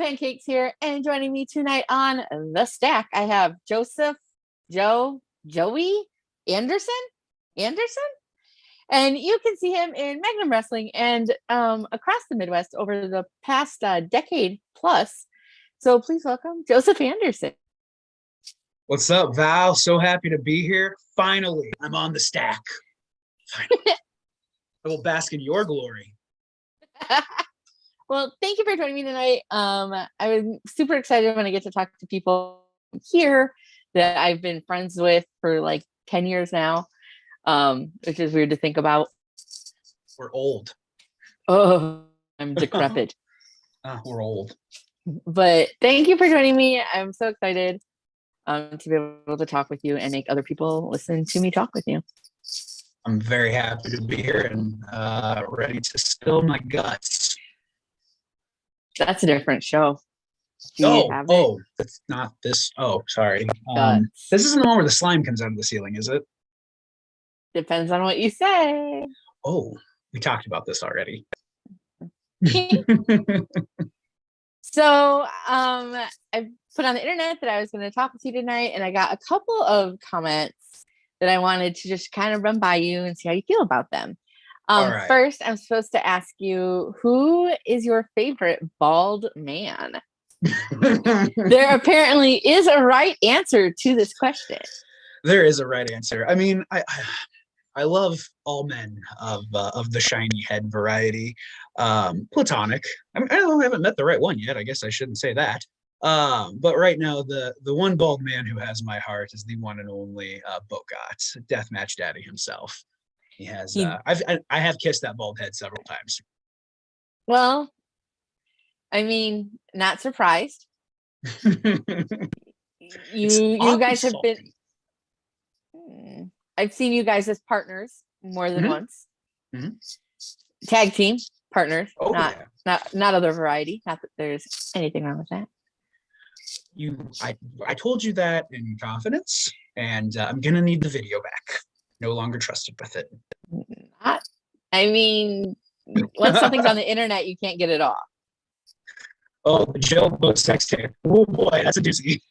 Pancakes here, and joining me tonight on The Stack, I have Joey Anderson, and you can see him in Magnum Wrestling and across the Midwest over the past decade plus. So please welcome Joseph Anderson. What's up, Val? So happy to be here. Finally, I'm on The Stack. Finally. I will bask in your glory. Well, thank you for joining me tonight. I'm super excited when I get to talk to people here that I've been friends with for like 10 years now, which is weird to think about. We're old. Oh, I'm decrepit. We're old. But thank you for joining me. I'm so excited to be able to talk with you and make other people listen to me talk with you. I'm very happy to be here and ready to spill my guts. That's a different show. That's not this. Oh, sorry. This isn't the one where the slime comes out of the ceiling, is it? Depends on what you say. Oh, we talked about this already. So I put on the internet that I was going to talk with you tonight, and I got a couple of comments that I wanted to just kind of run by you and see how you feel about them. Right. First, I'm supposed to ask you, who is your favorite bald man? There apparently is a right answer to this question. There is a right answer. I mean, I love all men of the shiny head variety. Platonic. I haven't met the right one yet. I guess I shouldn't say that. But right now, the one bald man who has my heart is the one and only Bogart, Deathmatch Daddy himself. He has. I have kissed that bald head several times. Well, I mean, not surprised. you guys have been. I've seen you guys as partners more than once. Mm-hmm. Tag team partners, not other variety. Not that there's anything wrong with that. I told you that in confidence, and I'm gonna need the video back. No longer trusted with it. I mean, once something's on the internet, you can't get it off. Oh, the jailboat sex tape. Oh boy, that's a doozy.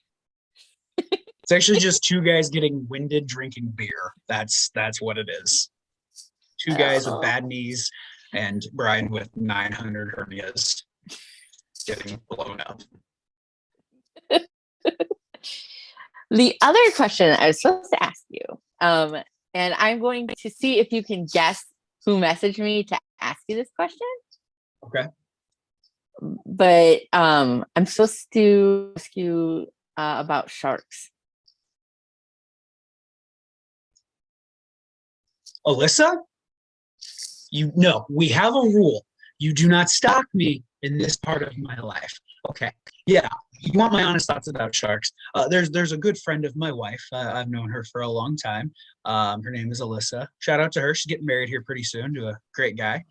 It's actually just two guys getting winded drinking beer. That's what it is. Two guys with bad knees and Brian with 900 hernias getting blown up. The other question I was supposed to ask you, and I'm going to see if you can guess who messaged me to ask you this question. Okay. But I'm supposed to ask you about sharks. Alyssa? We have a rule. You do not stalk me in this part of my life. Okay. Yeah. You want my honest thoughts about sharks? There's a good friend of my wife. I've known her for a long time. Her name is Alyssa. Shout out to her. She's getting married here pretty soon to a great guy.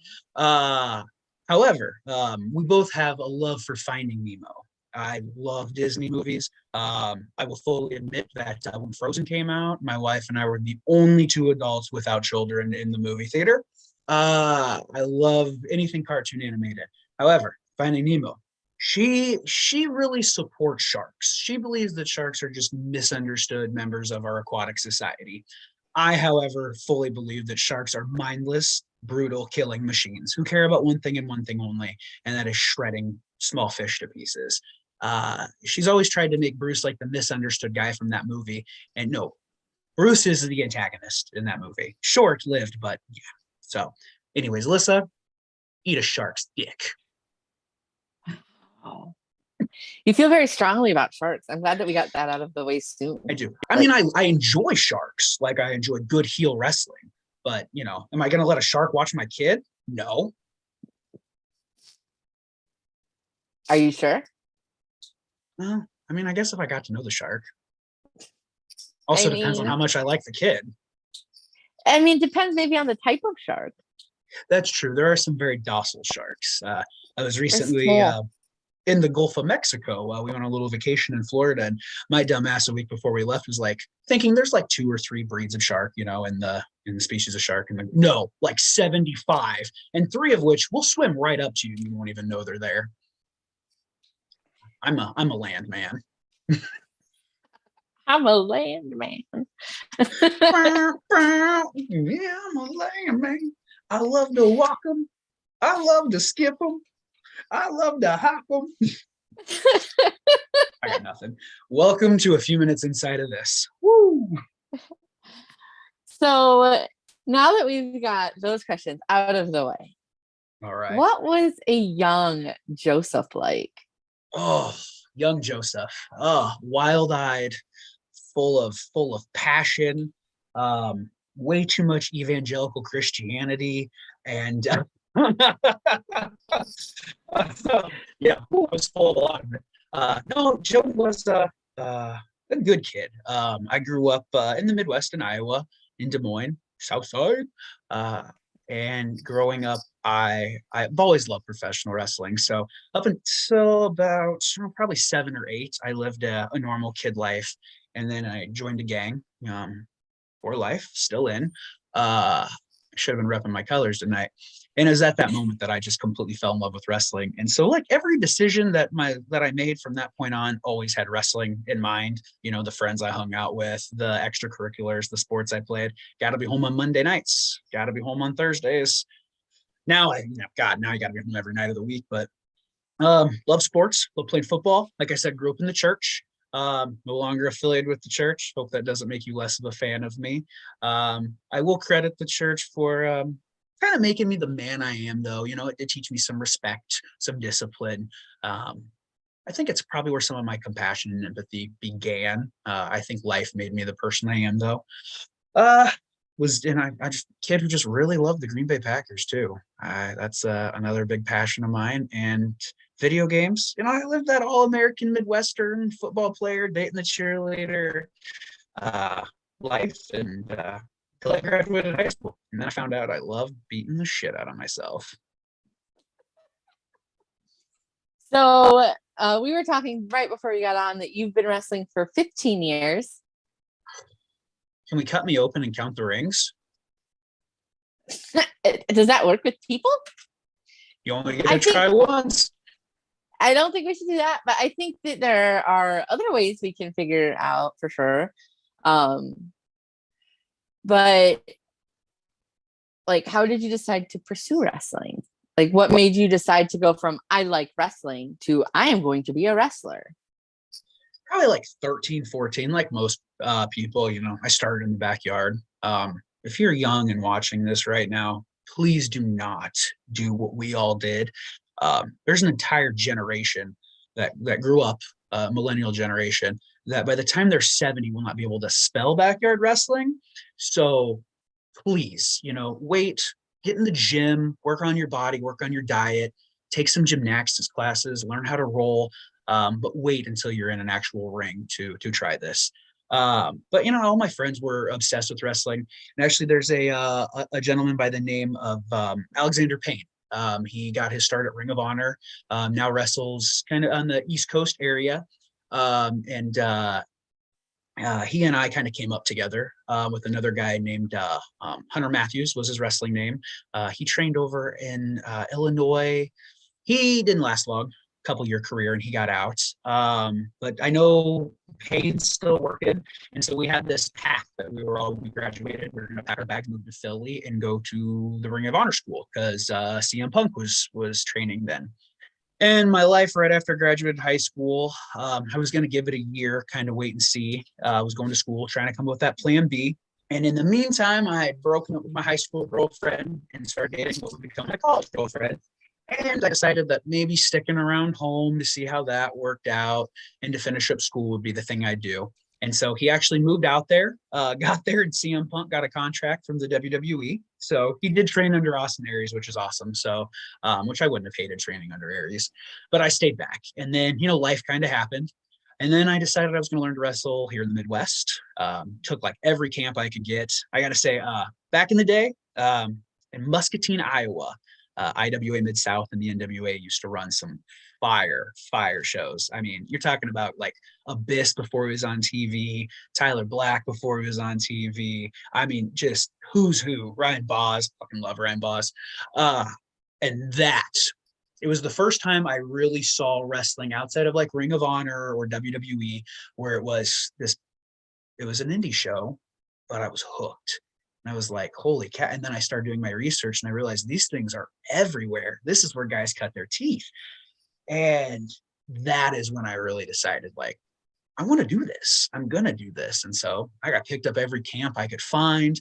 However, we both have a love for Finding Nemo. I love Disney movies. I will fully admit that when Frozen came out, my wife and I were the only two adults without children in the movie theater. I love anything cartoon animated. However, Finding Nemo, she really supports sharks. She believes that sharks are just misunderstood members of our aquatic society. I, however, fully believe that sharks are mindless, brutal killing machines who care about one thing and one thing only, and that is shredding small fish to pieces. She's always tried to make Bruce like the misunderstood guy from that movie, and no, Bruce is the antagonist in that movie. Short-lived, but yeah. So, anyways, Alyssa, eat a shark's dick. Oh. You feel very strongly about sharks. I'm glad that we got that out of the way soon. I do. I mean, I enjoy sharks. Like, I enjoy good heel wrestling. But, am I going to let a shark watch my kid? No. Are you sure? Well, I mean, I guess if I got to know the shark. Also depends on how much I like the kid. I mean, depends maybe on the type of shark. That's true. There are some very docile sharks. I was recently in the Gulf of Mexico. We went on a little vacation in Florida, and my dumb ass a week before we left was like thinking there's like 2 or 3 breeds of shark, in the species of shark, and no, like 75, and 3 of which will swim right up to you. You won't even know they're there. I'm a land man. I'm a landman. Yeah, I'm a land man. I love to walk them. I love to skip them. I love to hop them. I got nothing. Welcome to a few minutes inside of this. Woo! So now that we've got those questions out of the way, All right. what was a young Joseph like? Oh, young Joseph. Oh, wild-eyed, full of passion. Way too much evangelical Christianity, and yeah, I was full of a lot of it. No, Joe was a good kid. I grew up in the Midwest in Iowa, in Des Moines, South Side. And growing up, I've always loved professional wrestling. So up until about probably 7 or 8, I lived a normal kid life, and then I joined a gang for life, still in. Should have been repping my colors tonight. And it was at that moment that I just completely fell in love with wrestling. And so like every decision that I made from that point on always had wrestling in mind. You know, the friends I hung out with, the extracurriculars, the sports I played. Got to be home on Monday nights. Got to be home on Thursdays. Now now you got to be home every night of the week. But love sports. Love playing football. Like I said, grew up in the church. No longer affiliated with the church. Hope that doesn't make you less of a fan of me. I will credit the church for kind of making me the man I am, though. You know, it did teach me some respect, some discipline. I think it's probably where some of my compassion and empathy began. I think life made me the person I am, though. I just kid who just really loved the Green Bay Packers too. That's another big passion of mine. And video games. You know, I lived that all-American Midwestern football player, dating the cheerleader life, and till I graduated high school. And then I found out I loved beating the shit out of myself. So we were talking right before you got on that you've been wrestling for 15 years. Can we cut me open and count the rings? Does that work with people? You only get to try once. I don't think we should do that, but I think that there are other ways we can figure it out for sure. But like, how did you decide to pursue wrestling? Like, what made you decide to go from I like wrestling to I am going to be a wrestler? Probably like 13, 14, like most people. You know, I started in the backyard. If you're young and watching this right now, please do not do what we all did. There's an entire generation that grew up, millennial generation, that by the time they're 70 will not be able to spell backyard wrestling. So please, you know, wait, get in the gym, work on your body, work on your diet, take some gymnastics classes, learn how to roll, but wait until you're in an actual ring to try this. But you know, all my friends were obsessed with wrestling, and actually, there's a gentleman by the name of Alexander Payne. He got his start at Ring of Honor. Now wrestles kind of on the East Coast area, and he and I kind of came up together with another guy named Hunter Matthews was his wrestling name. He trained over in Illinois. He didn't last long, couple-year career, and he got out. But I know Payne's still working, and so we had this path that we graduated. We were going to pack our bags, move to Philly, and go to the Ring of Honor school because CM Punk was training then. And my life right after I graduated high school, I was going to give it a year, kind of wait and see. I was going to school, trying to come up with that plan B. And in the meantime, I had broken up with my high school girlfriend and started dating what would become my college girlfriend. And I decided that maybe sticking around home to see how that worked out and to finish up school would be the thing I'd do. And so he actually moved out there, got there, and CM Punk got a contract from the WWE. So he did train under Austin Aries, which is awesome. So, which I wouldn't have hated training under Aries, but I stayed back. And then, you know, life kind of happened. And then I decided I was going to learn to wrestle here in the Midwest. Took like every camp I could get. I got to say, back in the day, in Muscatine, Iowa, IWA Mid-South and the NWA used to run some fire shows. I mean, you're talking about like Abyss before he was on TV, Tyler Black before he was on TV. I mean, just who's who. Ryan Boss, fucking love Ryan Boss. And that it was the first time I really saw wrestling outside of like Ring of Honor or WWE, where it was an indie show, but I was hooked. And I was like, holy cat. And then I started doing my research and I realized these things are everywhere. This is where guys cut their teeth. And that is when I really decided, like, I want to do this. I'm going to do this. And so I got picked up every camp I could find,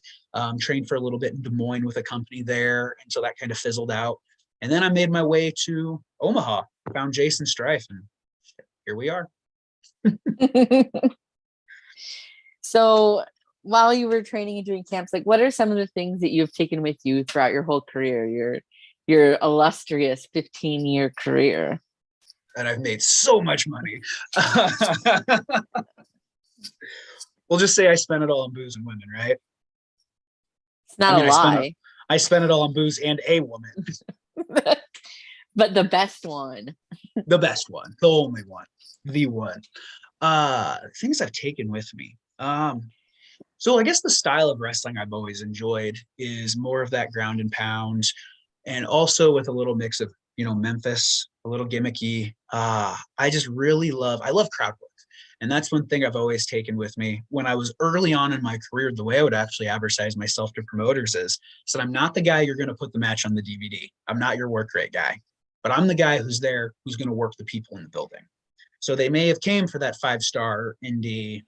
trained for a little bit in Des Moines with a company there. And so that kind of fizzled out. And then I made my way to Omaha, found Jason Strife, and here we are. So while you were training and doing camps, like what are some of the things that you've taken with you throughout your whole career, your illustrious 15-year career? And I've made so much money. We'll just say I spent it all on booze and women, right? It's not a lie. I spent it all on booze and a woman. But the best one. The best one. The only one. The one. Things I've taken with me. So I guess the style of wrestling I've always enjoyed is more of that ground and pound, and also with a little mix of, Memphis, a little gimmicky. I love crowd work. And that's one thing I've always taken with me. When I was early on in my career, the way I would actually advertise myself to promoters is, so I'm not the guy you're going to put the match on the DVD. I'm not your work rate guy, but I'm the guy who's there, who's going to work the people in the building. So they may have came for that 5-star indie,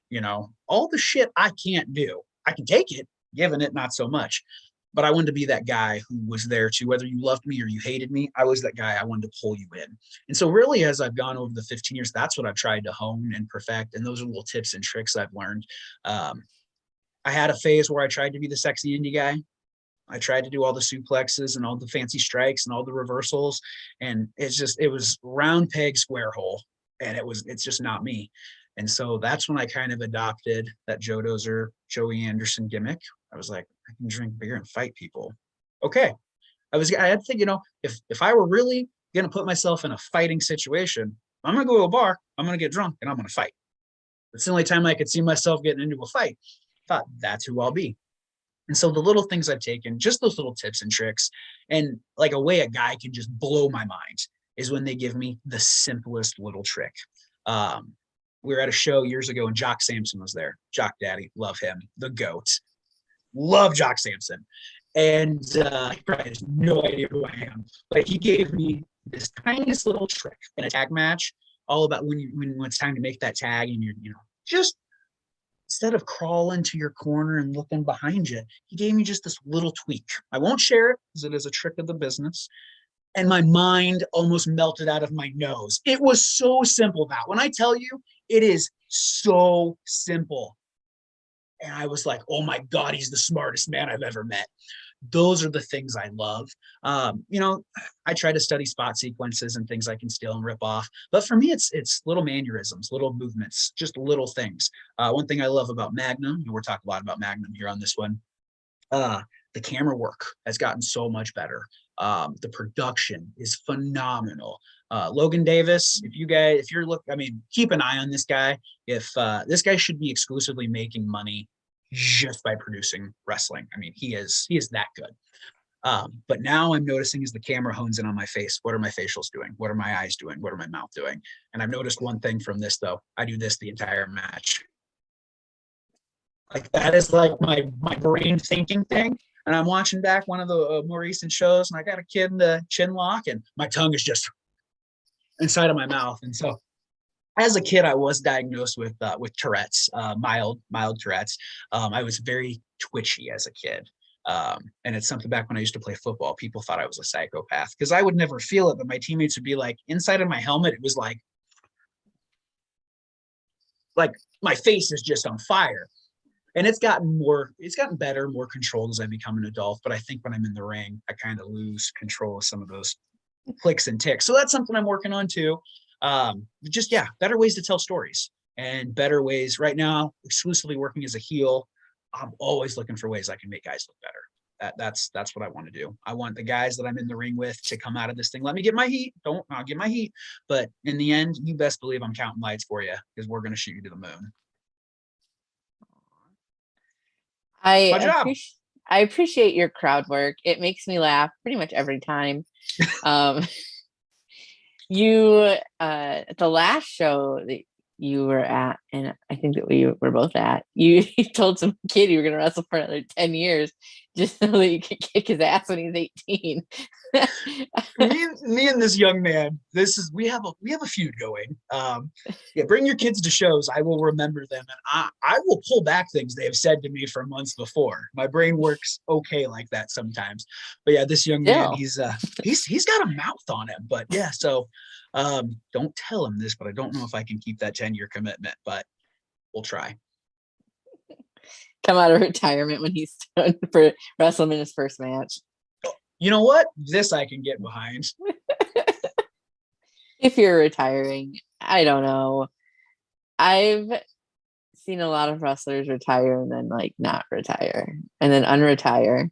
all the shit I can't do. I can take it, given it, not so much. But I wanted to be that guy who was there to, whether you loved me or you hated me, I was that guy. I wanted to pull you in. And so really, as I've gone over the 15 years, that's what I've tried to hone and perfect. And those are little tips and tricks I've learned. I had a phase where I tried to be the sexy indie guy. I tried to do all the suplexes and all the fancy strikes and all the reversals. And it was round peg, square hole. And it's just not me. And so that's when I kind of adopted that Joe Dozer, Joey Anderson gimmick. I was like, I can drink beer and fight people. Okay. I had to think, if I were really going to put myself in a fighting situation, I'm going to go to a bar, I'm going to get drunk, and I'm going to fight. It's the only time I could see myself getting into a fight. I thought that's who I'll be. And so the little things I've taken, just those little tips and tricks, and like a way a guy can just blow my mind is when they give me the simplest little trick. We were at a show years ago and Jock Sampson was there. Jock Daddy, love him, the GOAT. Love Jock Sampson. And he probably has no idea who I am. But he gave me this tiniest little trick in a tag match, all about when it's time to make that tag and you're, just instead of crawling to your corner and looking behind you, he gave me just this little tweak. I won't share it because it is a trick of the business. And my mind almost melted out of my nose. It was so simple now. When I tell you, it is so simple. And I was like, oh my God, he's the smartest man I've ever met. Those are the things I love. I try to study spot sequences and things I can steal and rip off. But for me, it's little mannerisms, little movements, just little things. One thing I love about Magnum, and we're talking a lot about Magnum here on this one, the camera work has gotten so much better. The production is phenomenal. Logan Davis, keep an eye on this guy. If this guy should be exclusively making money just by producing wrestling. He is that good. But now I'm noticing as the camera hones in on my face, what are my facials doing? What are my eyes doing? What are my mouth doing? And I've noticed one thing from this though. I do this the entire match. Like that is like my brain thinking thing. And I'm watching back one of the more recent shows, and I got a kid in the chin lock, and my tongue is just inside of my mouth. And so, as a kid, I was diagnosed with Tourette's, mild Tourette's. I was very twitchy as a kid, and it's something back when I used to play football. People thought I was a psychopath because I would never feel it, but my teammates would be like, inside of my helmet, it was like my face is just on fire. And it's gotten better, more controlled as I become an adult. But I think when I'm in the ring, I kind of lose control of some of those clicks and ticks. So that's something I'm working on too. Better ways to tell stories and better ways. Right now, exclusively working as a heel, I'm always looking for ways I can make guys look better. That's what I want to do. I want the guys that I'm in the ring with to come out of this thing. Let me get my heat. I'll get my heat. But in the end, you best believe I'm counting lights for you because we're going to shoot you to the moon. I appreciate your crowd work. It makes me laugh pretty much every time. You at the last show that you were at, and I think that we were both at, you told some kid you were going to wrestle for another 10 years just so that you could kick his ass when he's 18. me and this young man, we have a feud going. Yeah, bring your kids to shows. I will remember them, and I will pull back things they have said to me from months before. My brain works okay like that sometimes. But yeah, this young man, Still. he's got a mouth on him. But yeah, so don't tell him this, but I don't know if I can keep that 10-year commitment, but we'll try. Come out of retirement when he's done for wrestling in his first match. You know what? This I can get behind. If you're retiring, I don't know. I've seen a lot of wrestlers retire and then like not retire and then unretire.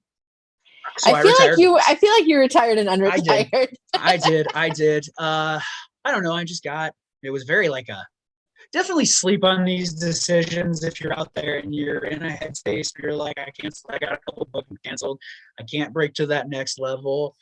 So I feel like you retired and unretired. I did. I don't know. It was very like definitely sleep on these decisions if you're out there and you're in a headspace where you're like, I got a couple of bookings canceled. I can't break to that next level.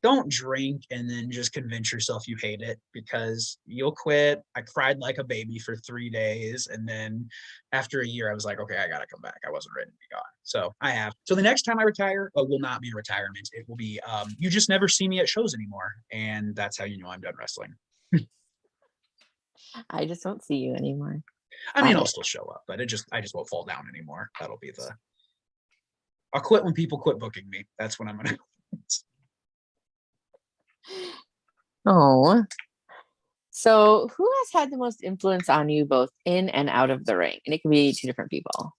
Don't drink and then just convince yourself you hate it, because you'll quit. I cried like a baby for 3 days. And then after a year, I was like, okay, I got to come back. I wasn't ready to be gone. So I have. So the next time I retire, it will not be a retirement. It will be, you just never see me at shows anymore. And that's how you know I'm done wrestling. I just don't see you anymore. I mean, I'll still show up, but I just won't fall down anymore. I'll quit when people quit booking me. That's when I'm going to quit. Oh. So who has had the most influence on you both in and out of the ring? And it can be two different people.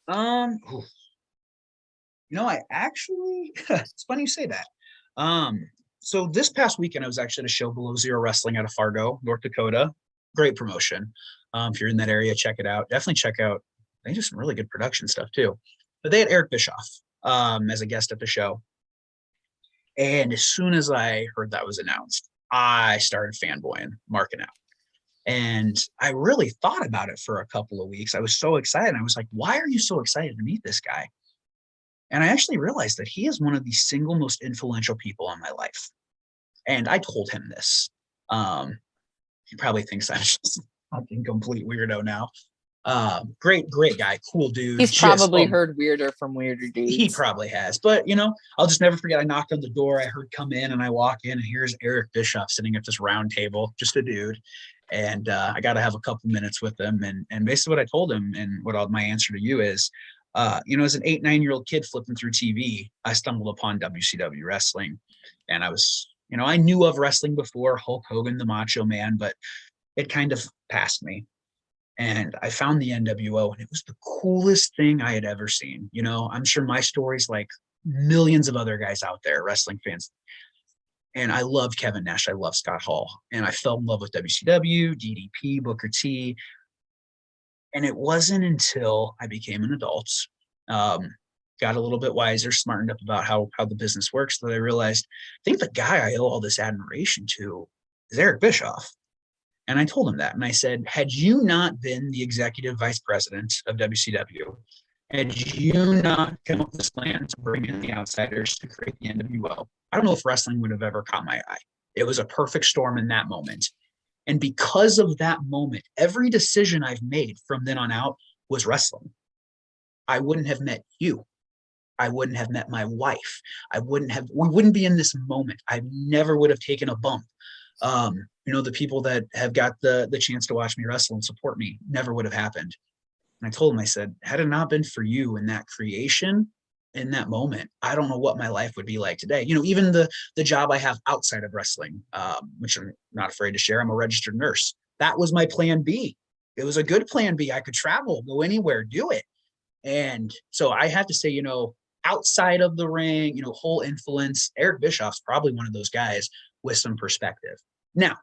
I actually, it's funny you say that. So this past weekend, I was actually at a show, Below Zero Wrestling, out of Fargo, North Dakota. Great promotion. If you're in that area, check it out. Definitely check out. They do some really good production stuff too. But they had Eric Bischoff as a guest at the show. And as soon as I heard that was announced, I started fanboying, marking out. And I really thought about it for a couple of weeks. I was so excited. I was like, why are you so excited to meet this guy? And I actually realized that he is one of the single most influential people in my life. And I told him this. He probably thinks I'm just a fucking complete weirdo now. Great guy, cool dude. He's probably heard weirder from weirder dudes. He probably has, but I'll just never forget. I knocked on the door, I heard come in, and I walk in, and here's Eric Bischoff sitting at this round table, just a dude. And I got to have a couple minutes with him, and basically what I told him, and my answer to you is, as an 8-9-year-old kid flipping through TV, I stumbled upon WCW wrestling, and I was, I knew of wrestling before, Hulk Hogan, the Macho Man, but it kind of passed me. And I found the NWO, and it was the coolest thing I had ever seen. I'm sure my story's like millions of other guys out there, wrestling fans. And I loved Kevin Nash. I love Scott Hall. And I fell in love with WCW, DDP, Booker T. And it wasn't until I became an adult, got a little bit wiser, smartened up about how the business works, that I realized, I think the guy I owe all this admiration to is Eric Bischoff. And I told him that. And I said, had you not been the executive vice president of WCW, had you not come up with this plan to bring in the outsiders to create the NWO, I don't know if wrestling would have ever caught my eye. It was a perfect storm in that moment. And because of that moment, every decision I've made from then on out was wrestling. I wouldn't have met you. I wouldn't have met my wife. We wouldn't be in this moment. I never would have taken a bump. The people that have got the chance to watch me wrestle and support me never would have happened. And I told him, I said, had it not been for you in that creation, in that moment, I don't know what my life would be like today. Even the job I have outside of wrestling, which I'm not afraid to share, I'm a registered nurse. That was my plan B. It was a good plan B. I could travel, go anywhere, do it. And so I have to say, outside of the ring, whole influence, Eric Bischoff's probably one of those guys with some perspective. Now,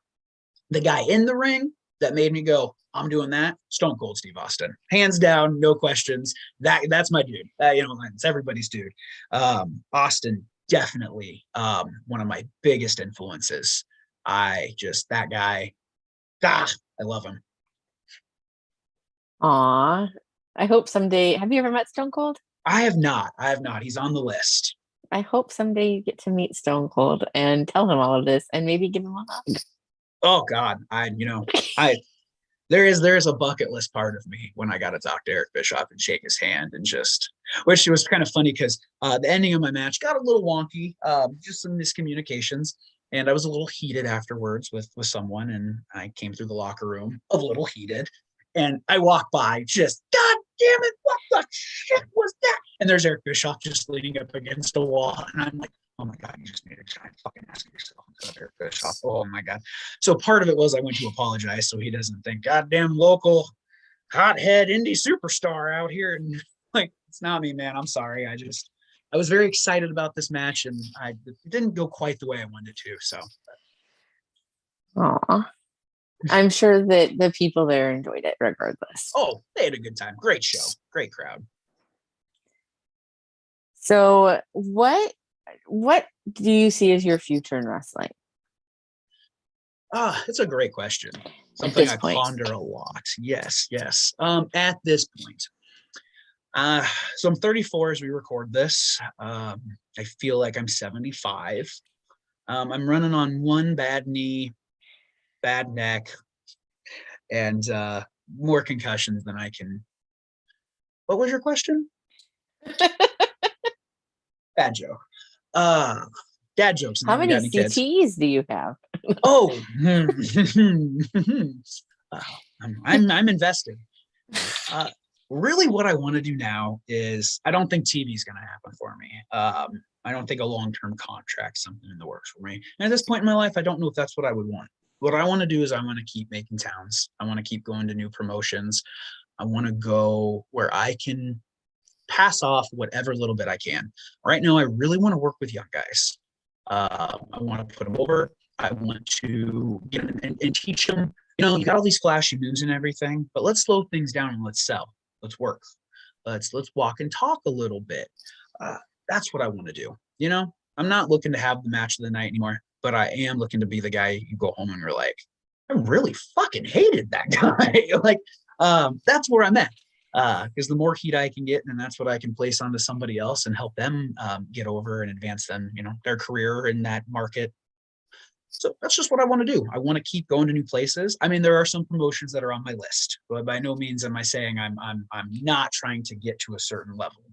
the guy in the ring that made me go, I'm doing that, Stone Cold Steve Austin. Hands down, no questions. That's my dude. It's everybody's dude. Austin, definitely one of my biggest influences. That guy, I love him. Aw. I hope someday, have you ever met Stone Cold? I have not. He's on the list. I hope someday you get to meet Stone Cold and tell him all of this and maybe give him a hug. Oh God, I there is a bucket list part of me when I got to talk to Eric Bischoff and shake his hand and just, which was kind of funny because the ending of my match got a little wonky, just some miscommunications, and I was a little heated afterwards with someone, and I came through the locker room a little heated, and I walked by just, God damn it, what the shit was that? And there's Eric Bischoff just leaning up against a wall, and I'm like, oh my God, you just made a giant fucking ass of yourself, Eric Bischoff. Oh my God. So part of it was I went to apologize so he doesn't think, goddamn local hothead indie superstar out here. And like, it's not me, man. I'm sorry. I was very excited about this match, and it didn't go quite the way I wanted to. So, Aw. I'm sure that the people there enjoyed it regardless. oh, they had a good time. Great show. Great crowd. So what do you see as your future in wrestling? It's a great question. Something I point. ponder a lot. Yes. At this point, so I'm 34 as we record this. I feel like I'm 75. I'm running on one bad knee, bad neck, and more concussions than I can. What was your question? Bad joke. Dad jokes. How many got any kids? CTEs do you have? Oh, I'm invested. Really, what I want to do now is I don't think TV is going to happen for me. I don't think a long-term contract, something in the works for me. And at this point in my life, I don't know if that's what I would want. What I want to do is I want to keep making towns. I want to keep going to new promotions. I want to go where I can pass off whatever little bit I can. Right now, I really want to work with young guys. I want to put them over. I want to get them and teach them, you got all these flashy moves and everything, but let's slow things down and let's sell. Let's work. Let's walk and talk a little bit. That's what I want to do. I'm not looking to have the match of the night anymore, but I am looking to be the guy you go home and you're like, I really fucking hated that guy. Like, that's where I'm at. Because the more heat I can get, and that's what I can place onto somebody else and help them get over and advance them, their career in that market. So that's just what I want to do. I want to keep going to new places. I mean, there are some promotions that are on my list, but by no means am I saying I'm not trying to get to a certain level.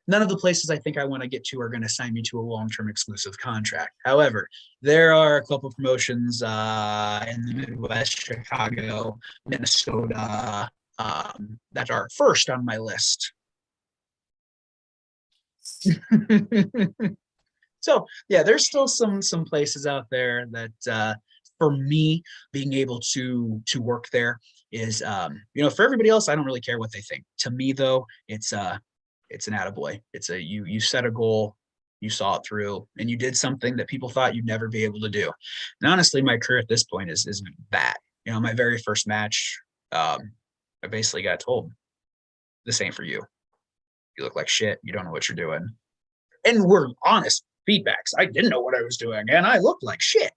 None of the places I think I want to get to are going to sign me to a long-term exclusive contract. However, there are a couple of promotions in the Midwest, Chicago, Minnesota, that are first on my list. So yeah, there's still some places out there that for me being able to work there is for everybody else, I don't really care what they think. To me though, it's an attaboy. It's you set a goal, you saw it through, and you did something that people thought you'd never be able to do. And honestly, my career at this point is that. My very first match, I basically got told, this ain't for you. You look like shit. You don't know what you're doing. And we're honest feedbacks. I didn't know what I was doing, and I looked like shit.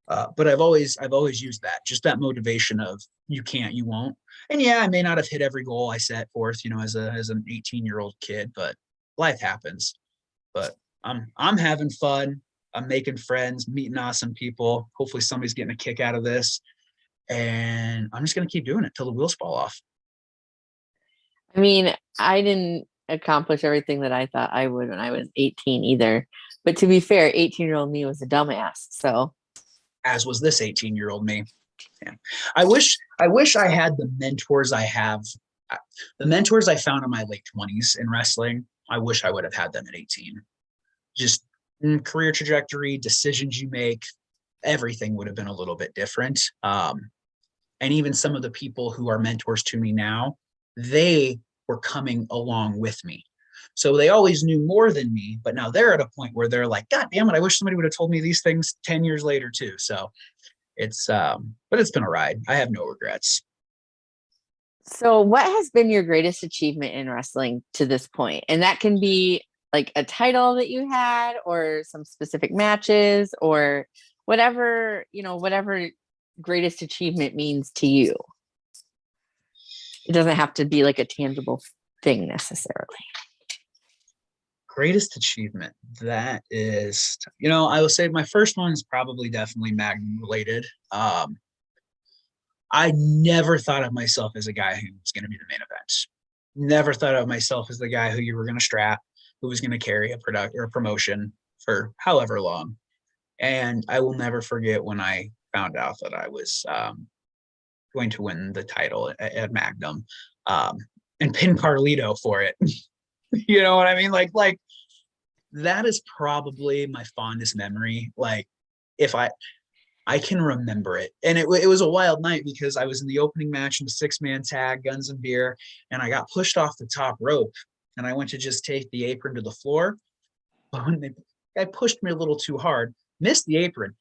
But I've always used that, just that motivation of you can't, you won't. And yeah, I may not have hit every goal I set forth, as an 18-year-old kid, but life happens. But I'm having fun. I'm making friends, meeting awesome people. Hopefully somebody's getting a kick out of this. And I'm just going to keep doing it till the wheels fall off. I mean, I didn't accomplish everything that I thought I would when I was 18 either. But to be fair, 18-year-old me was a dumbass. So, as was this 18-year-old me. Yeah. I wish I had the mentors I have. The mentors I found in my late 20s in wrestling, I wish I would have had them at 18. Just career trajectory, decisions you make, everything would have been a little bit different. And even some of the people who are mentors to me now, they were coming along with me. So they always knew more than me, but now they're at a point where they're like, God damn it, I wish somebody would have told me these things 10 years later too. So it's, but it's been a ride. I have no regrets. So what has been your greatest achievement in wrestling to this point? And that can be like a title that you had or some specific matches or whatever, whatever greatest achievement means to you. It doesn't have to be like a tangible thing necessarily. Greatest achievement. That is, you know, I will say my first one is probably definitely Magnum related. I never thought of myself as a guy who was going to be the main event. Never thought of myself as the guy who you were going to strap, who was going to carry a product or a promotion for however long. And I will never forget when I found out that I was going to win the title at Magnum, and pin Carlito for it. You know what I mean? Like that is probably my fondest memory. Like if I can remember it. And it was a wild night because I was in the opening match in the 6-man tag, guns and beer, and I got pushed off the top rope. And I went to just take the apron to the floor. But when the guy pushed me a little too hard, missed the apron,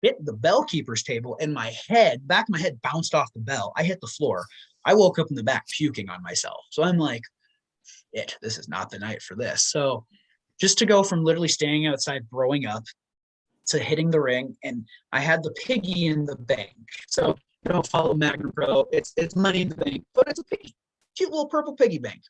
hit the bell keeper's table, and my back of my head bounced off the bell. I hit the floor. I woke up in the back puking on myself. So I'm like, this is not the night for this. So just to go from literally standing outside throwing up to hitting the ring, and I had the piggy in the bank. So you don't follow Magnum Pro. It's money in the bank, but it's a piggy, cute little purple piggy bank.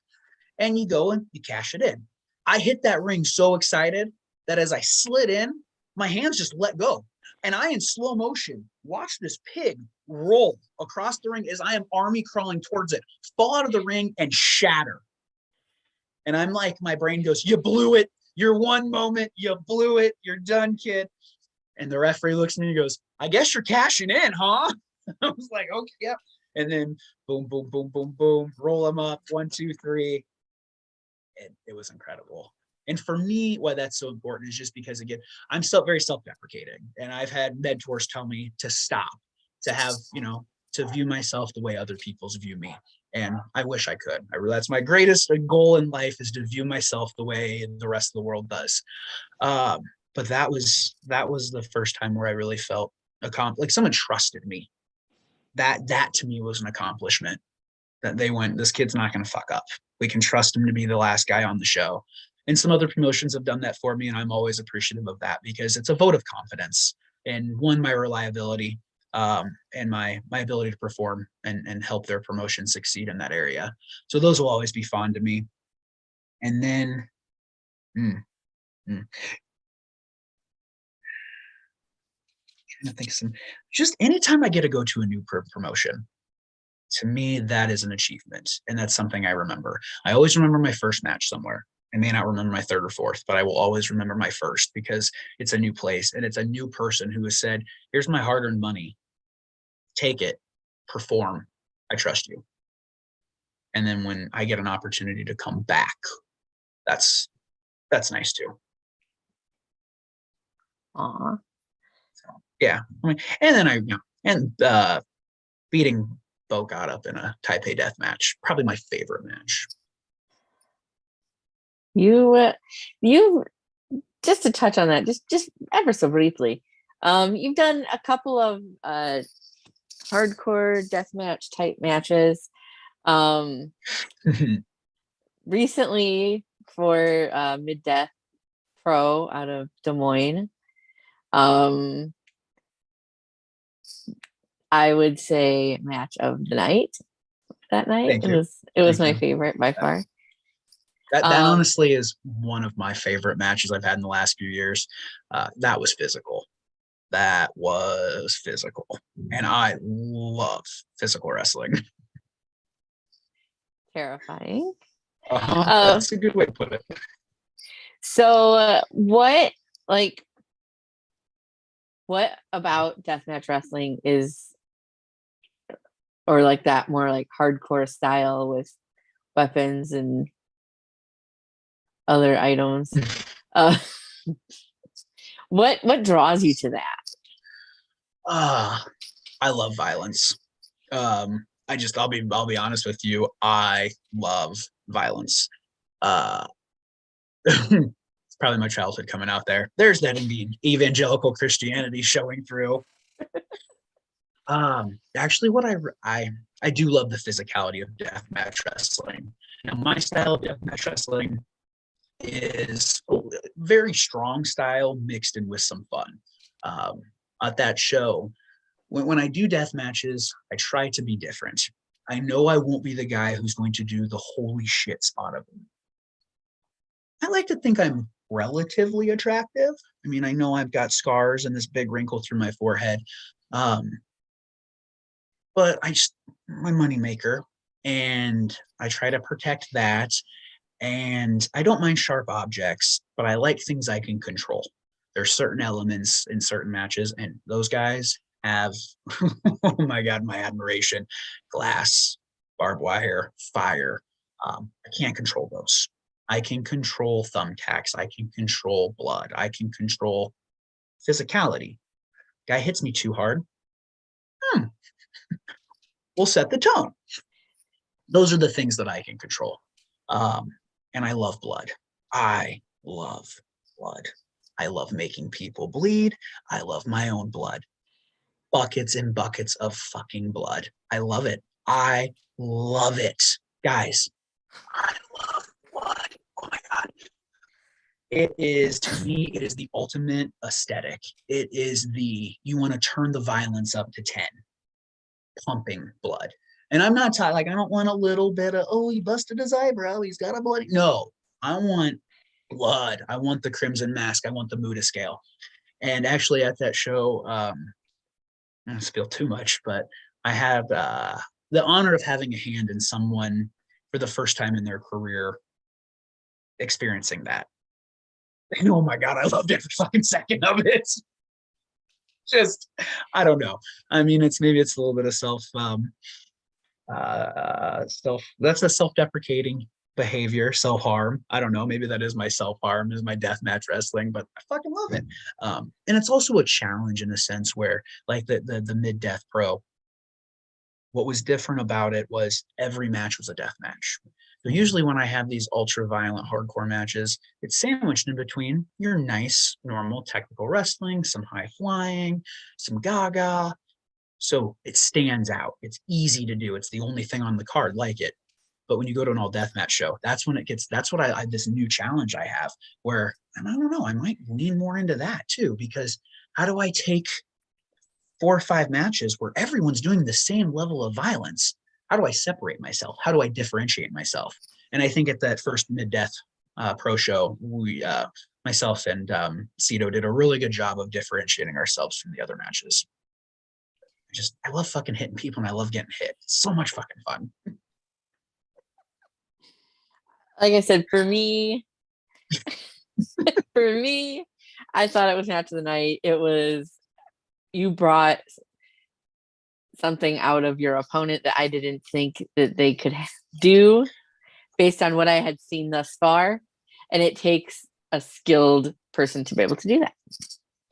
And you go and you cash it in. I hit that ring so excited that as I slid in, my hands just let go. And I, in slow motion, watched this pig roll across the ring as I am army crawling towards it, fall out of the ring and shatter. And I'm like, my brain goes, you blew it. Your one moment, you blew it. You're done, kid. And the referee looks at me and goes, I guess you're cashing in, huh? I was like, okay, yeah. And then boom, boom, boom, boom, boom, roll them up, 1, 2, 3. And it was incredible. And for me, why that's so important is just because, again, I'm very self-deprecating. And I've had mentors tell me to stop, to have, to view myself the way other people's view me. And I wish I could. That's my greatest goal in life, is to view myself the way the rest of the world does. But that was the first time where I really felt like someone trusted me. That to me was an accomplishment, that they went, this kid's not going to fuck up. We can trust him to be the last guy on the show. And some other promotions have done that for me, and I'm always appreciative of that, because it's a vote of confidence in, one, my reliability, and my ability to perform and help their promotion succeed in that area. So those will always be fond to me. And then trying to think of just anytime I get to go to a new promotion, to me, that is an achievement. And that's something I remember. I always remember my first match somewhere. I may not remember my third or fourth, but I will always remember my first, because it's a new place and it's a new person who has said, here's my hard-earned money. Take it, perform. I trust you. And then when I get an opportunity to come back, that's nice too. Aw. So, yeah. And then beating Bo got up in a Taipei death match, probably my favorite match. You just to touch on that, just ever so briefly, you've done a couple of hardcore deathmatch type matches. Recently for Mid Death Pro out of Des Moines. I would say match of the night that night. Thank you. It was my favorite by far. That honestly is one of my favorite matches I've had in the last few years. That was physical. That was physical. And I love physical wrestling. Terrifying. That's a good way to put it. So what about deathmatch wrestling is, or like that more like hardcore style with weapons and other items? What draws you to that? I love violence. I'll be honest with you. I love violence. It's probably my childhood coming out there. There's that Indian evangelical Christianity showing through. Actually, what I do love the physicality of deathmatch wrestling. Now, my style of deathmatch wrestling is a very strong style mixed in with some fun. At that show, when I do death matches, I try to be different. I know I won't be the guy who's going to do the holy shit spot of them. I like to think I'm relatively attractive. I mean, I know I've got scars and this big wrinkle through my forehead. Um, but I just my moneymaker, and I try to protect that. And I don't mind sharp objects, but I like things I can control. There's certain elements in certain matches, and those guys have, oh my God, my admiration. Glass, barbed wire, fire. I can't control those. I can control thumbtacks. I can control blood. I can control physicality. Guy hits me too hard. Hmm, we'll set the tone. Those are the things that I can control. And I love blood. I love blood. I love making people bleed. I love my own blood. Buckets and buckets of fucking blood. I love it. I love it. Guys, I love blood. Oh my God. It is, to me, it is the ultimate aesthetic. It is you want to turn the violence up to 10, pumping blood. And I'm not talking like I don't want a little bit of, oh, he busted his eyebrow, he's got a bloody. No, I want blood. I want the crimson mask. I want the Muda scale. And actually, at that show, I don't spill too much, but I have the honor of having a hand in someone for the first time in their career experiencing that. And oh my God, I loved every fucking second of it. Just, I don't know. I mean, maybe it's a little bit of that's a self-deprecating behavior, self-harm. I don't know, maybe that is my self-harm, is my deathmatch wrestling, but I fucking love it. And it's also a challenge in a sense where, like, the mid-death pro, what was different about it was every match was a death match. So usually when I have these ultra violent hardcore matches, it's sandwiched in between your nice normal technical wrestling, some high flying, some gaga. So it stands out. It's easy to do. It's the only thing on the card like it. But when you go to an all deathmatch show, that's when it gets, that's what I this new challenge I have where, and I don't know, I might lean more into that too, because how do I take 4 or 5 matches where everyone's doing the same level of violence? How do I separate myself? How do I differentiate myself? And I think at that first mid-death pro show, we, myself and Cito did a really good job of differentiating ourselves from the other matches. I love fucking hitting people, and I love getting hit. It's so much fucking fun. Like I said, for me, I thought it was match of the night. It was, you brought something out of your opponent that I didn't think that they could do based on what I had seen thus far. And it takes a skilled person to be able to do that.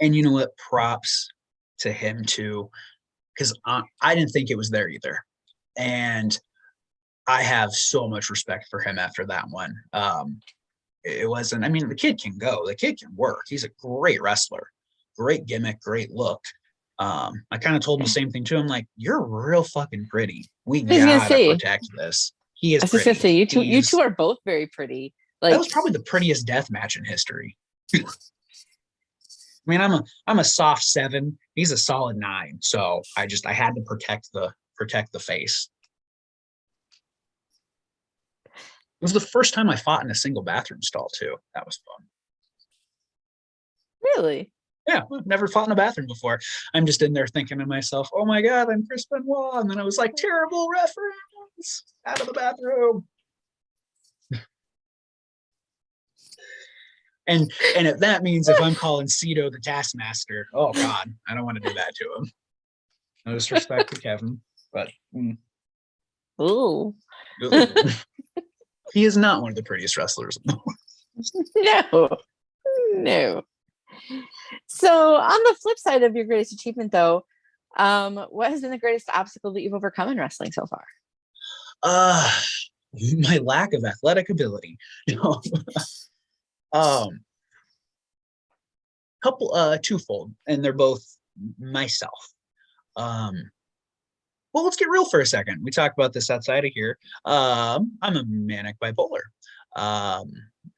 And you know what? Props to him too, because I didn't think it was there either. And I have so much respect for him after that one. It wasn't, I mean, the kid can go, the kid can work. He's a great wrestler, great gimmick, great look. I kind of told him the same thing too. I'm like, you're real fucking pretty. We gotta protect this. He is. I was just gonna say, you two are both very pretty. Like, that was probably the prettiest death match in history. I mean, I'm a soft 7. He's a solid 9. So I had to protect the face. It was the first time I fought in a single bathroom stall too. That was fun. Really? Yeah, I've never fought in a bathroom before. I'm just in there thinking to myself, oh my God, I'm Chris Benoit. And then I was like, terrible reference, out of the bathroom. And if that means if I'm calling Cito the Taskmaster, oh God, I don't want to do that to him. No disrespect to Kevin, but ooh. He is not one of the prettiest wrestlers in the world. No. So on the flip side of your greatest achievement, though, what has been the greatest obstacle that you've overcome in wrestling so far? My lack of athletic ability. Twofold, and they're both myself. Well, let's get real for a second. We talk about this outside of here. I'm a manic bipolar.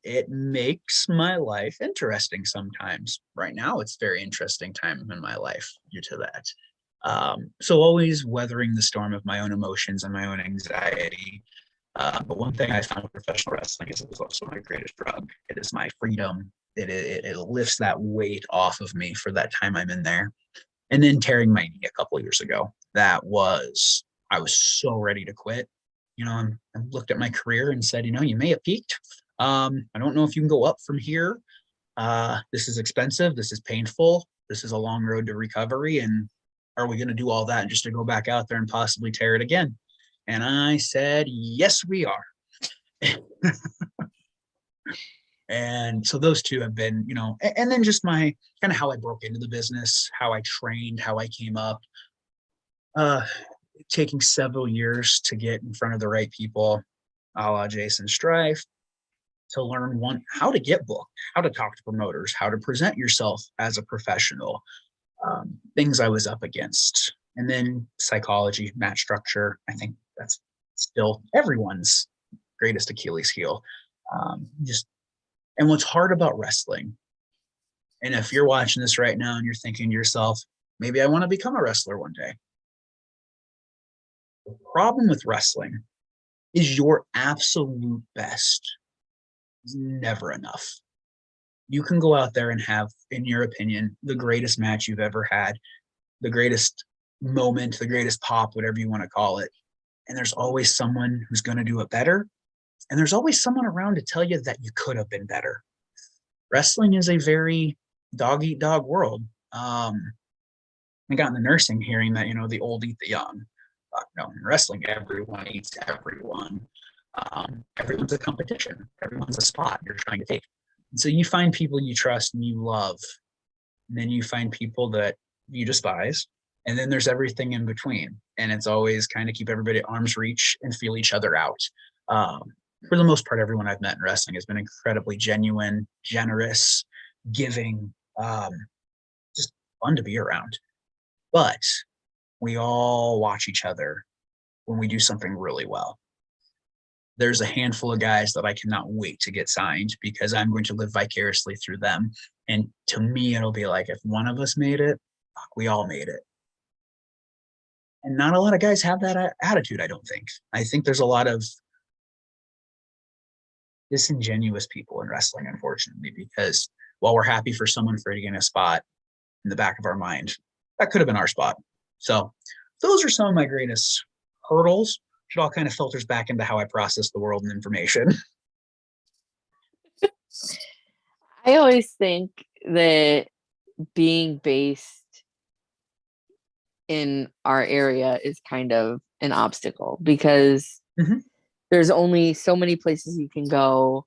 It makes my life interesting sometimes. Right now, it's a very interesting time in my life due to that. So always weathering the storm of my own emotions and my own anxiety. But one thing I found with professional wrestling is it was also my greatest drug. It is my freedom. It lifts that weight off of me for that time I'm in there. And then tearing my knee a couple of years ago, I was so ready to quit. I looked at my career and said, you may have peaked. I don't know if you can go up from here. This is expensive. This is painful. This is a long road to recovery. And are we going to do all that just to go back out there and possibly tear it again? And I said, yes, we are. And so those two have been, and then just my kind of how I broke into the business, how I trained, how I came up, taking several years to get in front of the right people, a la Jason Strife, to learn how to get booked, how to talk to promoters, how to present yourself as a professional, things I was up against. And then psychology, match structure. I think that's still everyone's greatest Achilles heel. And what's hard about wrestling, and if you're watching this right now and you're thinking to yourself, maybe I want to become a wrestler one day. The problem with wrestling is your absolute best is never enough. You can go out there and have, in your opinion, the greatest match you've ever had, the greatest moment, the greatest pop, whatever you want to call it. And there's always someone who's going to do it better. And there's always someone around to tell you that you could have been better. Wrestling is a very dog-eat-dog world. I got in the nursing hearing that, the old eat the young. No, in wrestling, everyone eats everyone. Everyone's a competition. Everyone's a spot you're trying to take. And so you find people you trust and you love. And then you find people that you despise. And then there's everything in between. And it's always kind of keep everybody at arm's reach and feel each other out. For the most part, everyone I've met in wrestling has been incredibly genuine, generous, giving, just fun to be around. But we all watch each other when we do something really well. There's a handful of guys that I cannot wait to get signed because I'm going to live vicariously through them. And to me, it'll be like, if one of us made it, we all made it. And not a lot of guys have that attitude, I don't think. I think there's a lot of disingenuous people in wrestling, unfortunately, because while we're happy for someone for getting a spot in the back of our mind, that could have been our spot. So those are some of my greatest hurdles. It all kind of filters back into how I process the world and information. I always think that being based in our area is kind of an obstacle because there's only so many places you can go.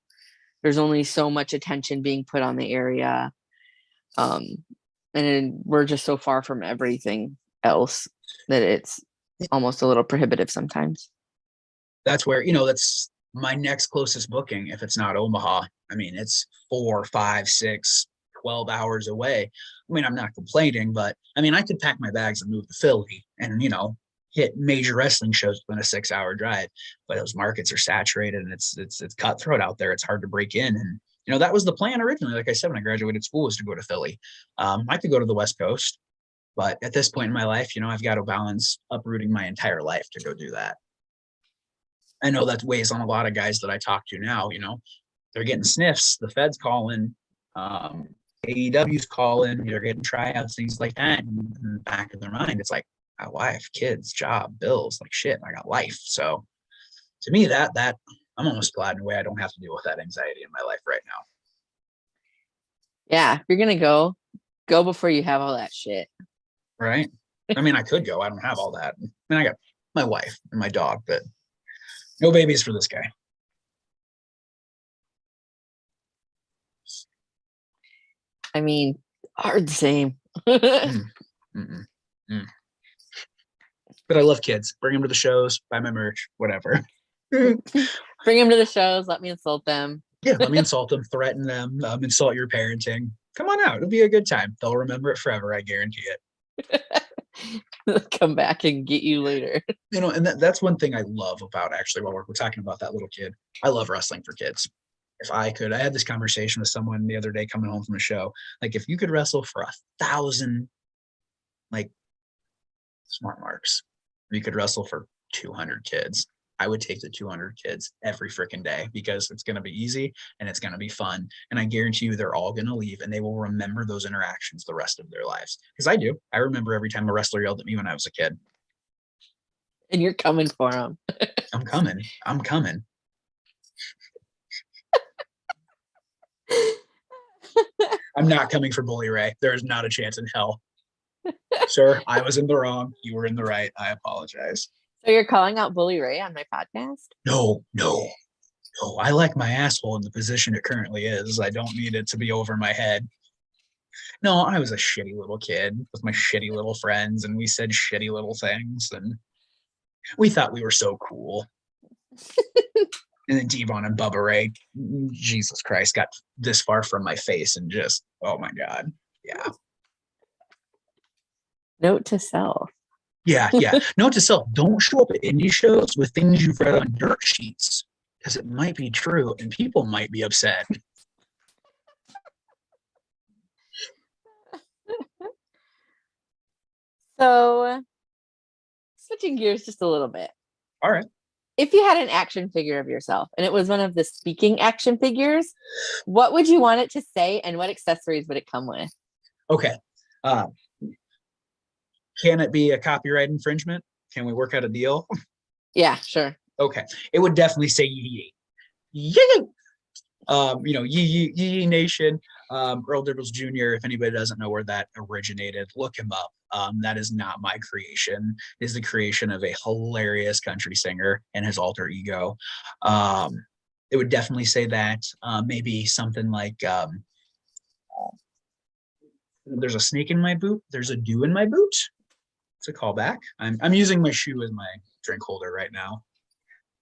There's only so much attention being put on the area. And we're just so far from everything else that it's almost a little prohibitive sometimes. That's where, that's my next closest booking. If it's not Omaha, I mean, it's 4, 5, 6, 12 hours away. I mean, I'm not complaining, but I mean, I could pack my bags and move to Philly and, hit major wrestling shows within a 6-hour drive, but those markets are saturated and it's cutthroat out there. It's hard to break in. And, that was the plan originally. Like I said, when I graduated school was to go to Philly. I could go to the West Coast, but at this point in my life, I've got to balance uprooting my entire life to go do that. I know that weighs on a lot of guys that I talk to now, they're getting sniffs, the Fed's calling, AEW's calling, they're getting tryouts, things like that. And in the back of their mind, it's like, my wife, kids, job, bills, like shit, I got life. So to me, that I'm almost glad in a way I don't have to deal with that anxiety in my life right now. Yeah, if you're gonna go before you have all that shit. Right. I mean, I could go. I don't have all that. I mean, I got my wife and my dog, but no babies for this guy. I mean, are the same. But I love kids. Bring them to the shows, buy my merch, whatever. Bring them to the shows. Let me insult them. Yeah, let me insult them, threaten them, insult your parenting. Come on out. It'll be a good time. They'll remember it forever. I guarantee it. They'll come back and get you later. And that's one thing I love about actually while we're talking about that little kid. I love wrestling for kids. If I could, I had this conversation with someone the other day coming home from a show. Like, if you could wrestle for 1,000, like, smart marks, you could wrestle for 200 kids. I would take the 200 kids every freaking day because it's going to be easy and it's going to be fun. And I guarantee you they're all going to leave and they will remember those interactions the rest of their lives. Because I do. I remember every time a wrestler yelled at me when I was a kid. And you're coming for them. I'm coming. I'm coming. I'm not coming for Bully Ray. There is not a chance in hell. Sir, I was in the wrong. You were in the right. I apologize. So you're calling out Bully Ray on my podcast? No. I like my asshole in the position it currently is. I don't need it to be over my head. No, I was a shitty little kid with my shitty little friends, and we said shitty little things, and we thought we were so cool. And then Devon and Bubba Ray, Jesus Christ, got this far from my face and just, oh my God. Yeah. Note to self. Yeah. Note to self, don't show up at indie shows with things you've read on dirt sheets because it might be true and people might be upset. So, switching gears just a little bit. All right. If you had an action figure of yourself and it was one of the speaking action figures, what would you want it to say and what accessories would it come with? Okay. Can it be a copyright infringement? Can we work out a deal? Yeah, sure. Okay. It would definitely say yee yee. Yee! Yee Nation, Earl Dibbles Jr., if anybody doesn't know where that originated, look him up. That is not my creation. It is the creation of a hilarious country singer and his alter ego. It would definitely say that. Maybe something like there's a snake in my boot. There's a dew in my boot. It's a callback. I'm using my shoe as my drink holder right now.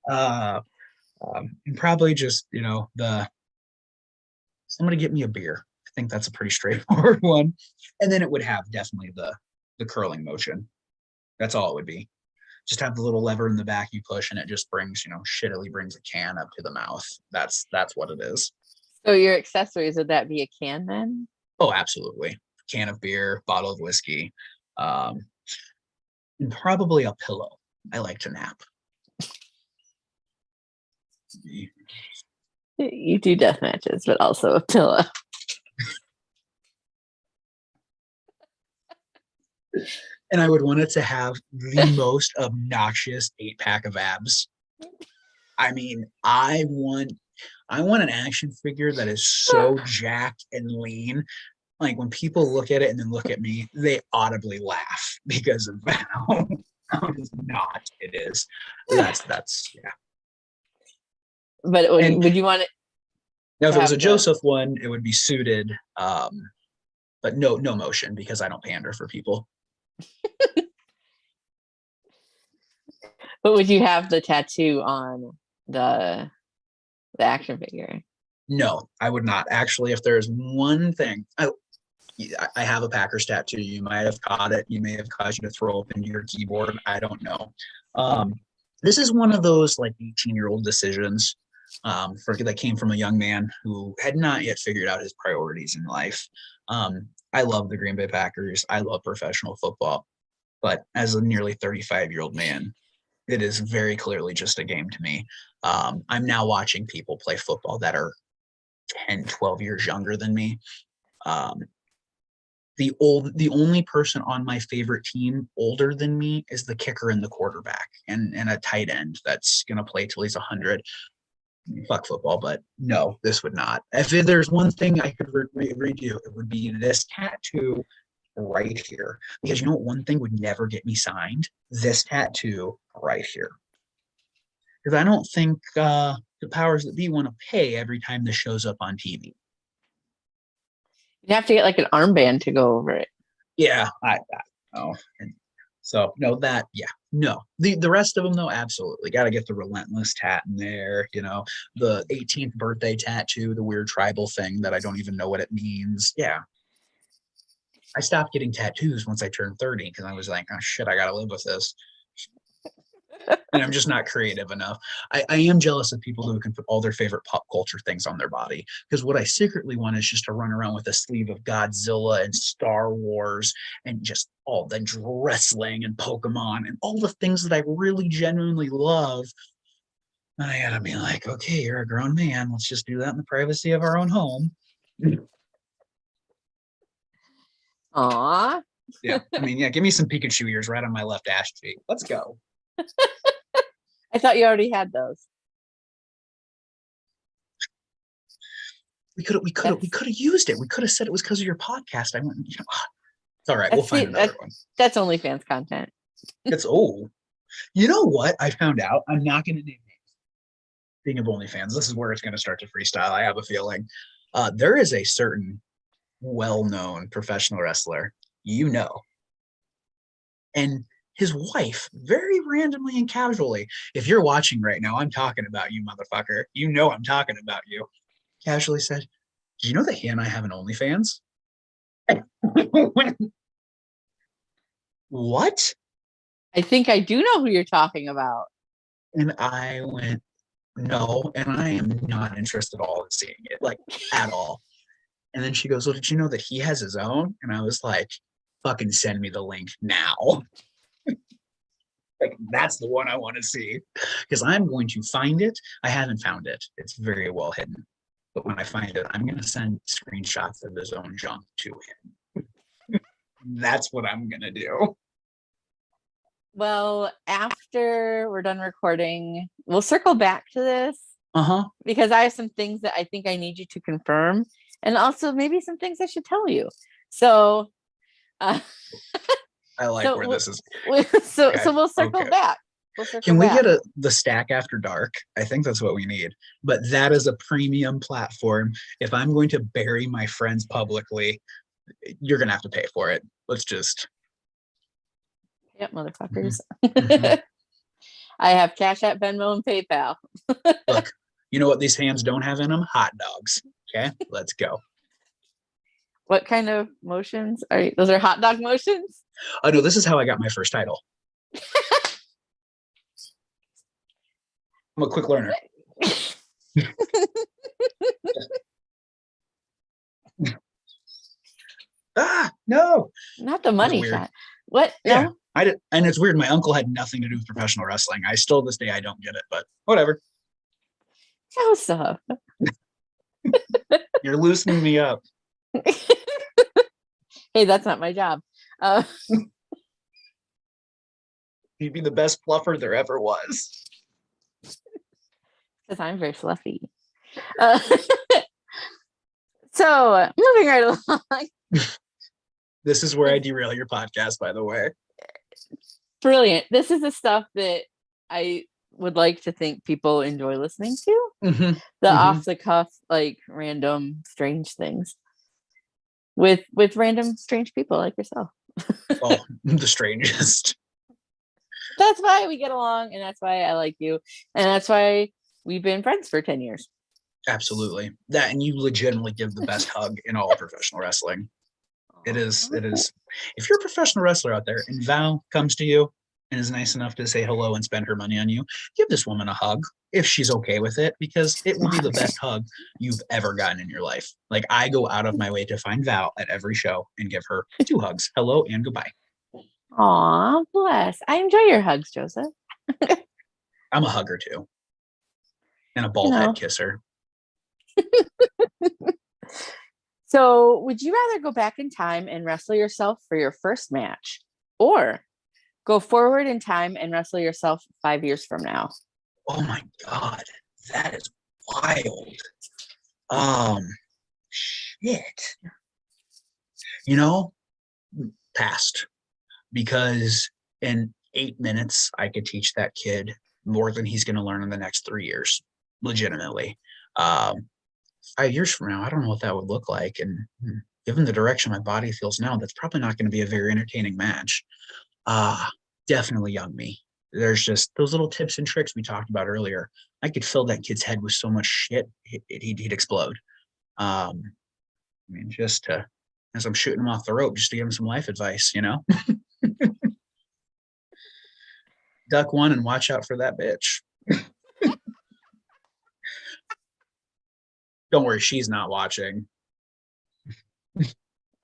And probably just, somebody get me a beer. I think that's a pretty straightforward one. And then it would have definitely the curling motion. That's all it would be. Just have the little lever in the back you push and it just brings, shittily brings a can up to the mouth. That's what it is. So your accessories, would that be a can then? Oh, absolutely. Can of beer, bottle of whiskey, and probably a pillow. I like to nap. You do death matches, but also a pillow. And I would want it to have the most obnoxious 8-pack of abs. I mean, I want an action figure that is so jacked and lean. Like when people look at it and then look at me, they audibly laugh because of how not it is. That's yeah. But would you want it? Now, if it was a Joseph one, it would be suited, but no motion because I don't pander for people. But would you have the tattoo on the action figure? No, I would not. Actually, if there's one thing, I have a Packers tattoo. You might have caught it. You may have caused you to throw open your keyboard. I don't know. This is one of those like 18-year-old decisions that came from a young man who had not yet figured out his priorities in life. I love the Green Bay Packers. I love professional football. But as a nearly 35-year-old man, it is very clearly just a game to me. I'm now watching people play football that are 10, 12 years younger than me. The only person on my favorite team older than me is the kicker and the quarterback and a tight end that's going to play till he's 100. Fuck football, but no, this would not. If there's one thing I could redo, it would be this tattoo right here. Because one thing would never get me signed? This tattoo right here. Because I don't think the powers that be want to pay every time this shows up on TV. You have to get like an armband to go over it. Yeah, I know. So no, that yeah, no. The rest of them though, absolutely. Got to get the relentless tat in there. The 18th birthday tattoo, the weird tribal thing that I don't even know what it means. Yeah. I stopped getting tattoos once I turned 30 because I was like, oh shit, I gotta live with this. And I'm just not creative enough. I am jealous of people who can put all their favorite pop culture things on their body. Because what I secretly want is just to run around with a sleeve of Godzilla and Star Wars and just all the wrestling and Pokemon and all the things that I really genuinely love. And I gotta be like, okay, you're a grown man. Let's just do that in the privacy of our own home. Aw. Yeah. I mean, yeah, give me some Pikachu ears right on my left ash cheek. Let's go. I thought you already had those. We could have used it. We could have said it was because of your podcast. I went, it's all right. We'll find another one. That's OnlyFans content. It's old. You know what? I found out. I'm not going to name names. Speaking of OnlyFans, this is where it's going to start to freestyle. I have a feeling. There is a certain well-known professional wrestler, and his wife, very randomly and casually, if you're watching right now, I'm talking about you, motherfucker. You know I'm talking about you. Casually said, "Do you know that he and I have an OnlyFans?" What? I think I do know who you're talking about. And I went, no, and I am not interested at all in seeing it, like at all. And then she goes, well, did you know that he has his own? And I was like, fucking send me the link now. Like, that's the one I want to see. Because I'm going to find it. I haven't found it. It's very well hidden. But when I find it, I'm going to send screenshots of his own junk to him. That's what I'm going to do. Well, after we're done recording, we'll circle back to this. Uh-huh. Because I have some things that I think I need you to confirm. And also maybe some things I should tell you. So I like where this is. So we'll circle back. Can we get the stack after dark? I think that's what we need. But that is a premium platform. If I'm going to bury my friends publicly, you're gonna have to pay for it. Let's just. Yep, motherfuckers. Mm-hmm. I have Cash App, Venmo, and PayPal. Look, you know what these hands don't have in them? Hot dogs. Okay, let's go. What kind of motions are you? Those are hot dog motions? Oh no, this is how I got my first title. I'm a quick learner. No. Not the money shot. What? Yeah, no? I did, and it's weird. My uncle had nothing to do with professional wrestling. I still, this day, I don't get it, but whatever. Joseph. You're loosening me up. Hey, that's not my job. You'd be the best fluffer there ever was. Because I'm very fluffy. So, moving right along. This is where I derail your podcast, by the way. Brilliant. This is the stuff that I would like to think people enjoy listening to. Mm-hmm. The off the cuff, like random strange things with random strange people like yourself. Oh, the strangest. That's why we get along, and that's why I like you, and that's why we've been friends for 10 years. Absolutely. That, and you legitimately give the best hug in all of professional wrestling. It is. If you're a professional wrestler out there and Val comes to you and is nice enough to say hello and spend her money on you, give this woman a hug if she's okay with it, because it will be the best hug you've ever gotten in your life. Like, I go out of my way to find Val at every show and give her 2 hugs. Hello and goodbye. Aw, bless. I enjoy your hugs, Joseph. I'm a hugger too. And a bald head kisser. So, would you rather go back in time and wrestle yourself for your first match, or go forward in time and wrestle yourself 5 years from now? Oh my God, that is wild. Shit. Past. Because in 8 minutes, I could teach that kid more than he's going to learn in the next 3 years, legitimately. 5 years from now, I don't know what that would look like. And given the direction my body feels now, that's probably not going to be a very entertaining match. Definitely young me. There's just those little tips and tricks we talked about earlier. I could fill that kid's head with so much shit, he'd explode. I mean, just to, as I'm shooting him off the rope, just to give him some life advice, Duck one and watch out for that bitch. Don't worry, she's not watching.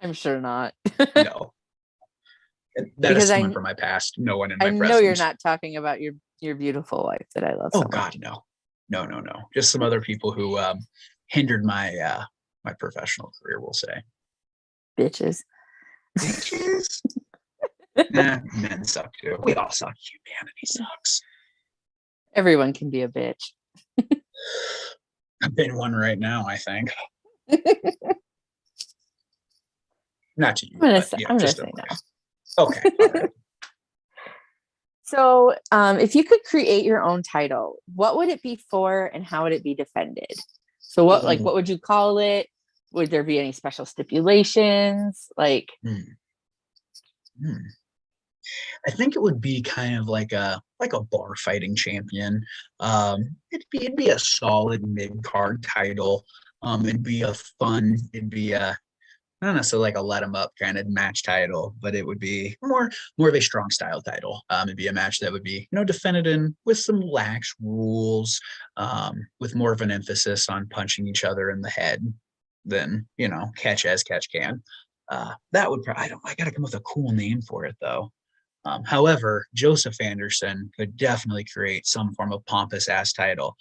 I'm sure not. No. That is someone from my past. No one in my present. I know you're not talking about your beautiful wife that I love. Oh God, no. No. Just some other people who hindered my my professional career, we'll say. Bitches. Bitches. Nah, men suck too. We all suck. Humanity sucks. Everyone can be a bitch. I've been one right now, I think. Not to you, but yeah, I'm gonna just say okay. no. Okay. All right. So, if you could create your own title, what would it be for, and how would it be defended? So, what would you call it? Would there be any special stipulations? Like, I think it would be kind of like a bar fighting champion. It'd be a solid mid card title. It'd be a fun. It'd be a not necessarily like a let 'em up kind of match title, but it would be more of a strong style title. It'd be a match that would be defended in with some lax rules, with more of an emphasis on punching each other in the head than catch as catch can. That would I gotta come up with a cool name for it though. However, Joseph Anderson could definitely create some form of pompous ass title.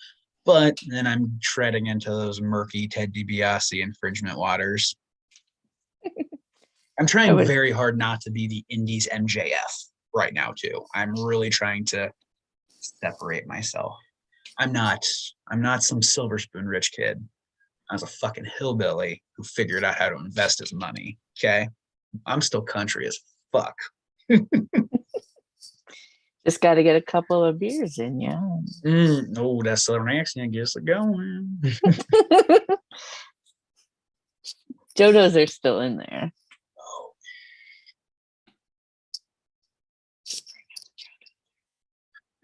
But then I'm treading into those murky Ted DiBiase infringement waters. I'm trying very hard not to be the Indies MJF right now too. I'm really trying to separate myself. I'm not some silver spoon rich kid. I was a fucking hillbilly who figured out how to invest his money. Okay. I'm still country as fuck. just got to get a couple of beers in you. Oh, that southern accent gets it going. Jodos are still in there.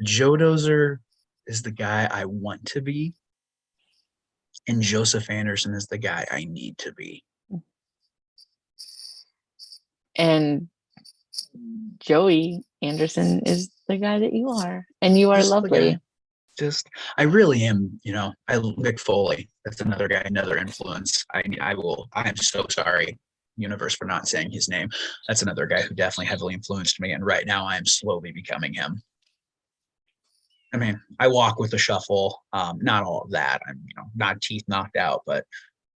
Joe Dozer is the guy I want to be, and Joseph Anderson is the guy I need to be. And Joey Anderson is the guy that you are, and you are lovely. I really am. Mick Foley. That's another guy, another influence. I am so sorry, universe, for not saying his name. That's another guy who definitely heavily influenced me, and right now I am slowly becoming him. I mean, I walk with a shuffle. Not all of that. I'm, not teeth knocked out, but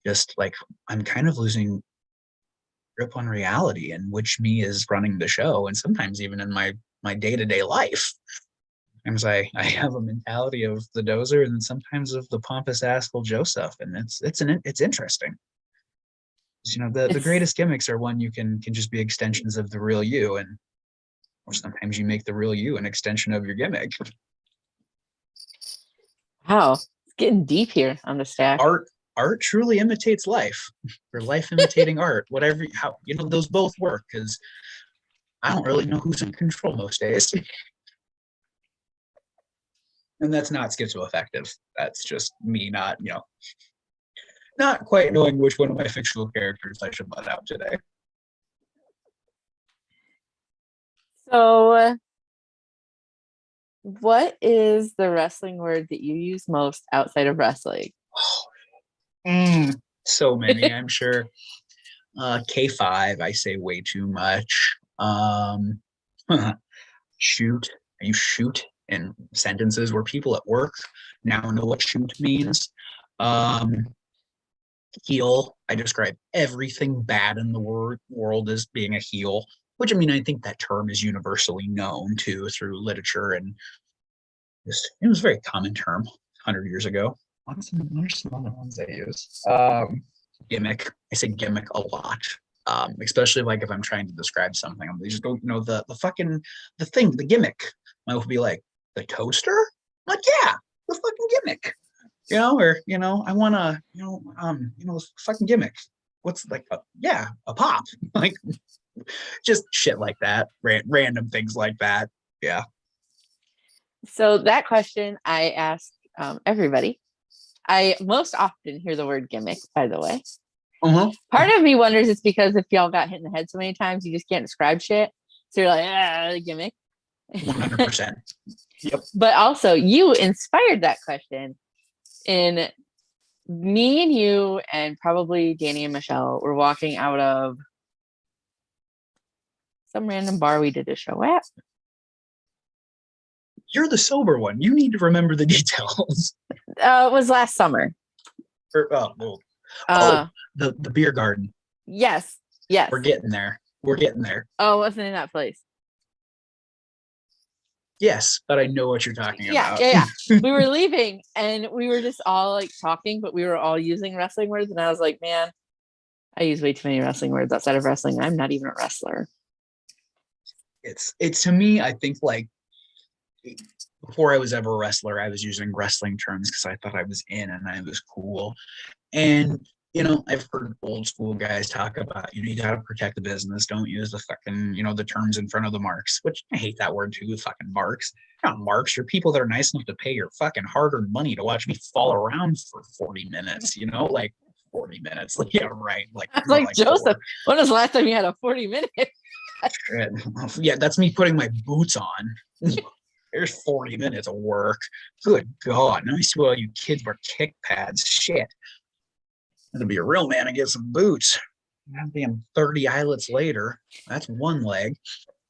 just like I'm kind of losing grip on reality and which me is running the show, and sometimes even in my day-to-day life. Sometimes I have a mentality of the Dozer, and then sometimes of the pompous asshole Joseph, and it's interesting. The greatest gimmicks are one you can just be extensions of the real you, or sometimes you make the real you an extension of your gimmick. Wow, it's getting deep here on the stack. Art truly imitates life, or life imitating art. Whatever, how those both work, because I don't really know who's in control most days. And that's not schizoaffective. That's just me not quite knowing which one of my fictional characters I should let out today. So, what is the wrestling word that you use most outside of wrestling? So many, I'm sure. K5, I say way too much. Shoot. You shoot in sentences where people at work now know what shoot means. Heel. I describe everything bad in the world as being a heel, which I think that term is universally known too through literature, and it was a very common term 100 years ago. What are some other ones I use? Gimmick. I say gimmick a lot. Especially like if I'm trying to describe something, they just go, the thing, the gimmick. I will be like, the toaster? I'm like, yeah, the fucking gimmick. Or I want to, fucking gimmick. What's like, a pop, like just shit like that, random things like that. Yeah. So that question I ask everybody. I most often hear the word gimmick, by the way. Part of me wonders it's because if y'all got hit in the head so many times, you just can't describe shit. So you're like, gimmick. 100%. Yep. But also, you inspired that question. In me and you, and probably Danny and Michelle, were walking out of some random bar we did a show at. You're the sober one. You need to remember the details. It was last summer. The beer garden. Yes. We're getting there. Oh, wasn't in that place. Yes, but I know what you're talking about. Yeah. We were leaving and we were just all like talking, but we were all using wrestling words. And I was like, man, I use way too many wrestling words outside of wrestling. I'm not even a wrestler. It's to me, I think like before I was ever a wrestler, I was using wrestling terms because I thought I was in and I was cool. And I've heard old school guys talk about, you got to protect the business. Don't use the fucking, the terms in front of the marks, which I hate that word too, fucking marks. You're not marks. You're people that are nice enough to pay your fucking hard-earned money to watch me fall around for 40 minutes, like 40 minutes. Like, yeah, right. Like Joseph, when was the last time you had a 40-minute? Yeah, that's me putting my boots on. There's 40 minutes of work. Good God. Now I see all you kids wear kick pads. Shit. To be a real man and get some boots. Damn 30 eyelets later. That's one leg.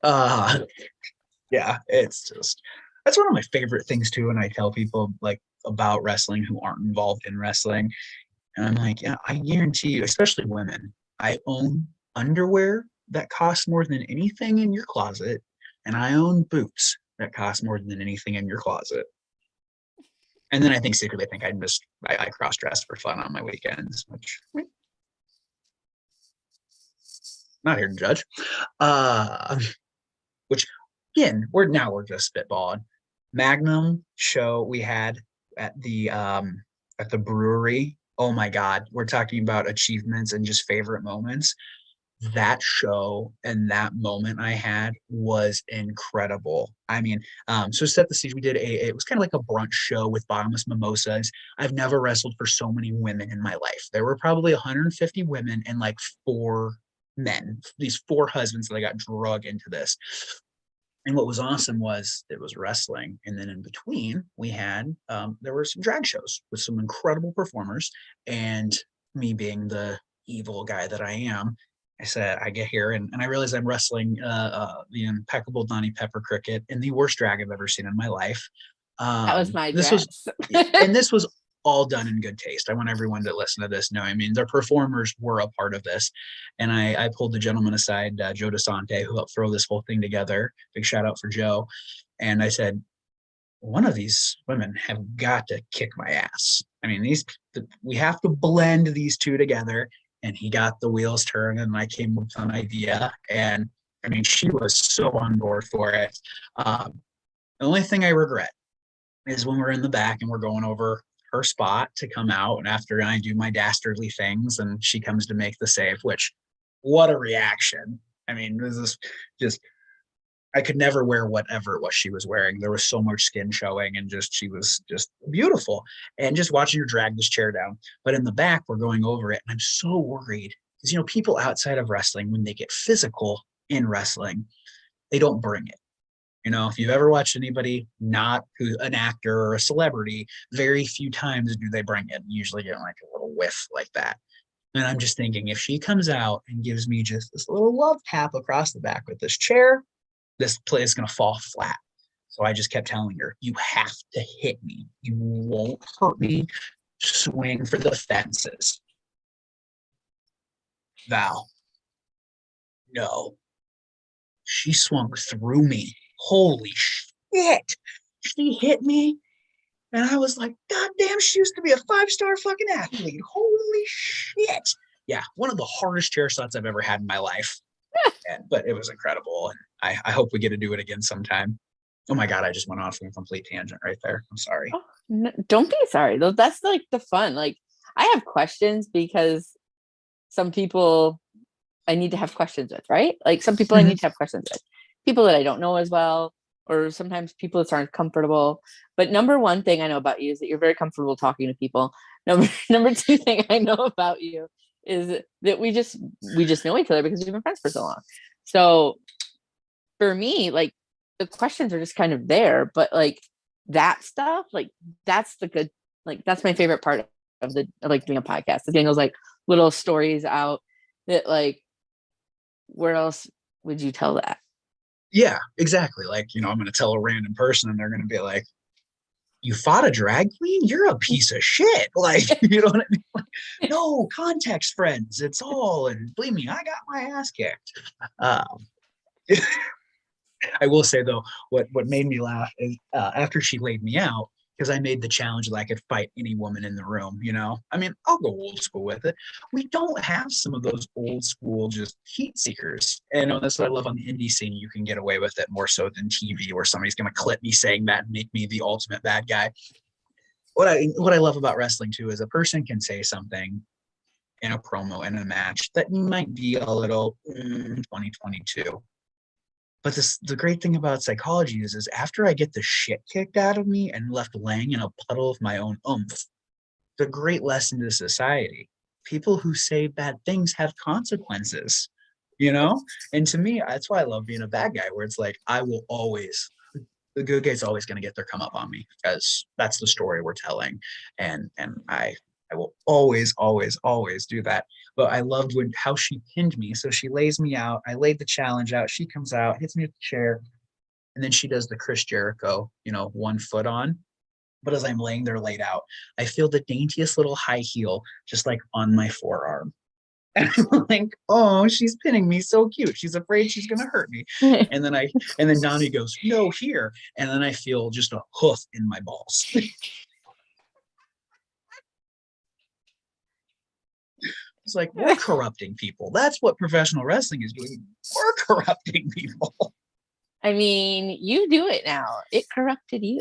Yeah, it's just that's one of my favorite things too. And I tell people like about wrestling who aren't involved in wrestling. And I'm like, yeah, I guarantee you, especially women, I own underwear that costs more than anything in your closet, and I own boots that cost more than anything in your closet. And then I think secretly I cross dress for fun on my weekends, which not here to judge. Which again, we're just spitballing. Magnum show we had at the brewery. Oh my God, we're talking about achievements and just favorite moments. That show and that moment I had was incredible. I mean, so set the stage. We did it was kind of like a brunch show with bottomless mimosas. I've never wrestled for so many women in my life. There were probably 150 women and like 4 men, these 4 husbands that I got drug into this. And what was awesome was it was wrestling. And then in between we had, there were some drag shows with some incredible performers, and me being the evil guy that I am, I said, I get here and I realize I'm wrestling the impeccable Donnie Pepper Cricket in the worst drag I've ever seen in my life. That was my dress. And this was all done in good taste. I want everyone to listen to this. No, I mean, their performers were a part of this. And I pulled the gentleman aside, Joe DeSante, who helped throw this whole thing together. Big shout out for Joe. And I said, one of these women have got to kick my ass. I mean, we have to blend these two together. And he got the wheels turning, and I came up with an idea. And I mean, she was so on board for it. The only thing I regret is when we're in the back and we're going over her spot to come out, and after I do my dastardly things and she comes to make the save, which what a reaction. I mean, this is just, I could never wear whatever it was she was wearing. There was so much skin showing, and she was just beautiful. And just watching her drag this chair down. But in the back, we're going over it, and I'm so worried because, people outside of wrestling, when they get physical in wrestling, they don't bring it. If you've ever watched anybody not who's an actor or a celebrity, very few times do they bring it. Usually get like a little whiff like that. And I'm just thinking, if she comes out and gives me just this little love tap across the back with this chair, this play is going to fall flat. So I just kept telling her, you have to hit me. You won't hurt me. Swing for the fences. Val, no. She swung through me. Holy shit. She hit me. And I was like, God damn, she used to be a 5-star fucking athlete. Holy shit. Yeah, one of the hardest chair shots I've ever had in my life. But it was incredible. And I hope we get to do it again sometime. Oh my God, I just went off on a complete tangent right there. I'm sorry. Oh, no, don't be sorry. That's like the fun. Like, I have questions because some people I need to have questions with, right? Like some people I need to have questions with. People that I don't know as well, or sometimes people that aren't comfortable. But number one thing I know about you is that you're very comfortable talking to people. Number 2 thing I know about you is that we just know each other because we've been friends for so long. So for me, like the questions are just kind of there, but like that stuff, like that's the good, like that's my favorite part of like doing a podcast. Daniel's like little stories out that like, where else would you tell that? Yeah, exactly. Like, I'm going to tell a random person and they're going to be like, you fought a drag queen? You're a piece of shit. Like, you know what I mean? Like, no, context, friends. It's all, and believe me, I got my ass kicked. Um, I will say though, what made me laugh is after she laid me out, because I made the challenge that I could fight any woman in the room. I mean, I'll go old school with it. We don't have some of those old school just heat seekers, and that's what I love on the indie scene. You can get away with it more so than TV, where somebody's going to clip me saying that and make me the ultimate bad guy. What I love about wrestling too is a person can say something in a promo in a match that might be a little 2022. But the great thing about psychology is after I get the shit kicked out of me and left laying in a puddle of my own oomph, the great lesson to society. People who say bad things have consequences, you know? And to me, that's why I love being a bad guy, where it's like, the good guy's always going to get their come up on me, because that's the story we're telling. And I will always, always, always do that. But I loved how she pinned me. So she lays me out. I laid the challenge out. She comes out, hits me with the chair, and then she does the Chris Jericho, 1 foot on. But as I'm laying there laid out, I feel the daintiest little high heel just like on my forearm. And I'm like, oh, she's pinning me so cute. She's afraid she's gonna hurt me. And then Donnie goes, no, here. And then I feel just a hoof in my balls. It's like, we're corrupting people. That's what professional wrestling is doing. We're corrupting people. I mean, you do it now. It corrupted you.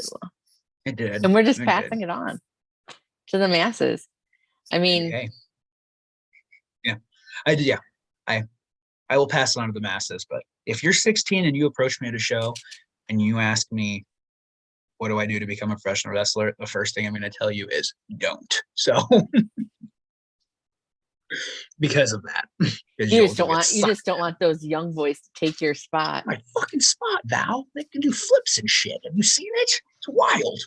It did. And we're just passing it on to the masses. I mean, hey. Yeah, I did. Yeah, I will pass it on to the masses. But if you're 16 and you approach me at a show and you ask me, what do I do to become a professional wrestler? The first thing I'm going to tell you is don't. So because of that, you just don't want those young boys to take your spot. My fucking spot, Val. They can do flips and shit. Have you seen it? It's wild.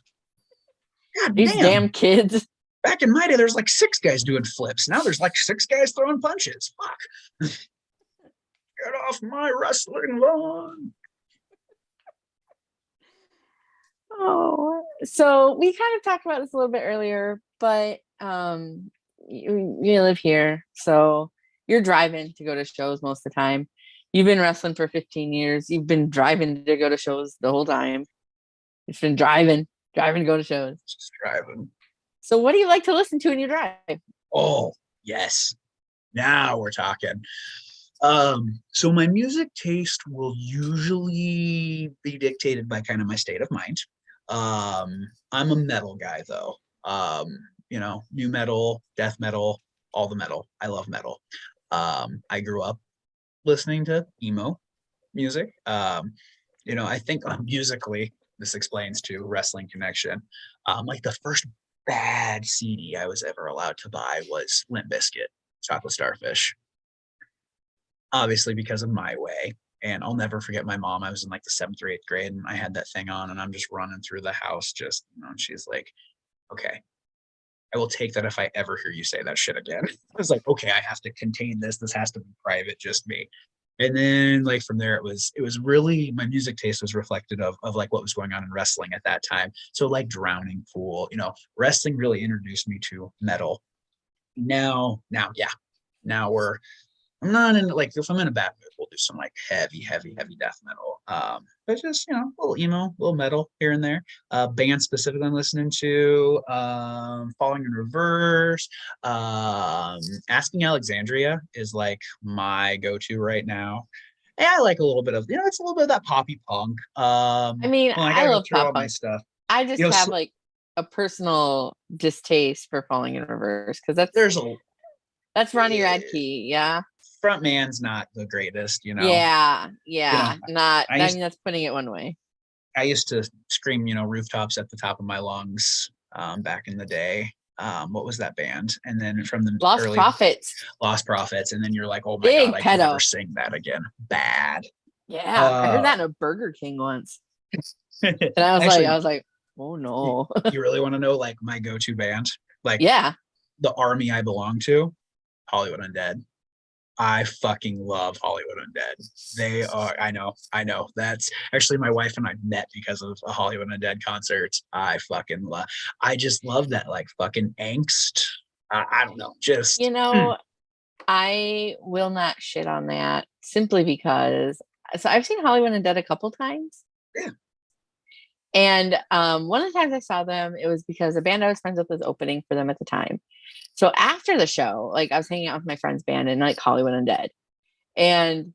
God These damn kids. Back in my day, there's like 6 guys doing flips. Now there's like 6 guys throwing punches. Fuck. Get off my wrestling lawn. Oh, so we kind of talked about this a little bit earlier, but you live here, so you're driving to go to shows most of the time. You've been wrestling for 15 years. You've been driving to go to shows the whole time. It's been driving to go to shows. Just driving. So what do you like to listen to when you drive? Oh, yes. Now we're talking. So my music taste will usually be dictated by kind of my state of mind. I'm a metal guy though. New metal, death metal, all the metal. I love metal. I grew up listening to emo music. I think musically, this explains to Wrestling Connection. Like the first bad CD I was ever allowed to buy was Limp Bizkit, Chocolate Starfish. Obviously because of My Way. And I'll never forget my mom. I was in like the 7th or 8th grade and I had that thing on and I'm just running through the house and she's like, okay, I will take that if I ever hear you say that shit again. I was like, okay, I have to contain this. This has to be private, just me. And then like from there, it was really, my music taste was reflective of like what was going on in wrestling at that time. So like Drowning Pool, wrestling really introduced me to metal. Now, I'm not in like, if I'm in a bad mood, we'll do some like heavy death metal. But just, a little emo, a little metal here and there. Band specifically I'm listening to, Falling in Reverse. Asking Alexandria is like my go-to right now. And I like a little bit of, it's a little bit of that poppy punk. I love pop punk. My stuff. I just have like a personal distaste for Falling in Reverse because that's Ronnie Radke, yeah. Frontman's not the greatest, Yeah. That's putting it one way. I used to scream, rooftops at the top of my lungs back in the day. What was that band? And then from the Lost Prophets, and then you're like, oh my Big god, I can never sing that again. Bad. Yeah, I heard that in a Burger King once. And I was like, oh no. You really want to know like my go-to band? Like, yeah, the army I belong to, Hollywood Undead. I fucking love Hollywood Undead. They are, I know. That's actually my wife and I met because of a Hollywood Undead concert. I just love that like fucking angst. I don't know, just You know, I will not shit on that simply because so I've seen Hollywood Undead a couple times. yeah. And one of the times I saw them, it was because a band I was friends with was opening for them at the time. So after the show, like I was hanging out with my friend's band and like Hollywood Undead. And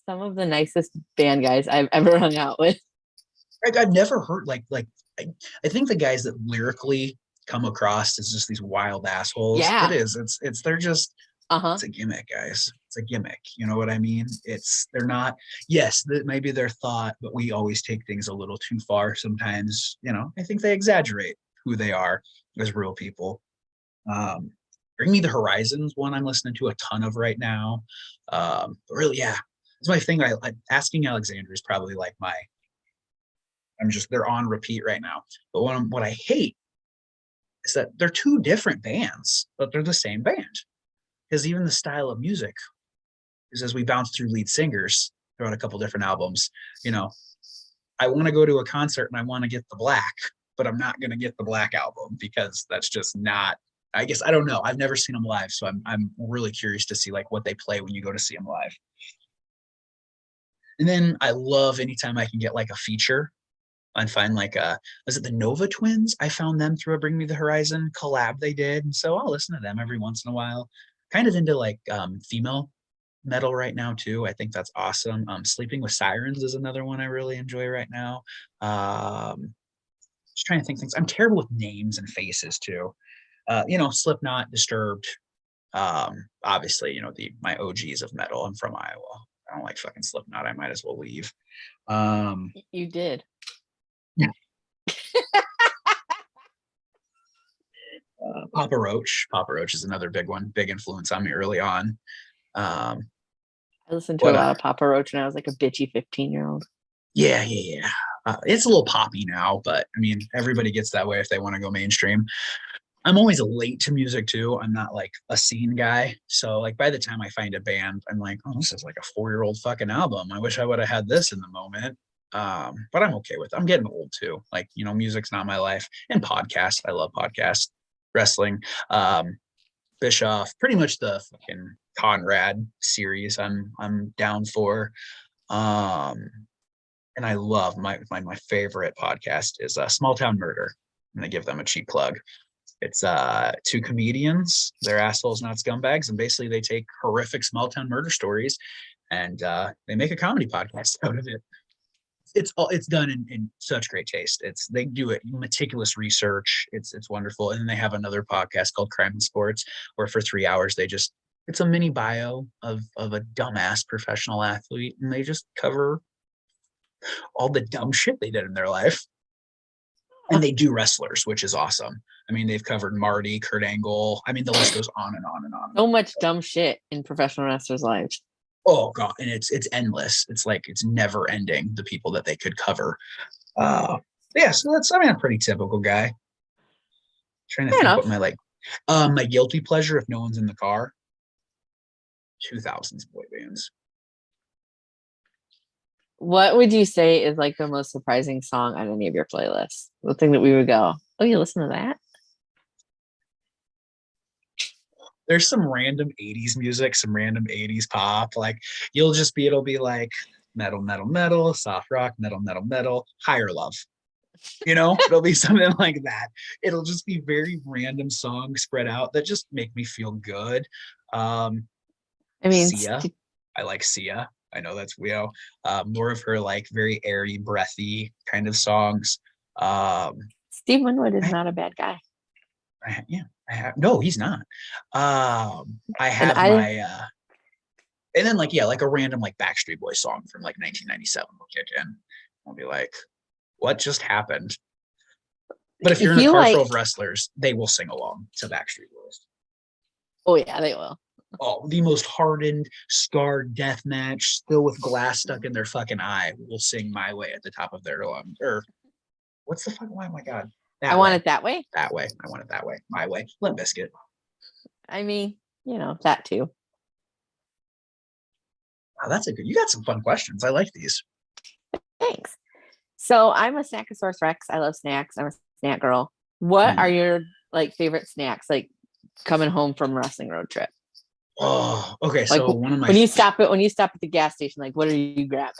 some of the nicest band guys I've ever hung out with. Like I've never heard I think the guys that lyrically come across as just these wild assholes. Yeah. It is. They're just Uh-huh. it's a gimmick, guys. It's a gimmick. You know what I mean? They're not, yes, that maybe they're thought, but we always take things a little too far sometimes. I think they exaggerate who they are as real people. Bring Me the Horizons, one I'm listening to a ton of right now. Really, yeah. It's my thing. Asking Alexander is probably like they're on repeat right now. But what I hate is that they're two different bands, but they're the same band. Because even the style of music is as we bounce through lead singers throughout a couple different albums, I want to go to a concert and I want to get the Black, but I'm not going to get the Black album because that's just not, I guess, I don't know. I've never seen them live. So I'm really curious to see like what they play when you go to see them live. And then I love anytime I can get like a feature and find like was it the Nova Twins? I found them through a Bring Me the Horizon collab they did. And so I'll listen to them every once in a while. Kind of into like female metal right now too. I think that's awesome. Sleeping with Sirens is another one I really enjoy right now. Just trying to think things. I'm terrible with names and faces too. Slipknot, Disturbed. Obviously, my OGs of metal. I'm from Iowa. I don't like fucking Slipknot. I might as well leave. You did. Yeah. Papa Roach. Papa Roach is another big one. Big influence on me early on. I listened to a lot of Papa Roach when I was like a bitchy 15-year-old. Yeah. It's a little poppy now, but I mean, everybody gets that way if they want to go mainstream. I'm always late to music too. I'm not like a scene guy. So like by the time I find a band, I'm like, oh, this is like a 4-year-old fucking album. I wish I would have had this in the moment. But I'm okay with it. I'm getting old too. Like, music's not my life. And podcasts. I love podcasts. Wrestling. Bischoff, pretty much the fucking Conrad series I'm down for. And I love my favorite podcast is Small Town Murder. I'm gonna give them a cheap plug. It's two comedians, they're assholes, not scumbags, and basically they take horrific small town murder stories and they make a comedy podcast out of it. It's done in such great taste. They do it meticulous research. It's wonderful. And then they have another podcast called Crime and Sports, where for 3 hours it's a mini bio of a dumbass professional athlete, and they just cover all the dumb shit they did in their life. And they do wrestlers, which is awesome. I mean, they've covered Marty, Kurt Angle. I mean, the list goes on and on and on. So much dumb shit in professional wrestlers' lives. Oh god, and it's endless. It's like it's never ending. The people that they could cover. Yeah, so I'm a pretty typical guy. Trying to think what my guilty pleasure if no one's in the car. 2000s boy bands. What would you say is like the most surprising song on any of your playlists? The thing that we would go, oh, you listen to that? There's some random 80s music, some random 80s pop. Like it'll be like metal, metal, metal, soft rock, metal, metal, metal, Higher Love. It'll be something like that. It'll just be very random songs spread out that just make me feel good. Sia. I like Sia. I know that's more of her like very airy, breathy kind of songs. Steve Winwood is not a bad guy. No, he's not. I have and then like a random like Backstreet Boys song from like 1997 will kick in. I'll be like, what just happened? But if you're in a car full of wrestlers, they will sing along to Backstreet Boys. Oh yeah, they will. Oh, the most hardened, scarred death match, still with glass stuck in their fucking eye, will sing My Way at the top of their lungs. Or what's the fuck? Oh my god. I want it that way. That way. I want it that way. My Way. Limp Bizkit. I mean, that too. Wow, that's a good. You got some fun questions. I like these. Thanks. So I'm a Snackosaurus Rex. I love snacks. I'm a snack girl. What are your like favorite snacks? Like coming home from a wrestling road trip. Oh, okay. Like So one of my when you stop at the gas station, like what are you grabbing?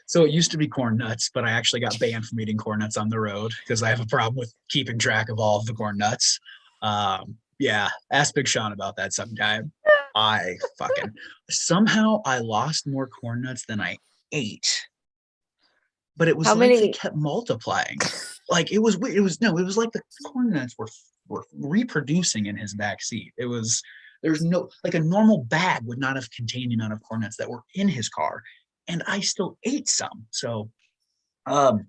So it used to be corn nuts, but I actually got banned from eating corn nuts on the road because I have a problem with keeping track of all of the corn nuts. Yeah, ask Big Sean about that sometime. I fucking somehow I lost more corn nuts than I ate, but it was How like they many? kept multiplying. Like it was weird. It was like the corn nuts were reproducing in his back seat. There's no like a normal bag would not have contained the amount of corn nuts that were in his car, and I still ate some. So, other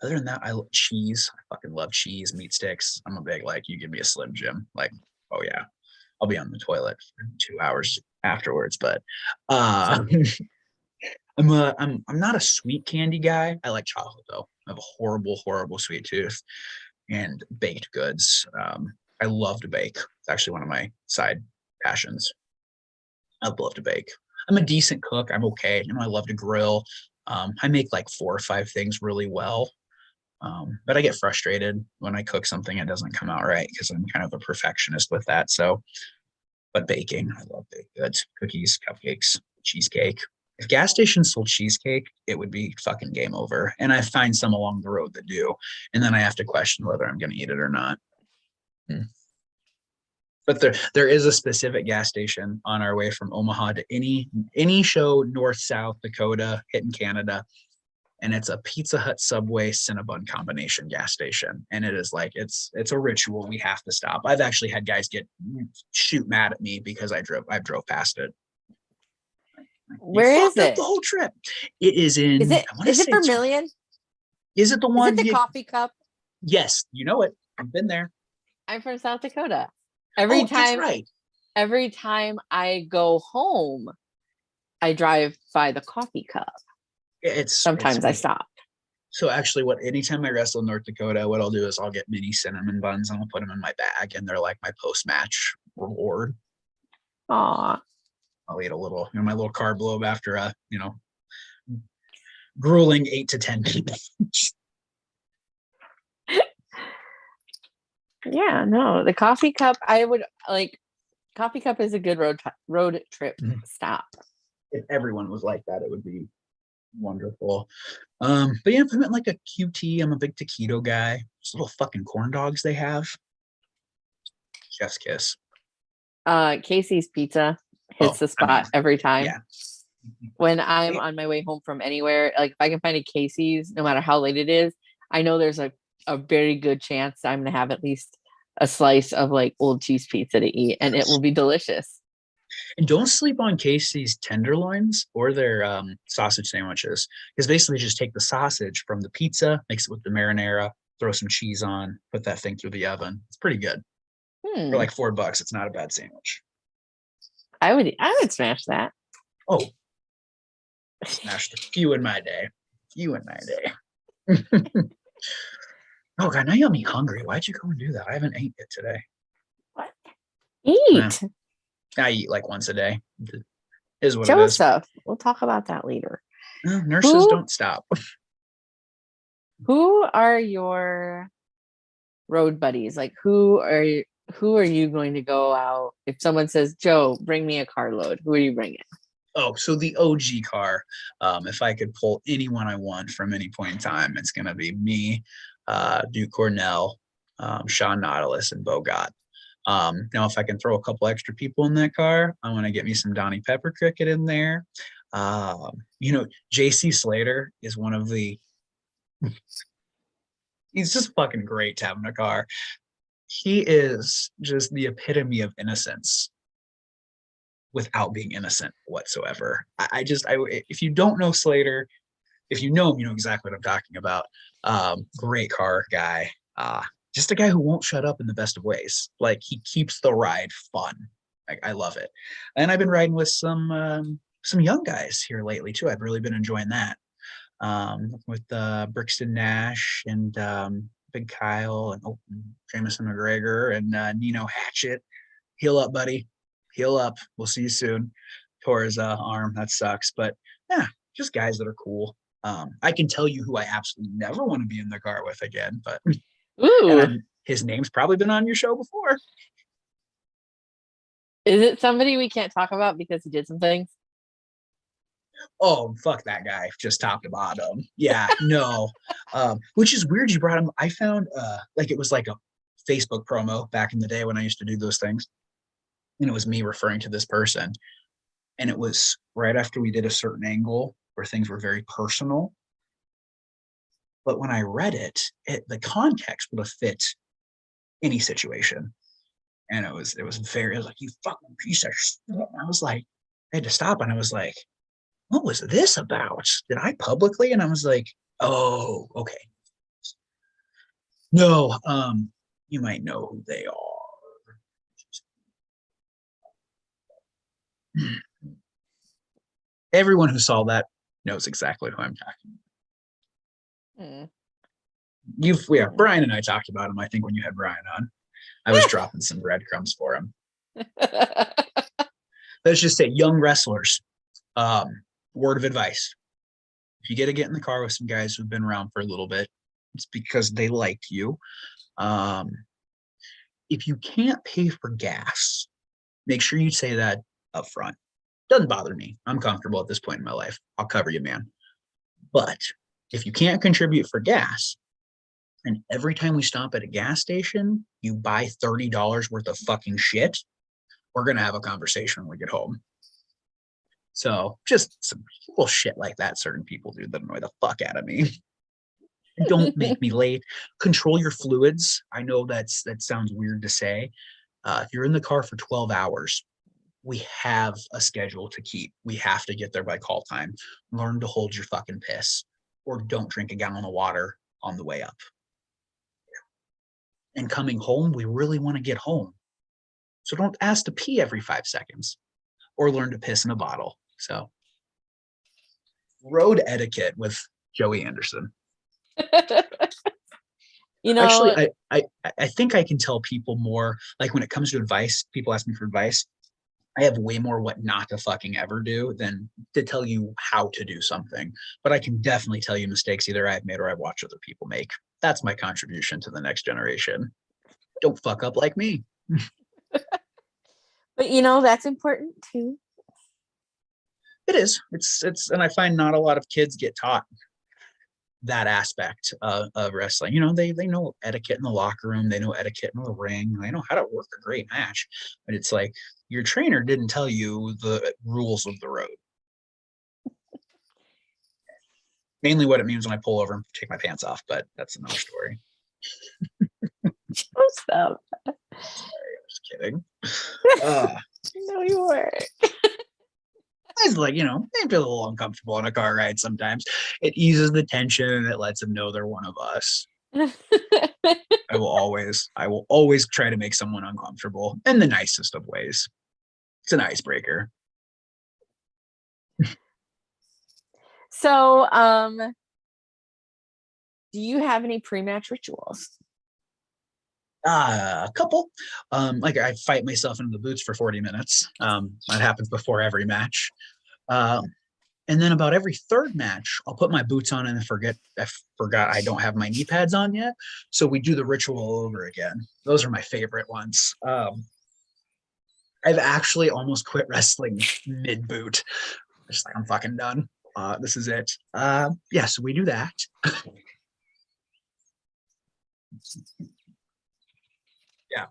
than that, I love cheese. I fucking love cheese, meat sticks. I'm a big like you give me a Slim Jim, like oh yeah, I'll be on the toilet for 2 hours afterwards. But I'm not a sweet candy guy. I like chocolate though. I have a horrible sweet tooth and baked goods. I love to bake. It's actually one of my side passions. I love to bake. I'm a decent cook. I'm okay. I love to grill. I make like 4 or 5 things really well. But I get frustrated when I cook something that doesn't come out right because I'm kind of a perfectionist with that. So, but baking, I love baked goods, cookies, cupcakes, cheesecake. If gas stations sold cheesecake, it would be fucking game over. And I find some along the road that do. And then I have to question whether I'm going to eat it or not. But there is a specific gas station on our way from Omaha to any show north, south Dakota, hitting Canada, and it's a Pizza Hut, Subway, Cinnabon combination gas station, and it is like it's a ritual. We have to stop. I've actually had guys shoot mad at me because I drove past it. Where is it? The whole trip. It is in. Is it Vermilion? Is it the one? Is it the coffee cup? Yes, you know it. I've been there. I'm from South Dakota. Every time I go home, I drive by the coffee cup. Sometimes I stop. So actually, anytime I wrestle in North Dakota, what I'll do is I'll get mini cinnamon buns and I'll put them in my bag, and they're like my post-match reward. Aw. I'll eat a little, my little carb lobe after grueling 8 to 10 minutes. Yeah, no, the coffee cup. I would like. Coffee cup is a good road trip stop. If everyone was like that, it would be wonderful. But yeah, if I meant like a QT, I'm a big taquito guy. Those little fucking corn dogs they have. Chef's kiss. Casey's Pizza hits the spot every time. Yeah. When I'm on my way home from anywhere, like if I can find a Casey's, no matter how late it is, I know there's a very good chance I'm gonna have at least a slice of like old cheese pizza to eat, and it will be delicious. And don't sleep on Casey's tenderloins or their sausage sandwiches, because basically just take the sausage from the pizza, mix it with the marinara, throw some cheese on, put that thing through the oven. It's pretty good. For like $4, it's not a bad sandwich. I would smash that. Oh, smashed a few in my day. Oh God, now you got me hungry. Why'd you go and do that? I haven't ate yet today. What? Eat. I eat like once a day. Is what Joseph, it is. We'll talk about that later. Nurses don't stop. Who are your road buddies? Like who are you going to go out? If someone says, Joe, bring me a carload, who are you bringing? Oh, so the OG car. If I could pull anyone I want from any point in time, it's gonna be me, Duke Cornell, Sean Nautilus, and Bogot. Now, if I can throw a couple extra people in that car, I want to get me some Donnie Pepper Cricket in there. JC Slater is one of the. He's just fucking great to have in a car. He is just the epitome of innocence without being innocent whatsoever. If you don't know Slater, if you know him, you know exactly what I'm talking about. Great car guy. Just a guy who won't shut up in the best of ways. Like he keeps the ride fun. Like I love it. And I've been riding with some young guys here lately too. I've really been enjoying that. With Brixton Nash and Big Kyle and Jamison McGregor and Nino Hatchet. Heal up, buddy. heal up. We'll see you soon. Tore his arm. That sucks. But yeah, just guys that are cool. I can tell you who I absolutely never want to be in the car with again, but Ooh, his name's probably been on your show before. is it somebody we can't talk about because he did some things? Oh, fuck that guy, just top to bottom. Yeah, no. Which is weird you brought him. I found like it was like a Facebook promo back in the day when I used to do those things. And it was me referring to this person. And it was right after we did a certain angle where things were very personal. But when I read it, the context would have fit any situation. And it was like, you fucking piece of shit. And I was like, I had to stop and I was like, what was this about? Did I publicly? And I was like, oh, okay. No, you might know who they are. Everyone who saw that knows exactly who I'm talking about. Brian and I talked about him, I think, when you had Brian on. I was dropping some breadcrumbs for him. Let's just say young wrestlers. Word of advice. If you get in the car with some guys who've been around for a little bit, it's because they liked you. If you can't pay for gas, make sure you say that up front. Doesn't bother me. I'm comfortable at this point in my life. I'll cover you, man. But if you can't contribute for gas, and every time we stop at a gas station, you buy $30 worth of fucking shit, we're going to have a conversation when we get home. So just some little shit like that certain people do that annoy the fuck out of me. Don't make me late. Control your fluids. I know that sounds weird to say. If you're in the car for 12 hours, we have a schedule to keep. We have to get there by call time. Learn to hold your fucking piss, or don't drink a gallon of water on the way up. And coming home, we really want to get home. So don't ask to pee every 5 seconds, or learn to piss in a bottle. So road etiquette with Joey Anderson. Actually, I think I can tell people more, like when it comes to advice. People ask me for advice. I have way more what not to fucking ever do than to tell you how to do something. But I can definitely tell you mistakes either I've made or I've watched other people make. That's my contribution to the next generation. Don't fuck up like me. But that's important too. It is. It's and I find not a lot of kids get taught that aspect of wrestling. They know etiquette in the locker room, they know etiquette in the ring, they know how to work a great match, but it's like your trainer didn't tell you the rules of the road. Mainly what it means when I pull over and take my pants off, but that's another story. Stop. Sorry, I was kidding. No, you weren't. It's like, they feel a little uncomfortable on a car ride sometimes. It eases the tension and it lets them know they're one of us. I will always try to make someone uncomfortable in the nicest of ways. It's an icebreaker. So, do you have any pre-match rituals? A couple. Like I fight myself into the boots for 40 minutes. That happens before every match. And then about every third match, I'll put my boots on and I forgot I don't have my knee pads on yet. So we do the ritual all over again. Those are my favorite ones. I've actually almost quit wrestling mid-boot. Just like, I'm fucking done. This is it. So we do that. Yeah.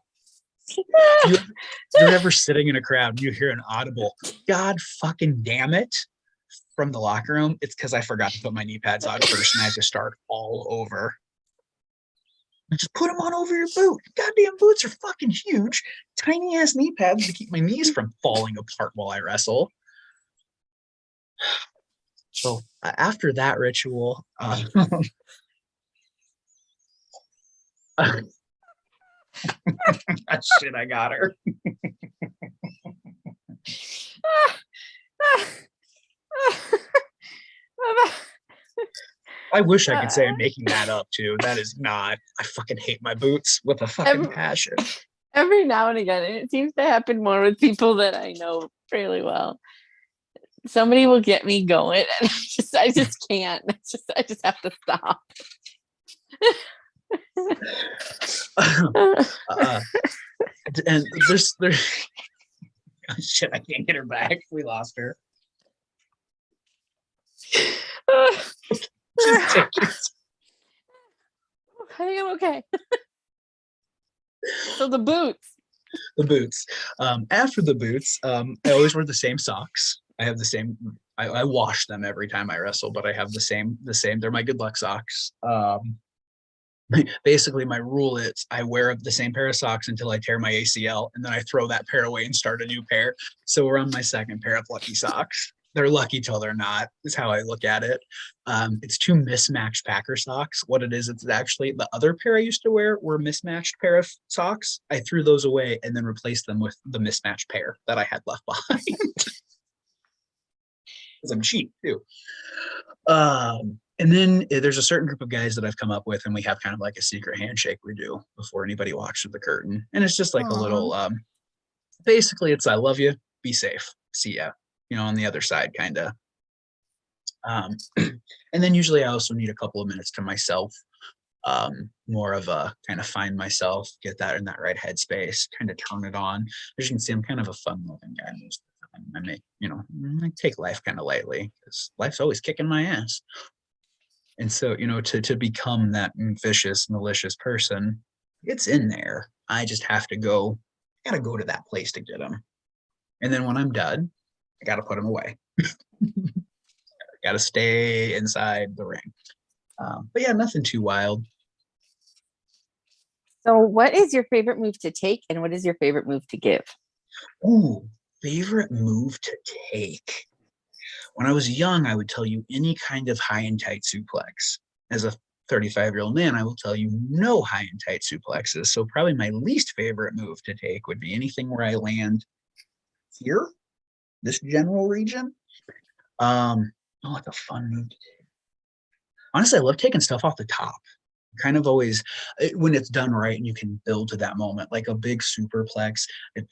You're ever sitting in a crowd and you hear an audible "God fucking damn it" from the locker room, it's because I forgot to put my knee pads on first and I have to start all over. Just put them on over your boot. Goddamn boots are fucking huge. Tiny ass knee pads to keep my knees from falling apart while I wrestle. So after that ritual, shit, I got her. I wish I could say I'm making that up too. That is not. I fucking hate my boots with a fucking passion. every now and again, and it seems to happen more with people that I know fairly well. Somebody will get me going, and I just can't. I just have to stop. And there's oh, shit, I can't get her back. We lost her. Just take it. I think I'm okay. So the boots. The boots. After the boots, I always wear the same socks. I have the same. I wash them every time I wrestle, but I have the same. They're my good luck socks. Basically, my rule is I wear the same pair of socks until I tear my ACL, and then I throw that pair away and start a new pair. So we're on my second pair of lucky socks. They're lucky till they're not, is how I look at it. It's two mismatched Packer socks. What it is, it's actually the other pair I used to wear were a mismatched pair of socks. I threw those away and then replaced them with the mismatched pair that I had left behind. Because I'm cheap too. And then there's a certain group of guys that I've come up with, and we have kind of like a secret handshake we do before anybody walks through the curtain. And it's just like a little, basically it's I love you, be safe, see ya, on the other side, kind of. And then usually I also need a couple of minutes to myself, more of a kind of find myself, get that in that right headspace, kind of turn it on. As you can see, I'm kind of a fun-loving guy most of the time. I make, I take life kind of lightly because life's always kicking my ass. And so, to become that vicious, malicious person, it's in there. I just have to I gotta go to that place to get them. And then when I'm done, I gotta put them away. Gotta stay inside the ring. But yeah, nothing too wild. So what is your favorite move to take, and what is your favorite move to give? Ooh, favorite move to take. When I was young, I would tell you any kind of high and tight suplex. As a 35-year-old man, I will tell you no high and tight suplexes. So probably my least favorite move to take would be anything where I land here, this general region. It's a fun move to take. Honestly, I love taking stuff off the top. Kind of always, when it's done right and you can build to that moment, like a big superplex,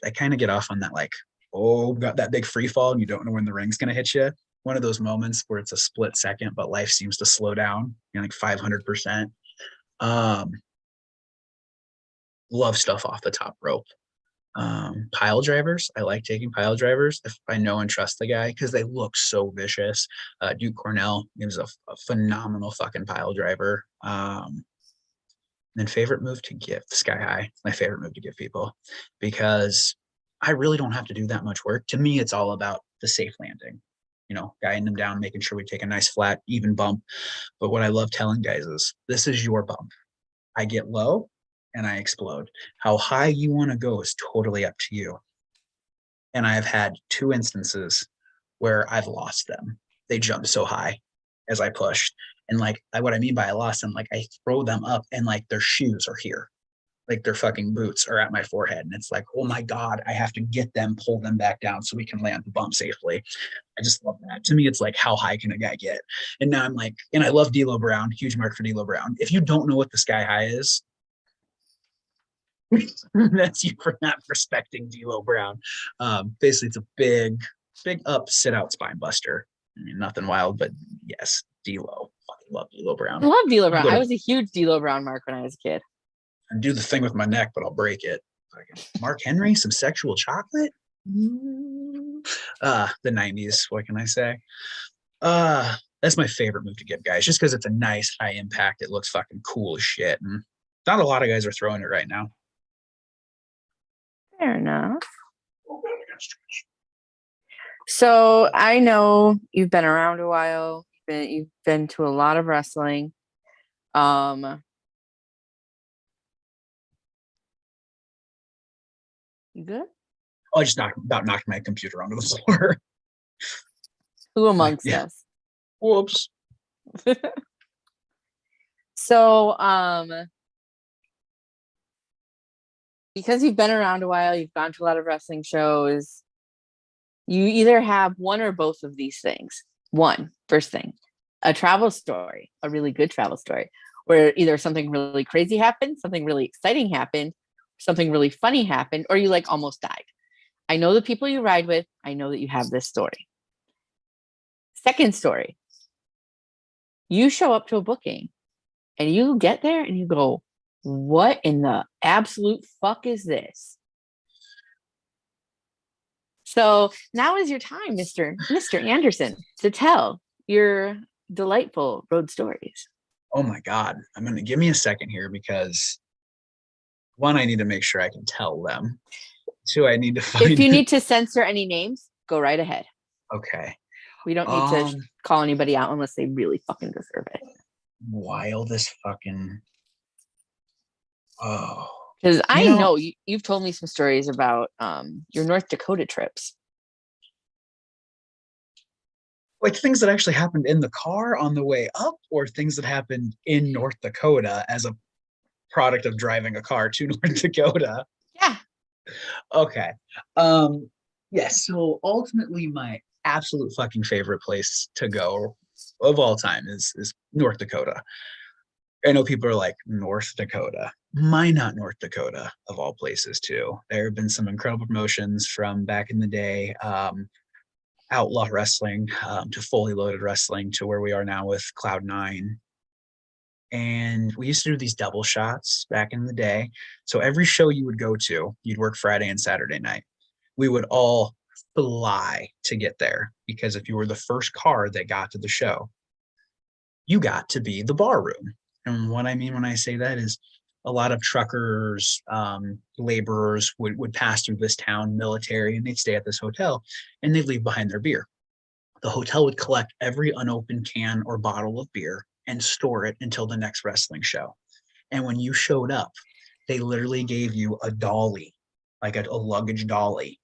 I kind of get off on that, like, got that big free fall and you don't know when the ring's going to hit you. One of those moments where it's a split second, but life seems to slow down, like 500%. Love stuff off the top rope. Pile drivers. I like taking pile drivers if I know and trust the guy because they look so vicious. Duke Cornell gives a phenomenal fucking pile driver. Then favorite move to give, Sky High. My favorite move to give people because I really don't have to do that much work. To me, it's all about the safe landing, guiding them down, making sure we take a nice flat, even bump. But what I love telling guys is this is your bump. I get low and I explode. How high you want to go is totally up to you. And I've had 2 instances where I've lost them. They jumped so high as I pushed. And what I mean by I lost them, I throw them up and their shoes are here. Their fucking boots are at my forehead. And it's oh my God, I have to get them, pull them back down so we can land the bump safely. I just love that. To me, it's how high can a guy get? And now I'm and I love D'Lo Brown, huge mark for D'Lo Brown. If you don't know what the Sky High is, that's you for not respecting D'Lo Brown. Basically, it's a big up, sit out spine buster. I mean, nothing wild, but yes, D'Lo. Fucking love D'Lo Brown. I love D'Lo Brown. I was a huge D'Lo Brown mark when I was a kid. I do the thing with my neck, but I'll break it. Mark Henry, some sexual chocolate. The 90s. What can I say? That's my favorite move to give guys, just because it's a nice high impact. It looks fucking cool as shit, and not a lot of guys are throwing it right now. Fair enough. So I know you've been around a while. You've been to a lot of wrestling. You good? I just knocked my computer onto the floor. Who amongst us? Whoops. So, because you've been around a while, you've gone to a lot of wrestling shows, you either have one or both of these things. First thing, a travel story, a really good travel story, where either something really crazy happened, something really exciting happened, something really funny happened, or you like almost died. I know the people you ride with. I know that you have this story. Second story, you show up to a booking and you get there and you go, what in the absolute fuck is this? So now is your time, Mr. Anderson, to tell your delightful road stories. Oh my God. I'm going to give me a second here because one, I need to make sure I can tell them. Two, I need to find. If you need to censor any names, go right ahead. Okay. We don't need to call anybody out unless they really fucking deserve it. Wildest fucking. Oh. Because I know you've told me some stories about your North Dakota trips. Like things that actually happened in the car on the way up, or things that happened in North Dakota as a product of driving a car to North Dakota. Yeah. Okay. Yes. So ultimately, my absolute fucking favorite place to go of all time is North Dakota. I know people are like, North Dakota. Why not North Dakota of all places too? There have been some incredible promotions from back in the day, outlaw wrestling to fully loaded wrestling to where we are now with Cloud9. And we used to do these double shots back in the day. So every show you would go to, you'd work Friday and Saturday night. We would all fly to get there because if you were the first car that got to the show, you got to be the bar room. And what I mean when I say that is a lot of truckers, laborers would pass through this town, military, and they'd stay at this hotel and they'd leave behind their beer. The hotel would collect every unopened can or bottle of beer and store it until the next wrestling show. And when you showed up, they literally gave you a dolly, like a luggage dolly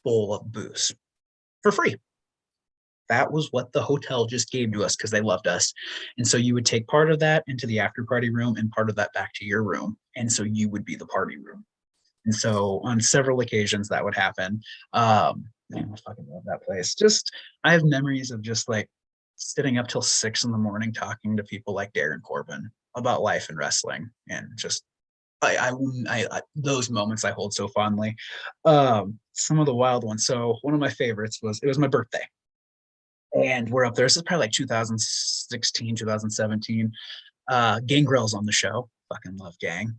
full of booze for free. That was what the hotel just gave to us because they loved us. And so you would take part of that into the after party room and part of that back to your room. And so you would be the party room. And so on several occasions that would happen. Man, I fucking love that place. Just, I have memories of just like sitting up till 6 a.m. talking to people like Darren Corbin about life and wrestling. And just, I those moments I hold so fondly. Some of the wild ones. So one of my favorites was, it was my birthday. And we're up there. This is probably like 2016, 2017. Gangrel's on the show. Fucking love Gang.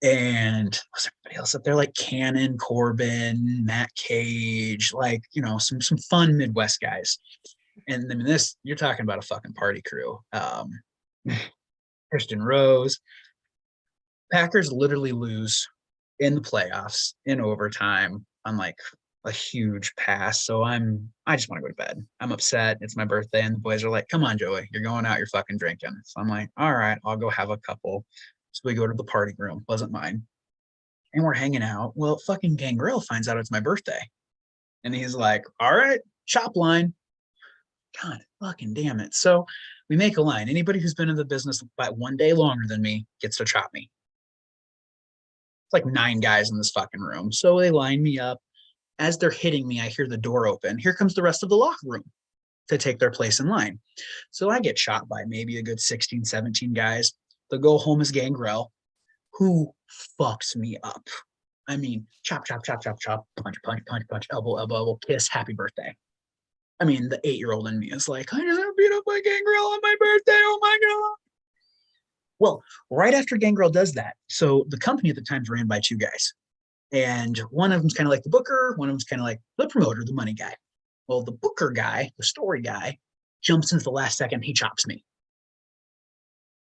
And was everybody else up there? Like Cannon, Corbin, Matt Cage, like, you know, some fun Midwest guys. And I mean, this, you're talking about a fucking party crew. Christian Rose. Packers literally lose in the playoffs in overtime on like a huge pass. So I just want to go to bed. I'm upset. It's my birthday. And the boys are like, come on, Joey, you're going out, you're fucking drinking. So I'm like, all right, I'll go have a couple. So we go to the party room, wasn't mine. And we're hanging out. Well, fucking Gangrel finds out it's my birthday. And he's like, all right, chop line. God fucking damn it. So we make a line. Anybody who's been in the business by 1 day longer than me gets to chop me. It's like 9 guys in this fucking room. So they line me up. As they're hitting me, I hear the door open. Here comes the rest of the locker room to take their place in line. So I get shot by maybe a good 16, 17 guys. The go home is Gangrel, who fucks me up. I mean, chop, chop, chop, chop, chop, punch, punch, punch, punch, elbow, elbow, elbow, kiss, happy birthday. I mean, the 8-year-old in me is like, I just got beat up by Gangrel on my birthday. Oh my God. Well, right after Gangrel does that, so the company at the time is ran by 2 guys. And one of them's kind of like the booker, one of them's kind of like the promoter, the money guy. Well, the booker guy, the story guy, jumps into the last second, he chops me.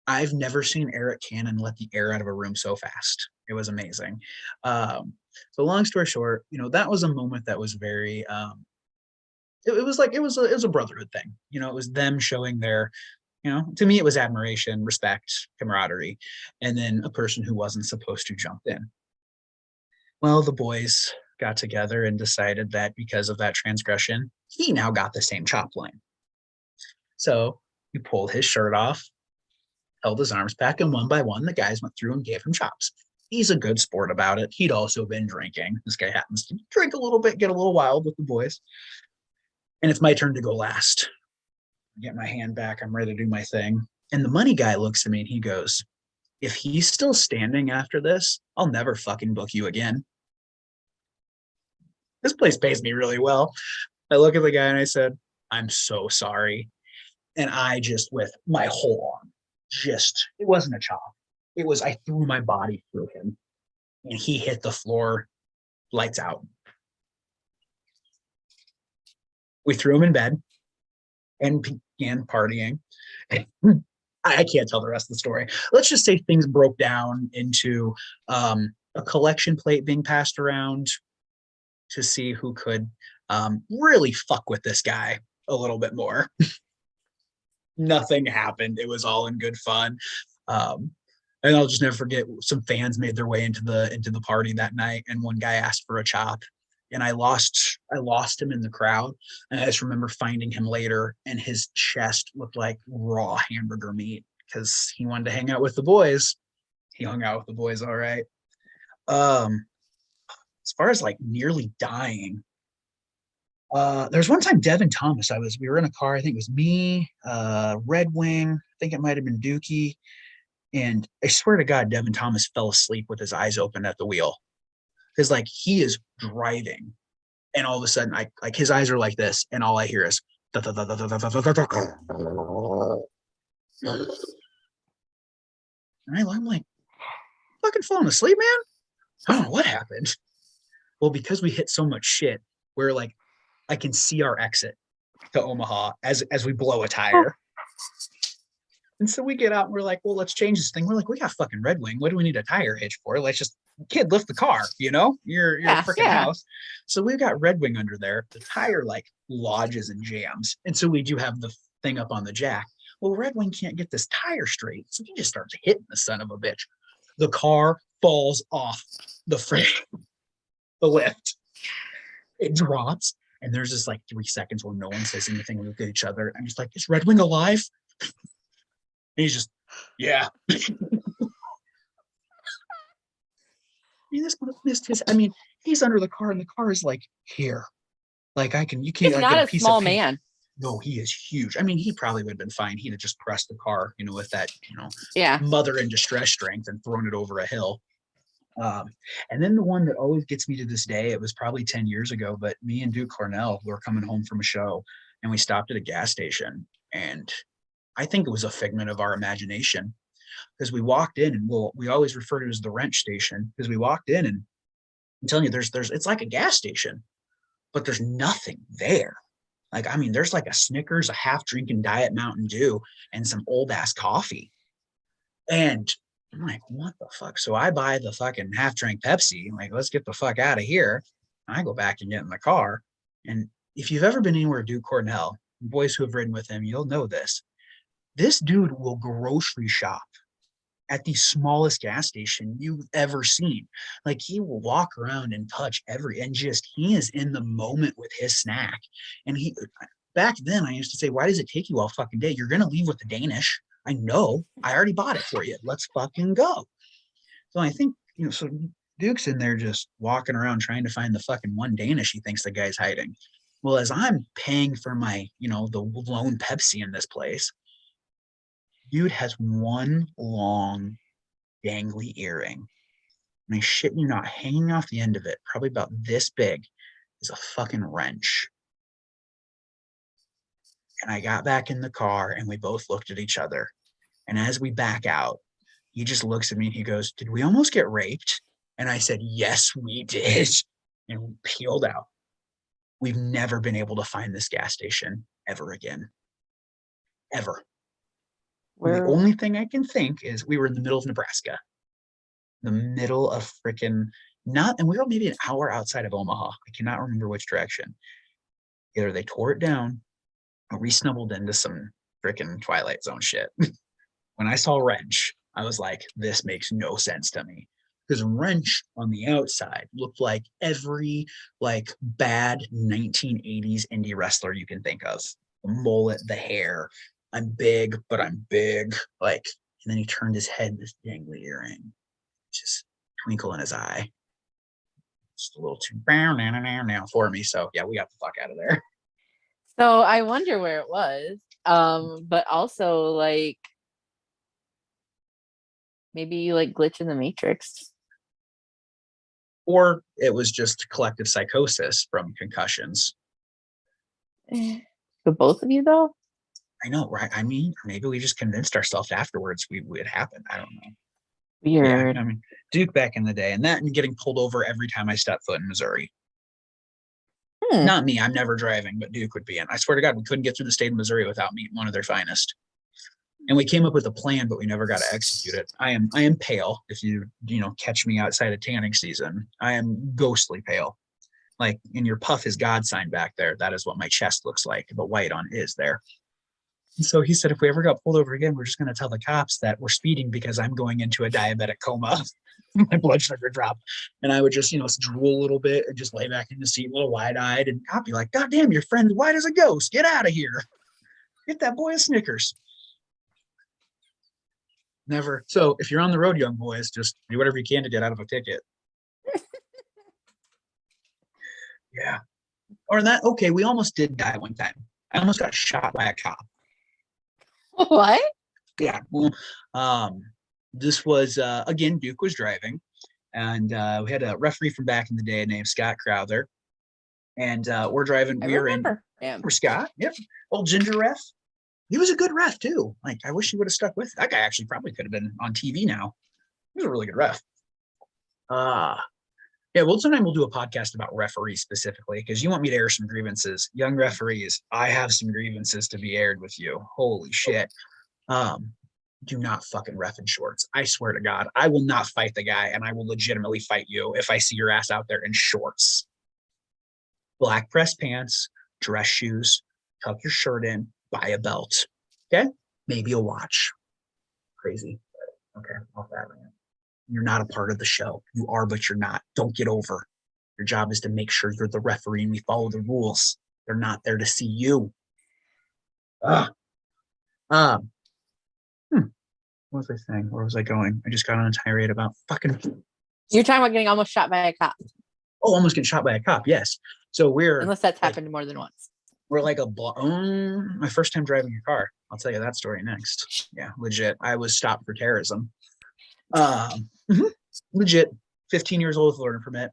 I've never seen Eric Cannon let the air out of a room so fast. It was amazing. So long story short, you know, that was a moment that was very, it was like, it was a brotherhood thing. You know, it was them showing their, you know, to me, it was admiration, respect, camaraderie, and then a person who wasn't supposed to jump in. Well, the boys got together and decided that because of that transgression, he now got the same chop line. So he pulled his shirt off, held his arms back, and one by one, the guys went through and gave him chops. He's a good sport about it. He'd also been drinking. This guy happens to drink a little bit, get a little wild with the boys. And it's my turn to go last. I get my hand back. I'm ready to do my thing. And the money guy looks at me and he goes, if he's still standing after this, I'll never fucking book you again. This place pays me really well. I look at the guy and I said, I'm so sorry. And I just, with my whole arm, it wasn't a chop. It was, I threw my body through him and he hit the floor, lights out. We threw him in bed and began partying. I can't tell the rest of the story. Let's just say things broke down into a collection plate being passed around to see who could really fuck with this guy a little bit more. Nothing happened. It was all in good fun. And I'll just never forget, some fans made their way into the party that night, and one guy asked for a chop, and I lost him in the crowd. And I just remember finding him later, and his chest looked like raw hamburger meat because he wanted to hang out with the boys. He hung out with the boys all right. As far as like nearly dying, there's one time Devin Thomas, we were in a car, I think it was me, Red Wing, I think it might have been Dookie, and I swear to God, Devin Thomas fell asleep with his eyes open at the wheel. Because like he is driving, and all of a sudden, like his eyes are like this, and all I hear is and I'm like, fucking falling asleep, man. I don't know what happened. Well, because we hit so much shit, we're like, I can see our exit to Omaha as we blow a tire. And so we get out and we're like, well, let's change this thing. We're like, we got fucking Red Wing. What do we need a tire hitch for? Let's just, kid, lift the car, your freaking house. So we've got Red Wing under there. The tire like lodges and jams. And so we do have the thing up on the jack. Well, Red Wing can't get this tire straight. So he just starts hitting the son of a bitch. The car falls off the lift. It drops. And there's just like 3 seconds where no one says anything. We look at each other. I'm just like, is Red Wing alive? And he's just, yeah. This one missed his. I mean, he's under the car, and the car is like here. Like you can't. He's like, not get a piece small of paper. man. No, he is huge. I mean, he probably would have been fine. He'd have just pressed the car, with that, mother in distress strength and thrown it over a hill. And then the one that always gets me to this day, it was probably 10 years ago, but me and Duke Cornell were coming home from a show, and we stopped at a gas station, and I think it was a figment of our imagination, because we walked in, and we always refer to it as the wrench station, because we walked in, and I'm telling you, it's like a gas station, but there's nothing there. Like, I mean, there's like a Snickers, a half drinking Diet Mountain Dew, and some old ass coffee. And I'm like, what the fuck? So I buy the fucking half drink Pepsi. I'm like, let's get the fuck out of here. And I go back and get in the car. And if you've ever been anywhere, Duke Cornell, boys who have ridden with him, you'll know this. This dude will grocery shop at the smallest gas station you've ever seen. Like, he will walk around and touch he is in the moment with his snack. And back then I used to say, why does it take you all fucking day? You're going to leave with the Danish. I know, I already bought it for you. Let's fucking go. So I think, so Duke's in there just walking around trying to find the fucking one Danish he thinks the guy's hiding. Well, as I'm paying for my, the lone Pepsi in this place, dude has one long dangly earring. And I shit you not, hanging off the end of it, probably about this big, is a fucking wrench. And I got back in the car, and we both looked at each other. And as we back out, he just looks at me and he goes, did we almost get raped? And I said, yes, we did. And we peeled out. We've never been able to find this gas station ever again. Ever. The only thing I can think is we were in the middle of Nebraska. The middle of and we were maybe an hour outside of Omaha. I cannot remember which direction. Either they tore it down, or we stumbled into some freaking Twilight Zone shit. When I saw Wrench, I was like, this makes no sense to me. Because Wrench on the outside looked like every bad 1980s indie wrestler you can think of. The mullet, the hair. I'm big, but I'm big. And then he turned his head, this dangly earring. Just twinkle in his eye. Just a little too now for me. So yeah, we got the fuck out of there. So I wonder where it was. But also Maybe you like glitch in the matrix. Or it was just collective psychosis from concussions. The both of you though? I know, right? I mean, maybe we just convinced ourselves afterwards it happened. I don't know. Weird. Yeah, I mean, Duke back in the day, and that and getting pulled over every time I step foot in Missouri. Not me. I'm never driving, but Duke would be in. I swear to God, we couldn't get through the state of Missouri without meeting one of their finest. And we came up with a plan, but we never got to execute it. I am pale. If you catch me outside of tanning season, I am ghostly pale. Like in your puff is God sign back there. That is what my chest looks like. The white on is there. And so he said, if we ever got pulled over again, we're just going to tell the cops that we're speeding because I'm going into a diabetic coma. My blood sugar dropped. And I would just, drool a little bit and just lay back in the seat a little wide-eyed. And I'd be like, God damn, your friend's white as a ghost. Get out of here. Get that boy a Snickers. Never. So if you're on the road, young boys, just do whatever you can to get out of a ticket. Yeah. Or that, okay, we almost did die one time. I almost got shot by a cop. What? Yeah. Well, this was, again, Duke was driving. And we had a referee from back in the day named Scott Crowther. And we're driving. We're Scott. Yep. Old ginger ref. He was a good ref too. Like, I wish he would have stuck with that guy. Actually, probably could have been on TV now. He was a really good ref. Yeah. Well, sometime we'll do a podcast about referees specifically because you want me to air some grievances. Young referees, I have some grievances to be aired with you. Holy shit. Do not fucking ref in shorts. I swear to God, I will not fight the guy, and I will legitimately fight you if I see your ass out there in shorts. Black press pants, dress shoes, tuck your shirt in, buy a belt. Okay? Maybe a watch. Crazy. Okay, off that, man. You're not a part of the show. You are, but you're not. Don't get over. Your job is to make sure you're the referee and we follow the rules. They're not there to see you. What was I saying? Where was I going? I just got on a tirade about fucking. You're talking about getting almost shot by a cop. Oh, almost getting shot by a cop. Yes. So unless that's happened more than once. We're like my first time driving a car. I'll tell you that story next. Yeah, legit. I was stopped for terrorism. Legit. 15 years old with a learner permit.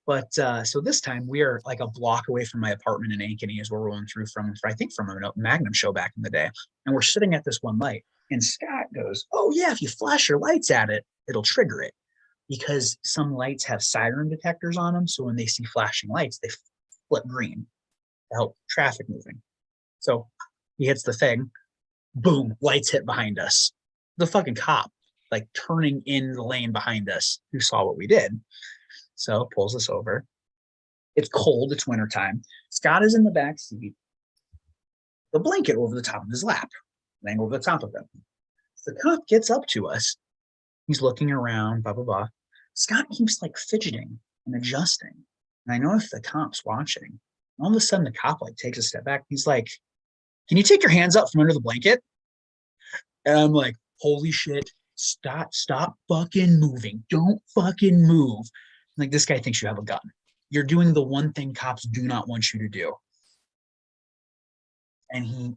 But so this time we are like a block away from my apartment in Ankeny as we're rolling through from a Magnum show back in the day. And we're sitting at this one light. And Scott goes, oh, yeah, if you flash your lights at it, it'll trigger it. Because some lights have siren detectors on them. So when they see flashing lights, they flip green to help traffic moving. So he hits the thing. Boom, lights hit behind us. The fucking cop, like turning in the lane behind us, who saw what we did. So pulls us over. It's cold. It's wintertime. Scott is in the back seat. The blanket over the top of his lap. Laying over the top of him. The cop gets up to us. He's looking around, blah, blah, blah. Scott keeps like fidgeting and adjusting. And I know if the cop's watching. All of a sudden, the cop like takes a step back. He's like, can you take your hands up from under the blanket? And I'm like, holy shit, stop fucking moving. Don't fucking move. Like, this guy thinks you have a gun. You're doing the one thing cops do not want you to do. And he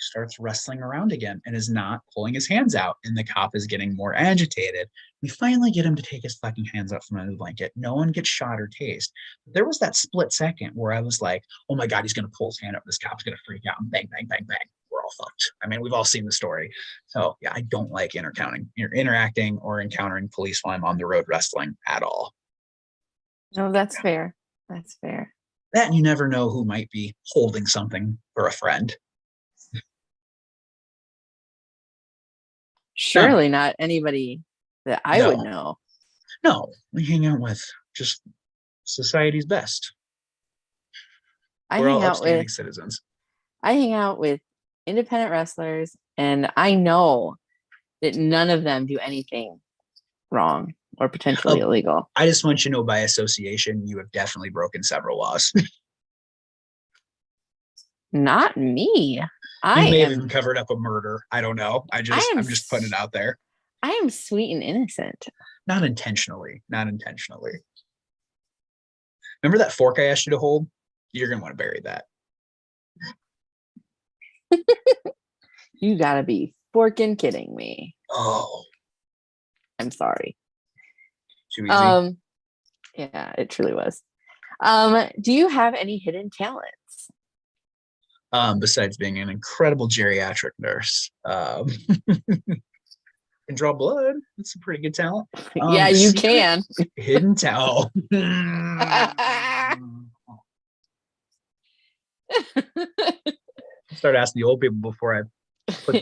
starts wrestling around again and is not pulling his hands out. And the cop is getting more agitated. We finally get him to take his fucking hands up from under the blanket. No one gets shot or tased. But there was that split second where I was like, oh my God, he's going to pull his hand up. This cop's going to freak out and bang, bang, bang, bang. We're all fucked. I mean, we've all seen the story. So yeah, I don't like interacting or encountering police while I'm on the road wrestling at all. No, that's fair. That's fair. That and you never know who might be holding something for a friend. Surely not anybody that I would know. No, we hang out with just society's best. We're all upstanding citizens. I hang out with independent wrestlers, and I know that none of them do anything wrong or potentially illegal. I just want you to know, by association, you have definitely broken several laws. Not me. You may have even covered up a murder. I don't know. I'm just putting it out there. I am sweet and innocent. Not intentionally. Not intentionally. Remember that fork I asked you to hold? You're going to want to bury that. You gotta be forking kidding me. Oh. I'm sorry. Too easy. Yeah, it truly was. Do you have any hidden talents? Besides being an incredible geriatric nurse, can draw blood. That's a pretty good talent. Yeah, you Secret can. hidden talent. Start asking the old people before I put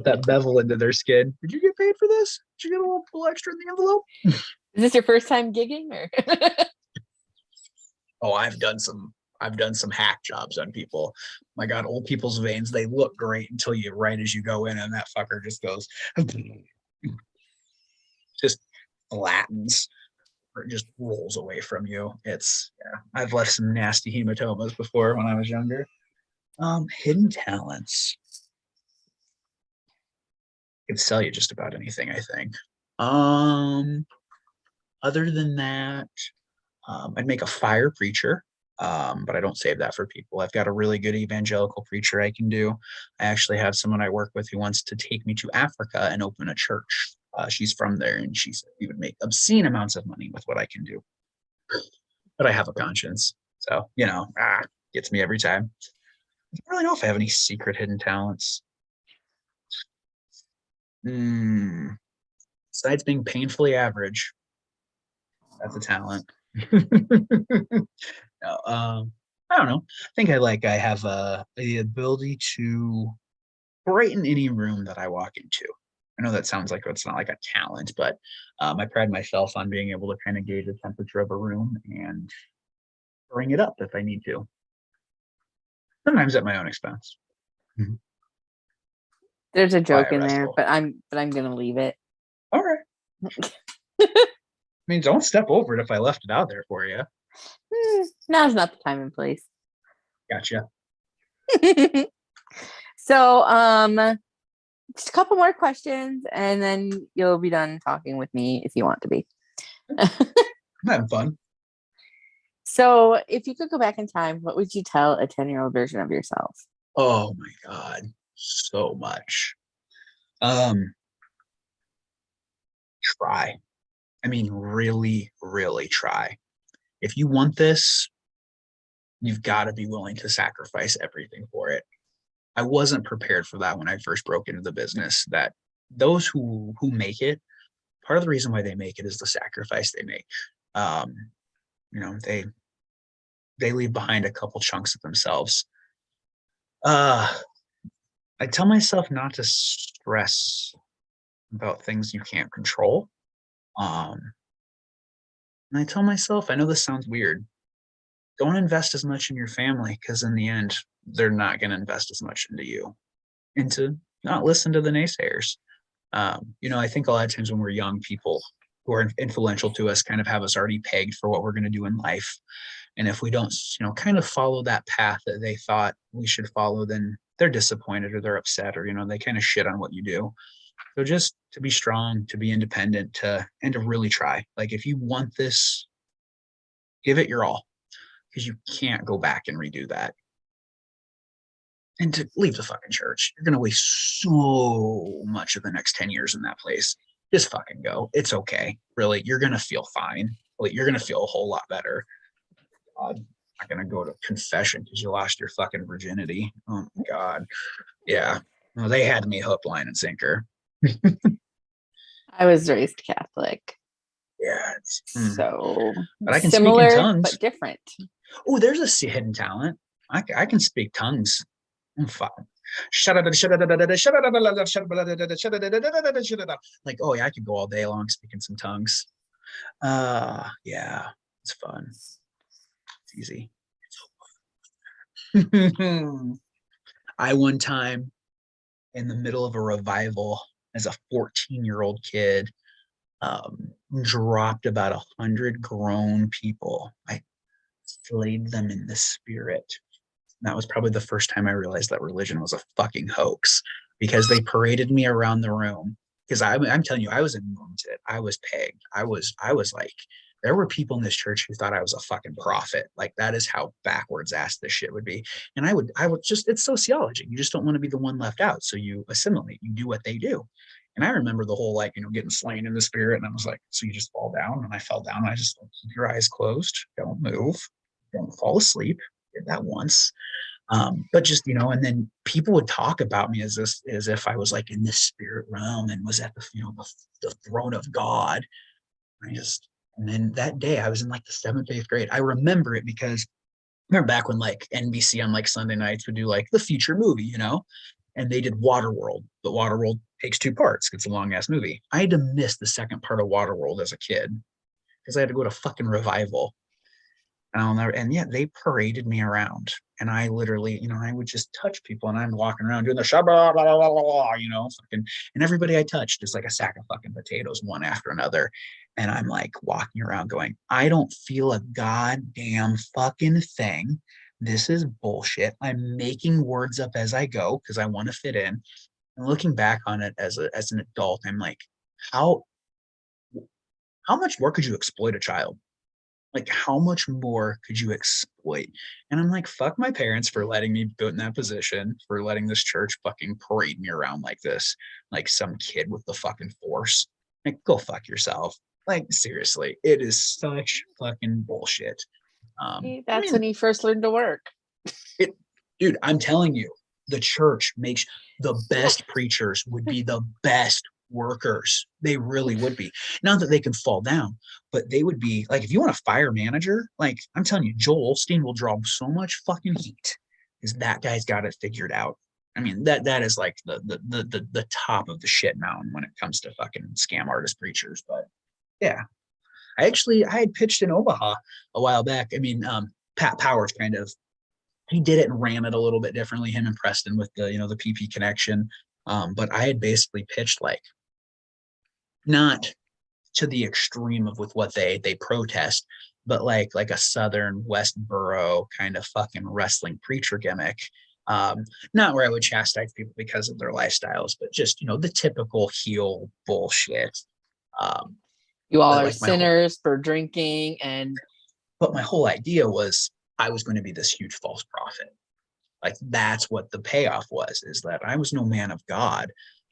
that bevel into their skin. Did you get paid for this? Did you get a little extra in the envelope? Is this your first time gigging or? Oh, I've done some hack jobs on people. My God, old people's veins, they look great until you right as you go in and that fucker just goes just flattens or it just rolls away from you. It's yeah. I've left some nasty hematomas before when I was younger. Hidden talents. Could sell you just about anything, I think. Other than that, I'd make a fire preacher, but I don't save that for people. I've got a really good evangelical preacher I can do. I actually have someone I work with who wants to take me to Africa and open a church. She's from there, and she said we would make obscene amounts of money with what I can do. But I have a conscience, so gets me every time. I don't really know if I have any secret hidden talents. Besides being painfully average, that's a talent. No, I don't know. I think I have the ability to brighten any room that I walk into. I know that sounds like it's not like a talent, but I pride myself on being able to kind of gauge the temperature of a room and bring it up if I need to. Sometimes at my own expense. There's a joke in wrestle. there, but I'm gonna leave it. All right. I mean, don't step over it if I left it out there for you. Now's not the time and place. Gotcha. So, just a couple more questions, and then you'll be done talking with me if you want to be. I'm having fun. So, if you could go back in time, what would you tell a 10-year-old version of yourself? Oh my God, so much. Try. I mean, really, really try. If you want this, you've got to be willing to sacrifice everything for it. I wasn't prepared for that when I first broke into the business, that those who make it, part of the reason why they make it is the sacrifice they make. They leave behind a couple chunks of themselves. I tell myself not to stress about things you can't control. And I tell myself, I know this sounds weird, don't invest as much in your family because in the end, they're not going to invest as much into you. And to not listen to the naysayers. I think a lot of times when we're young, people who are influential to us kind of have us already pegged for what we're going to do in life. And if we don't, kind of follow that path that they thought we should follow, then they're disappointed or they're upset or, they kind of shit on what you do. So just to be strong, to be independent, and to really try. Like if you want this, give it your all, because you can't go back and redo that. And to leave the fucking church, you're gonna waste so much of the next 10 years in that place. Just fucking go. It's okay. Really, you're gonna feel fine. You're gonna feel a whole lot better. I'm not gonna go to confession because you lost your fucking virginity. Oh my God. Yeah. Well, they had me hook, line, and sinker. I was raised Catholic. Yeah. So but I can similar, speak in tongues. but different. Oh, there's a hidden talent. I can speak tongues. I'm fine. Like, oh yeah, I could go all day long speaking some tongues. Yeah, it's fun. It's easy. I one time in the middle of a revival as a 14-year-old kid, dropped about 100 grown people. I slayed them in the spirit. And that was probably the first time I realized that religion was a fucking hoax, because they paraded me around the room. Because I'm telling you, I was anointed. I was pegged. I was like, there were people in this church who thought I was a fucking prophet. Like that is how backwards ass this shit would be. And I would just, it's sociology. You just don't want to be the one left out. So you assimilate, you do what they do. And I remember the whole like, getting slain in the spirit. And I was like, so you just fall down? And I fell down. And I just like, keep your eyes closed. Don't move. Don't fall asleep. Did that once. But just, and then people would talk about me as if I was like in this spirit realm and was at the throne of God. And then that day I was in like the 7th, 8th grade. I remember it because I remember back when like NBC on like Sunday nights would do like the feature movie, and they did Waterworld, but Waterworld takes 2 parts. It's a long ass movie. I had to miss the second part of Waterworld as a kid because I had to go to fucking revival. And I'll never, and yeah, they paraded me around. And I literally, I would just touch people and I'm walking around doing the shabba, blah, blah, blah, blah, blah, fucking, and everybody I touched is like a sack of fucking potatoes, one after another. And I'm like walking around going, I don't feel a goddamn fucking thing. This is bullshit. I'm making words up as I go because I want to fit in. And looking back on it as an adult, I'm like, how much more could you exploit a child? Like, how much more could you exploit? And I'm like, fuck my parents for letting me put in that position, for letting this church fucking parade me around like this, like some kid with the fucking force. Like, go fuck yourself. Like, seriously, it is such fucking bullshit. That's when he first learned to work. Dude, I'm telling you, the church makes the best preachers would be the best workers. They really would be. Not that they can fall down, but they would be like, if you want a fire manager, like I'm telling you, Joel Osteen will draw so much fucking heat because that guy's got it figured out. I mean, that is like the top of the shit mountain when it comes to fucking scam artist preachers. But yeah, I had pitched in Omaha a while back. I mean, Pat Powers he did it and ran it a little bit differently, him and Preston with the PP connection. But I had basically pitched like not to the extreme of with what they protest, but like a Southern Westboro kind of fucking wrestling preacher gimmick. Not where I would chastise people because of their lifestyles, but just the typical heel bullshit. You all are sinners for drinking, but my whole idea was I was going to be this huge false prophet. Like that's what the payoff was, is that I was no man of God.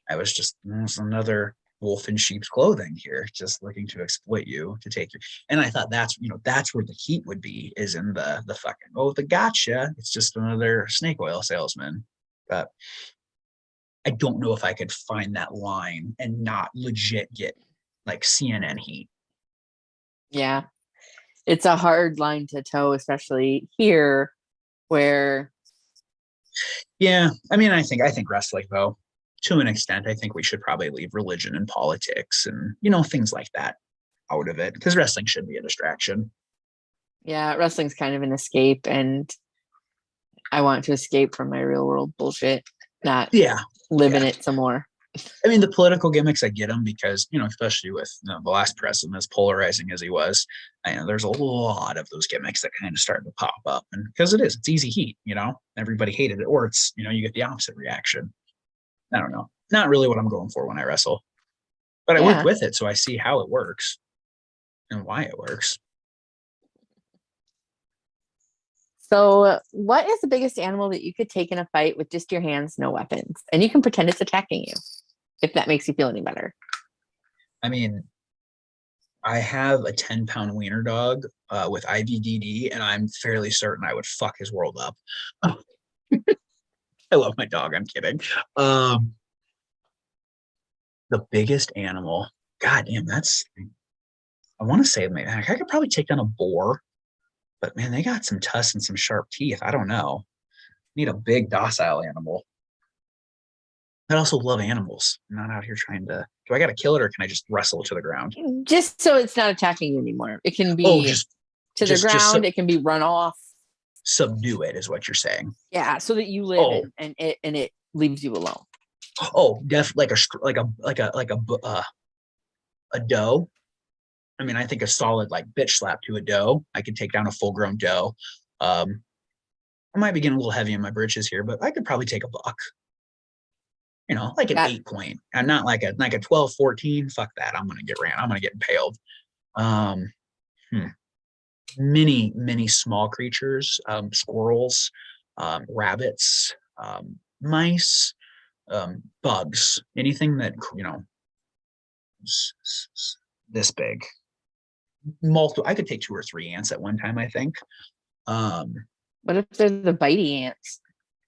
I was just another wolf in sheep's clothing here, just looking to exploit you, to take you. And I thought that's where the heat would be, is in the fucking, the gotcha. It's just another snake oil salesman. But I don't know if I could find that line and not legit get like CNN heat. Yeah. It's a hard line to toe, especially here where. Yeah. I mean, I think wrestling, though, to an extent, I think we should probably leave religion and politics and, things like that out of it, because wrestling should be a distraction. Yeah. Wrestling's kind of an escape, and I want to escape from my real world bullshit, not live in it some more. I mean, the political gimmicks, I get them because, especially with the last president, as polarizing as he was, there's a lot of those gimmicks that kind of started to pop up. And because it's easy heat, everybody hated it, or it's, you get the opposite reaction. I don't know. Not really what I'm going for when I wrestle, but I work with it. So I see how it works and why it works. So what is the biggest animal that you could take in a fight with just your hands, no weapons? And you can pretend it's attacking you, if that makes you feel any better. I mean, I have a 10-pound wiener dog with IVDD, and I'm fairly certain I would fuck his world up. I love my dog. I'm kidding. The biggest animal, goddamn, I want to say, man, I could probably take down a boar, but man, they got some tusks and some sharp teeth. I don't know. Need a big docile animal. I also love animals. I'm not out here trying to. Do I got to kill it, or can I just wrestle it to the ground? Just so it's not attacking you anymore. It can be to the ground. It can be run off. Subdue it is what you're saying. Yeah, so that you live and it leaves you alone. Oh, definitely like a doe. I mean, I think a solid like bitch slap to a doe. I could take down a full grown doe. I might be getting a little heavy in my britches here, but I could probably take a buck. Like an 8 point, and not like a 12, 14. Fuck that. I'm gonna get ran. I'm gonna get impaled. Many small creatures, squirrels, rabbits, mice, bugs, anything that this big. Multiple. I could take 2 or 3 ants at one time, I think. What if they're the bitey ants?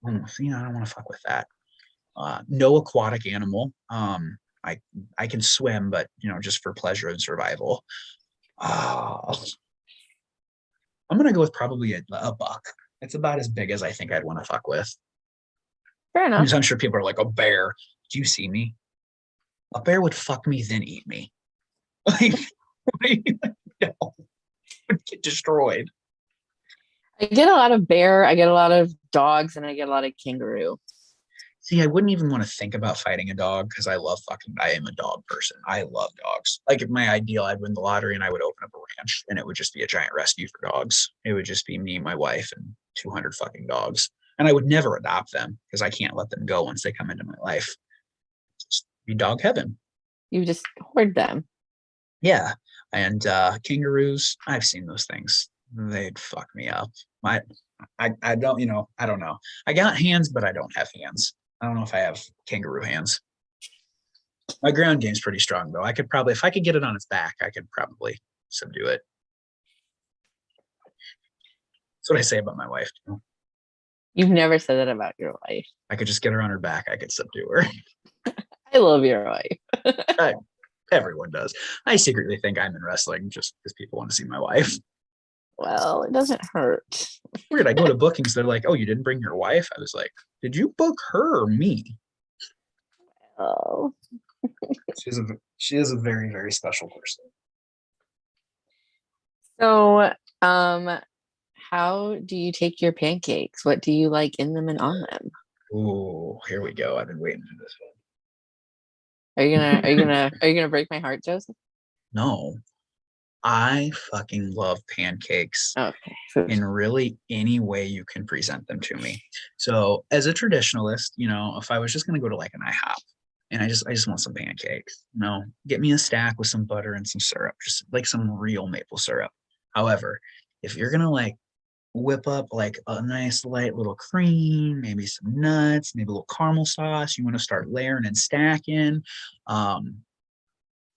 I don't want to fuck with that. No aquatic animal. I can swim, but just for pleasure and survival. I'm gonna go with probably a buck. It's about as big as I think I'd want to fuck with. Fair enough. I'm sure people are like, a bear. Do you see me? A bear would fuck me, then eat me. Like, no, would get destroyed. I get a lot of bear, I get a lot of dogs, and I get a lot of kangaroo. See, I wouldn't even want to think about fighting a dog because I am a dog person. I love dogs. Like, if my ideal, I'd win the lottery and I would open up a ranch and it would just be a giant rescue for dogs. It would just be me, my wife, and 200 fucking dogs. And I would never adopt them because I can't let them go once they come into my life. Just be dog heaven. You just hoard them. Yeah. And kangaroos, I've seen those things. They'd fuck me up. I don't, I don't know. I got hands, but I don't have hands. I don't know if I have kangaroo hands. My ground game's pretty strong, though. I could probably, if I could get it on its back, I could probably subdue it. That's what I say about my wife, too. You've never said that about your wife. I could just get her on her back. I could subdue her. I love your wife. Everyone does. I secretly think I'm in wrestling just because people want to see my wife. Well, it doesn't hurt. Weird. I go to bookings. They're like, "Oh, you didn't bring your wife?" I was like, "Did you book her or me?" Oh. She is a very, very special person. So, how do you take your pancakes? What do you like in them and on them? Oh, here we go. I've been waiting for this one. Are you gonna break my heart, Joseph? No. I fucking love pancakes Okay. in really any way you can present them to me. So as a traditionalist, if I was just going to go to like an IHOP and I just want some pancakes, get me a stack with some butter and some syrup, just like some real maple syrup. However, if you're going to like whip up like a nice light little cream, maybe some nuts, maybe a little caramel sauce, you want to start layering and stacking,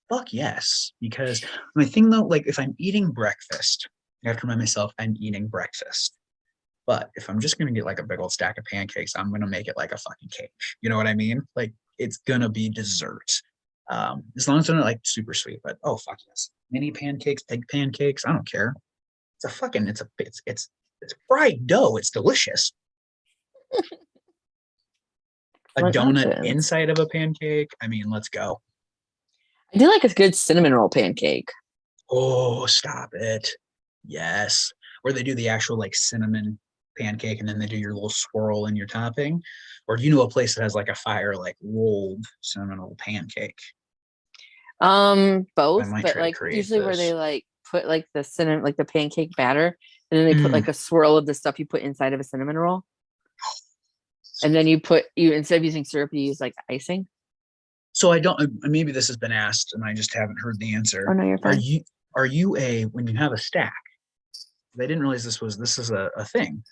fuck yes. Because my thing though, like if I'm eating breakfast, I have to remind myself I'm eating breakfast. But if I'm just gonna get like a big old stack of pancakes, I'm gonna make it like a fucking cake. You know what I mean? Like it's gonna be dessert. As long as they're not like super sweet, but oh fuck yes. Mini pancakes, big pancakes, I don't care. It's fried dough. It's delicious. A donut inside of a pancake. I mean, let's go. I do like a good cinnamon roll pancake. Oh, stop it. Yes. Or they do the actual like cinnamon pancake and then they do your little swirl in your topping. Or a place that has like a fire like rolled cinnamon roll pancake. Both, but like usually where they like put like the cinnamon, like the pancake batter, and then they put like a swirl of the stuff you put inside of a cinnamon roll. And then you instead of using syrup, you use like icing. So maybe this has been asked and I just haven't heard the answer. Oh no, you're fine. Are you when you have a stack, I didn't realize this is a thing.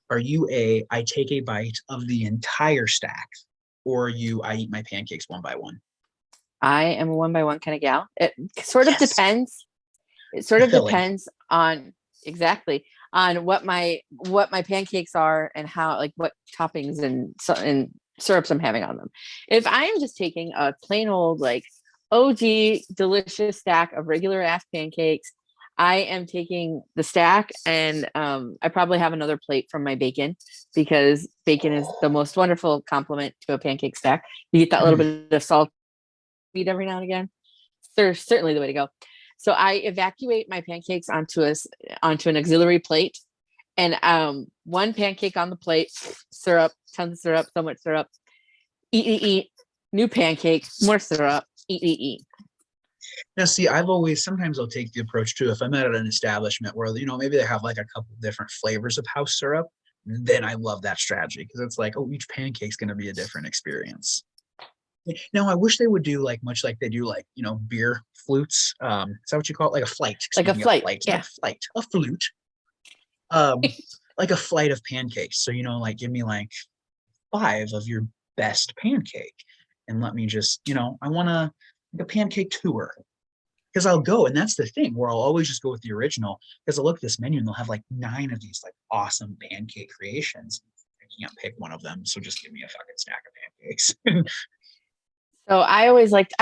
Are you I take a bite of the entire stack, or I eat my pancakes one by one? I am a one by one kind of gal. It sort of depends. It sort of depends on what my pancakes are and how, like, what toppings and syrups I'm having on them. If I am just taking a plain old like OG delicious stack of regular ass pancakes, I am taking the stack and I probably have another plate from my bacon, because bacon is the most wonderful complement to a pancake stack. You get that little bit of salt every now and again. They're certainly the way to go. So I evacuate my pancakes onto an auxiliary plate, and one pancake on the plate, syrup, tons of syrup, so much syrup, eat, new pancake, more syrup, eat. Now, see, sometimes I'll take the approach too, if I'm at an establishment where, maybe they have like a couple different flavors of house syrup, then I love that strategy, because it's like, oh, each pancake's going to be a different experience. Now, I wish they would do like much like they do like, beer flutes. Is that what you call it? Like a flight. Like a flight. Yeah. A flute. Like a flight of pancakes. So, like give me like 5 of your best pancake and let me just, I want to a pancake tour. Because I'll go, and that's the thing where I'll always just go with the original. Because I'll look at this menu and they'll have like 9 of these like awesome pancake creations. I can't pick one of them, so just give me a fucking stack of pancakes. So I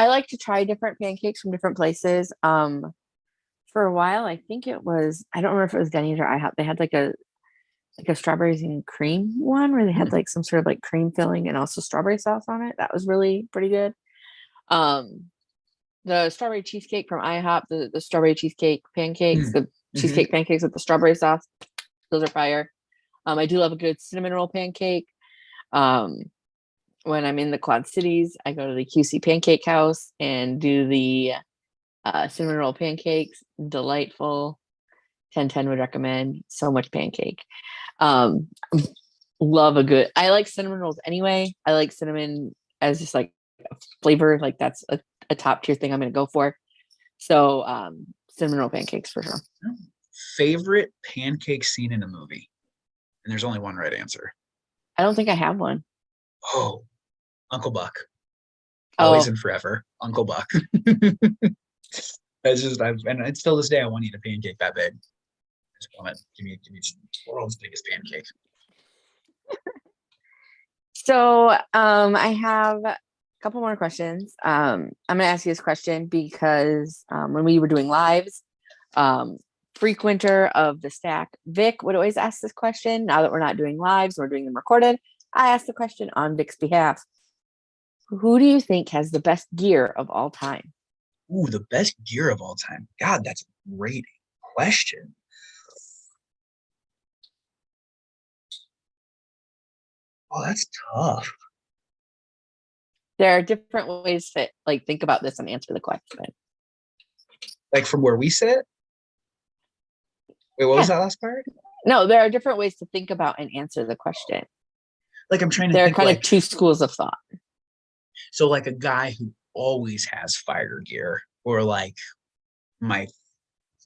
like to try different pancakes from different places. For a while, I think it was, I don't remember if it was Denny's or IHOP. They had like a strawberries and cream one where they had like some sort of like cream filling and also strawberry sauce on it. That was really pretty good. The strawberry cheesecake from IHOP, the strawberry cheesecake pancakes, the cheesecake pancakes with the strawberry sauce, those are fire. I do love a good cinnamon roll pancake. When I'm in the Quad Cities, I go to the QC Pancake House and do the cinnamon roll pancakes. Delightful. 10/10 would recommend. So much pancake. Love a good. I like cinnamon rolls anyway. I like cinnamon as just like a flavor. Like that's a top tier thing I'm going to go for. So cinnamon roll pancakes for sure. Favorite pancake scene in a movie? And there's only one right answer. I don't think I have one. Oh, Uncle Buck. Always and forever. Uncle Buck. That's just, and it's still this day, I want to eat a pancake that big. I just want it. Give me the world's biggest pancake. So I have a couple more questions. I'm going to ask you this question because when we were doing lives, frequenter of the stack, Vic would always ask this question. Now that we're not doing lives, we're doing them recorded. I asked the question on Vic's behalf. Who do you think has the best gear of all time? Ooh, the best gear of all time. God, that's a great question. Oh, that's tough. There are different ways to like think about this and answer the question. Like from where we sit? Wait, what was that last part? No, there are different ways to think about and answer the question. Like I'm trying to There are think kind like, of two schools of thought. so like a guy who always has fire gear, or like my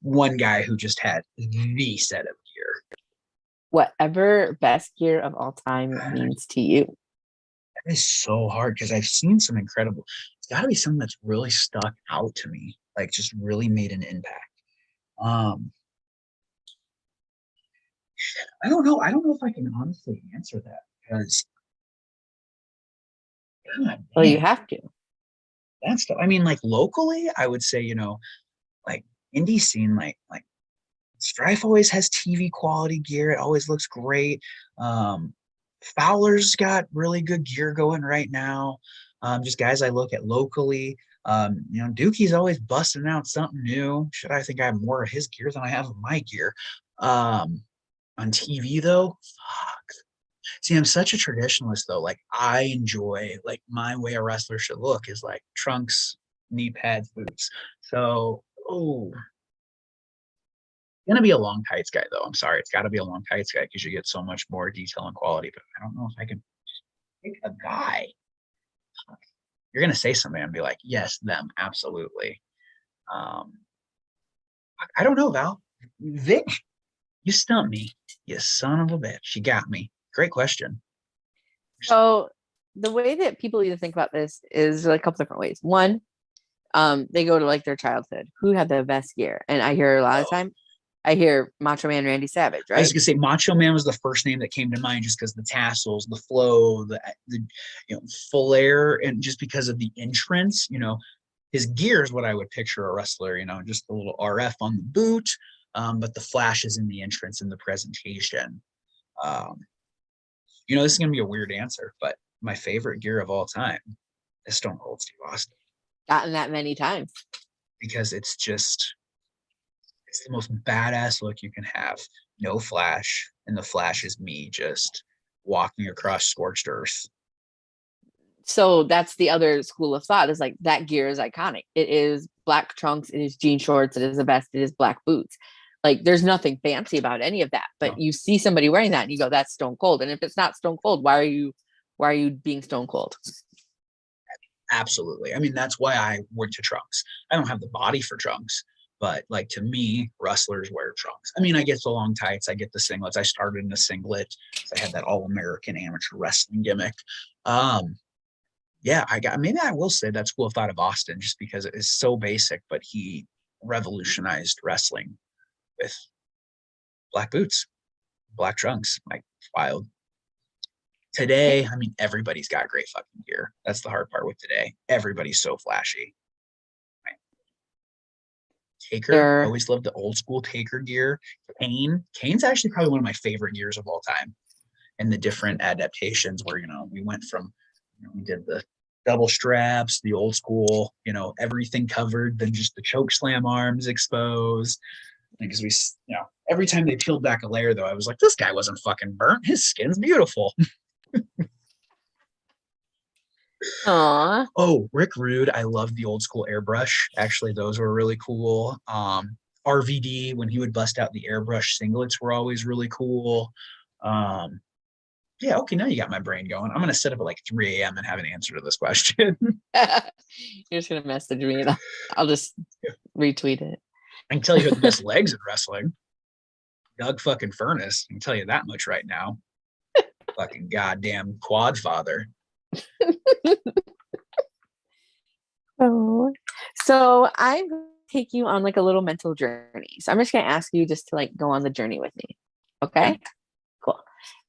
one guy who just had the set of gear. Whatever best gear of all time means to you. That is so hard because I've seen some incredible. It's got to be something that's really stuck out to me, like just really made an impact. I don't know. I don't know if I can honestly answer that because, God, Well, you man, have to. that stuff. I mean, like locally, I would say, like indie scene, like Strife always has TV quality gear. It always looks great. Fowler's got really good gear going right now. Just guys I look at locally. Dookie's always busting out something new. Should I think I have more of his gear than I have of my gear? On TV though, fuck. See, I'm such a traditionalist though. Like I enjoy like my way a wrestler should look is like trunks, knee pads, boots. So, gonna be a long tights guy though. I'm sorry, it's got to be a long tights guy because you get so much more detail and quality. But I don't know if I can pick a guy. You're gonna say something and be like, yes, them, absolutely. I don't know, Val. Vic, you stumped me. You son of a bitch. You got me. Great question. So the way that people either think about this is like a couple different ways. One, they go to like their childhood. Who had the best gear? And I hear a lot of time, I hear Macho Man Randy Savage, right? I was gonna say Macho Man was the first name that came to mind just because the tassels, the flow, the full air, and just because of the entrance, his gear is what I would picture a wrestler, just a little RF on the boot, but the flashes in the entrance and the presentation. This is gonna be a weird answer, but my favorite gear of all time is Stone Cold Steve Austin. Gotten that many times. Because it's the most badass look you can have. No flash, and the flash is me just walking across scorched earth. So that's the other school of thought is like that gear is iconic. It is black trunks, it is jean shorts, it is a vest, it is black boots. Like there's nothing fancy about any of that. But you see somebody wearing that and you go, that's Stone Cold. And if it's not Stone Cold, why are you being Stone Cold? Absolutely. I mean, that's why I went to trunks. I don't have the body for trunks, but like to me, wrestlers wear trunks. I mean, I get the long tights, I get the singlets. I started in a singlet. I had that all-American amateur wrestling gimmick. yeah, maybe I will say that School of Thought of Austin just because it is so basic, but he revolutionized wrestling with black boots, black trunks, like wild. Today, I mean, everybody's got great fucking gear. That's the hard part with today. Everybody's so flashy. Right? Taker, I Sure. always loved the old school Taker gear. Kane's actually probably one of my favorite gears of all time. And the different adaptations where, we went from, we did the double straps, the old school, everything covered, then just the choke slam arms exposed. Because every time they peeled back a layer, though, I was like, this guy wasn't fucking burnt. His skin's beautiful. Aw. Oh, Rick Rude. I love the old school airbrush. Actually, those were really cool. RVD, when he would bust out the airbrush singlets, were always really cool. Um, yeah, okay, now you got my brain going. I'm going to sit up at like 3 a.m. and have an answer to this question. You're just gonna message me and I'll just retweet it. I can tell you who had the best legs in wrestling. Doug fucking Furnace. I can tell you that much right now. Fucking goddamn quad father. Oh. So I'm going to take you on like a little mental journey. So I'm just going to ask you just to like go on the journey with me. Okay? Cool.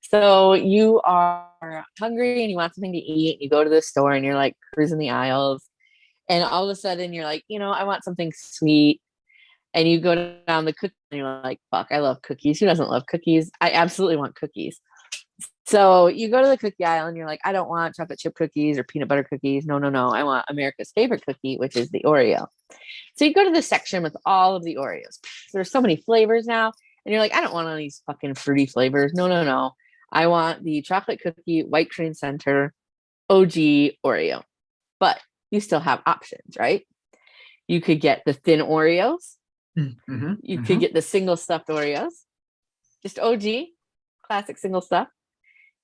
So you are hungry and you want something to eat. You go to the store and you're like cruising the aisles. And all of a sudden you're like, I want something sweet. And you go down the cookie and you're like, fuck, I love cookies. Who doesn't love cookies? I absolutely want cookies. So you go to the cookie aisle and you're like, I don't want chocolate chip cookies or peanut butter cookies. No, no, no. I want America's favorite cookie, which is the Oreo. So you go to the section with all of the Oreos. There's so many flavors now. And you're like, I don't want all these fucking fruity flavors. No, no, no. I want the chocolate cookie, white cream center, OG Oreo. But you still have options, right? You could get the thin Oreos. Mm-hmm, You could get the single stuffed Oreos. Just OG, classic single stuff.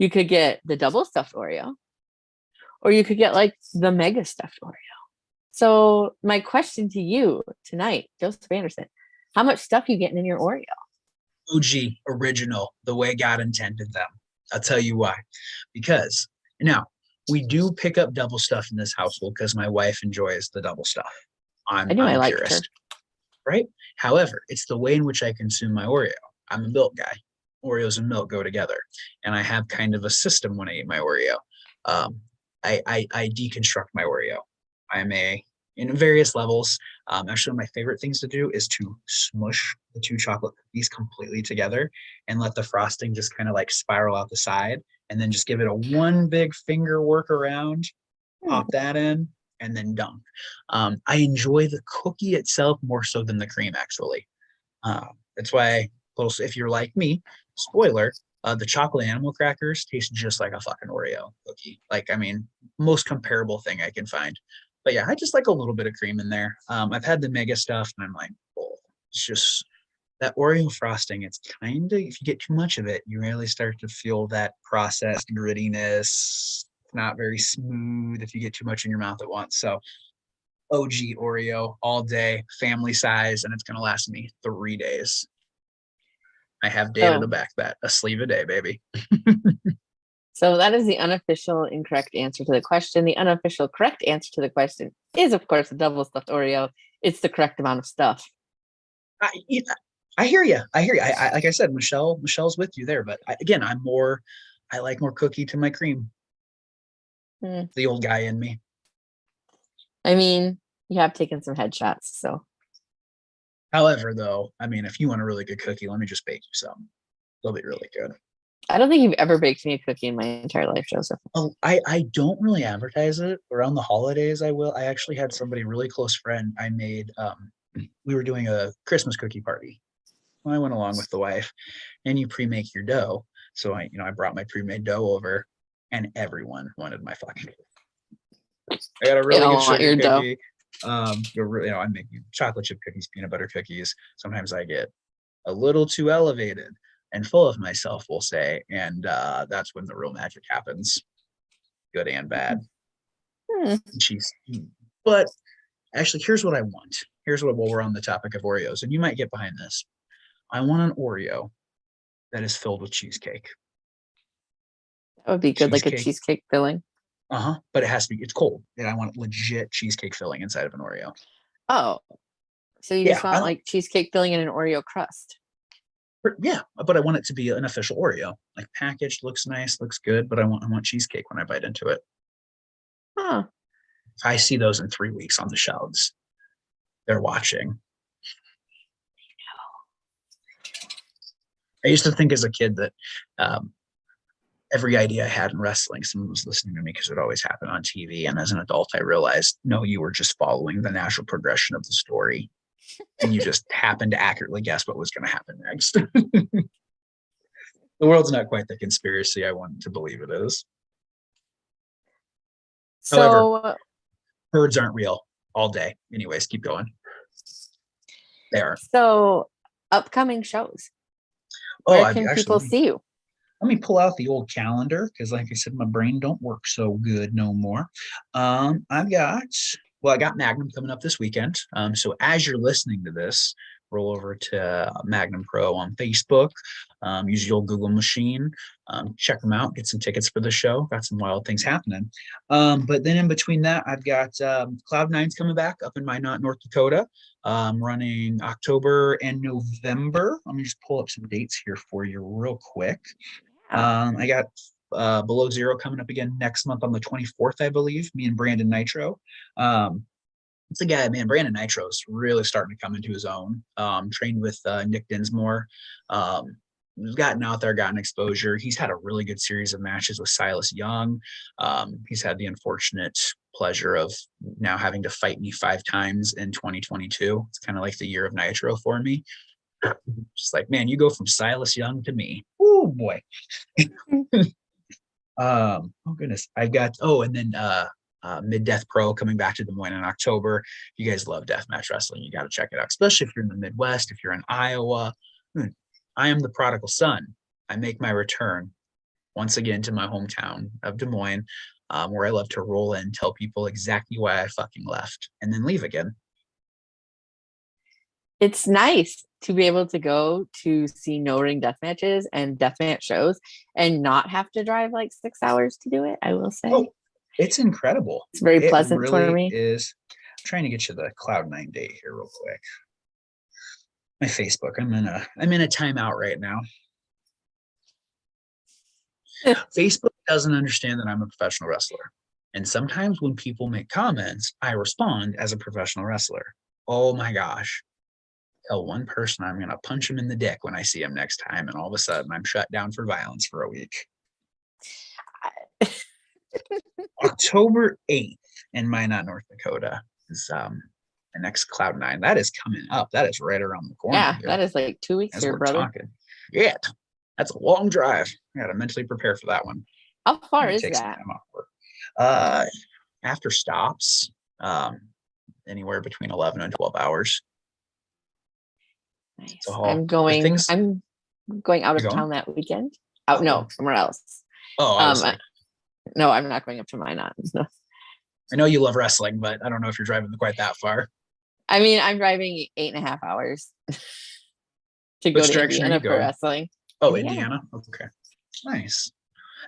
You could get the double stuffed Oreo, or you could get like the mega stuffed Oreo. So my question to you tonight, Joseph Anderson, how much stuff you getting in your Oreo? OG, original, the way God intended them. I'll tell you why. Because now we do pick up double stuff in this household because my wife enjoys the double stuff. I I'm knew I a liked her. purist, right? However, it's the way in which I consume my Oreo. I'm a milk guy. Oreos and milk go together, and I have kind of a system when I eat my Oreo. I deconstruct my Oreo. I'm in various levels. Actually, one of my favorite things to do is to smush the two chocolate cookies completely together and let the frosting just kind of like spiral out the side, and then just give it a one big finger work around, pop that in, and then dunk. I enjoy the cookie itself more so than the cream, actually. That's why, if you're like me, spoiler, the chocolate animal crackers taste just like a fucking Oreo cookie. Like, I mean, most comparable thing I can find. But yeah, I just like a little bit of cream in there. I've had the mega stuff, and I'm like, oh, it's just that Oreo frosting. It's kind of, if you get too much of it, you really start to feel that processed grittiness. It's not very smooth if you get too much in your mouth at once. So OG Oreo all day, family size, and it's going to last me 3 days. I have data to back that. A sleeve a day, baby. So that is the unofficial incorrect answer to the question. The unofficial correct answer to the question is, of course, a double stuffed Oreo. It's the correct amount of stuff. I hear you. I like I said, Michelle's with you there. But I like more cookie to my cream. The old guy in me. I mean, you have taken some headshots, so. However, though, I mean, if you want a really good cookie, let me just bake you some. They'll be really good. I don't think you've ever baked me a cookie in my entire life, Joseph. Oh, I don't really advertise it. Around the holidays, I will. I actually had somebody, really close friend, I made, we were doing a Christmas cookie party. Well, I went along with the wife, and you pre-make your dough. So I brought my pre-made dough over, and everyone wanted my fucking cookie. I got a really good sugar cookie. I'm making chocolate chip cookies, peanut butter cookies. Sometimes I get a little too elevated and full of myself, we'll say, and that's when the real magic happens, good and bad. But actually, here's what I want. While we're on the topic of Oreos, and you might get behind this. I want an Oreo that is filled with cheesecake. That would be good, like a cheesecake filling. But it has to be, it's cold. And I want legit cheesecake filling inside of an Oreo. Oh, so you Yeah, just want like cheesecake filling in an Oreo crust? yeah, but I want it to be an official Oreo. Like packaged, looks nice, looks good, but I want cheesecake when I bite into it. Huh. I see those in 3 weeks on the shelves. They're watching. I used to think as a kid that um, every idea I had in wrestling, someone was listening to me because it always happened on TV. And as an adult, I realized, no, you were just following the natural progression of the story. And you just happened to accurately guess what was going to happen next. The world's not quite the conspiracy I want to believe it is. However, So, birds aren't real all day. Anyways, keep going. They are. so upcoming shows. Oh, Where I've can actually people see you? let me pull out the old calendar because, like I said, my brain don't work so good no more. I've got I got Magnum coming up this weekend. So as you're listening to this, roll over to Magnum Pro on Facebook. Use your old Google machine. Check them out. Get some tickets for the show. Got some wild things happening. But then in between that, I've got Cloud9's coming back up in Minot, North Dakota. Running October and November. Let me just pull up some dates here for you real quick. I got Below Zero coming up again next month on the 24th, I believe. Me and Brandon Nitro. It's a guy, man. Brandon Nitro is really starting to come into his own. Trained with Nick Dinsmore. He's gotten out there, gotten exposure. He's had a really good series of matches with Silas Young. He's had the unfortunate pleasure of now having to fight me 5 times in 2022. It's kind of like the year of Nitro for me. Just like, man, you go from Silas Young to me. Oh boy. Oh goodness. I've got and then Mid Death Pro coming back to Des Moines in October. If you guys love Deathmatch Wrestling, you got to check it out, especially if you're in the Midwest, if you're in Iowa. I am the prodigal son. I make my return once again to my hometown of Des Moines, where I love to roll in, tell people exactly why I fucking left, and then leave again. It's nice to be able to go to see no ring death matches and deathmatch shows and not have to drive like 6 hours to do it. I will say. Oh, it's incredible. It's very pleasant really for me. Is. I'm trying to get you the Cloud9 date here real quick. My Facebook. I'm in a timeout right now. Facebook doesn't understand that I'm a professional wrestler. And sometimes when people make comments, I respond as a professional wrestler. Oh my gosh. Tell one person I'm going to punch him in the dick when I see him next time. And all of a sudden I'm shut down for violence for a week. October 8th in Minot, North Dakota is the next Cloud9. That is coming up. That is right around the corner. Yeah, that is like 2 weeks here, brother. Talking. Yeah, that's a long drive. I got to mentally prepare for that one. How far is that? After stops, anywhere between 11 and 12 hours. Nice. I'm going out of town that weekend. No, somewhere else. No, I'm not going up to Minot. No. I know you love wrestling, but I don't know if you're driving quite that far. I mean, I'm driving 8.5 hours to go to Indiana for wrestling. Oh, Indiana. Okay. Nice.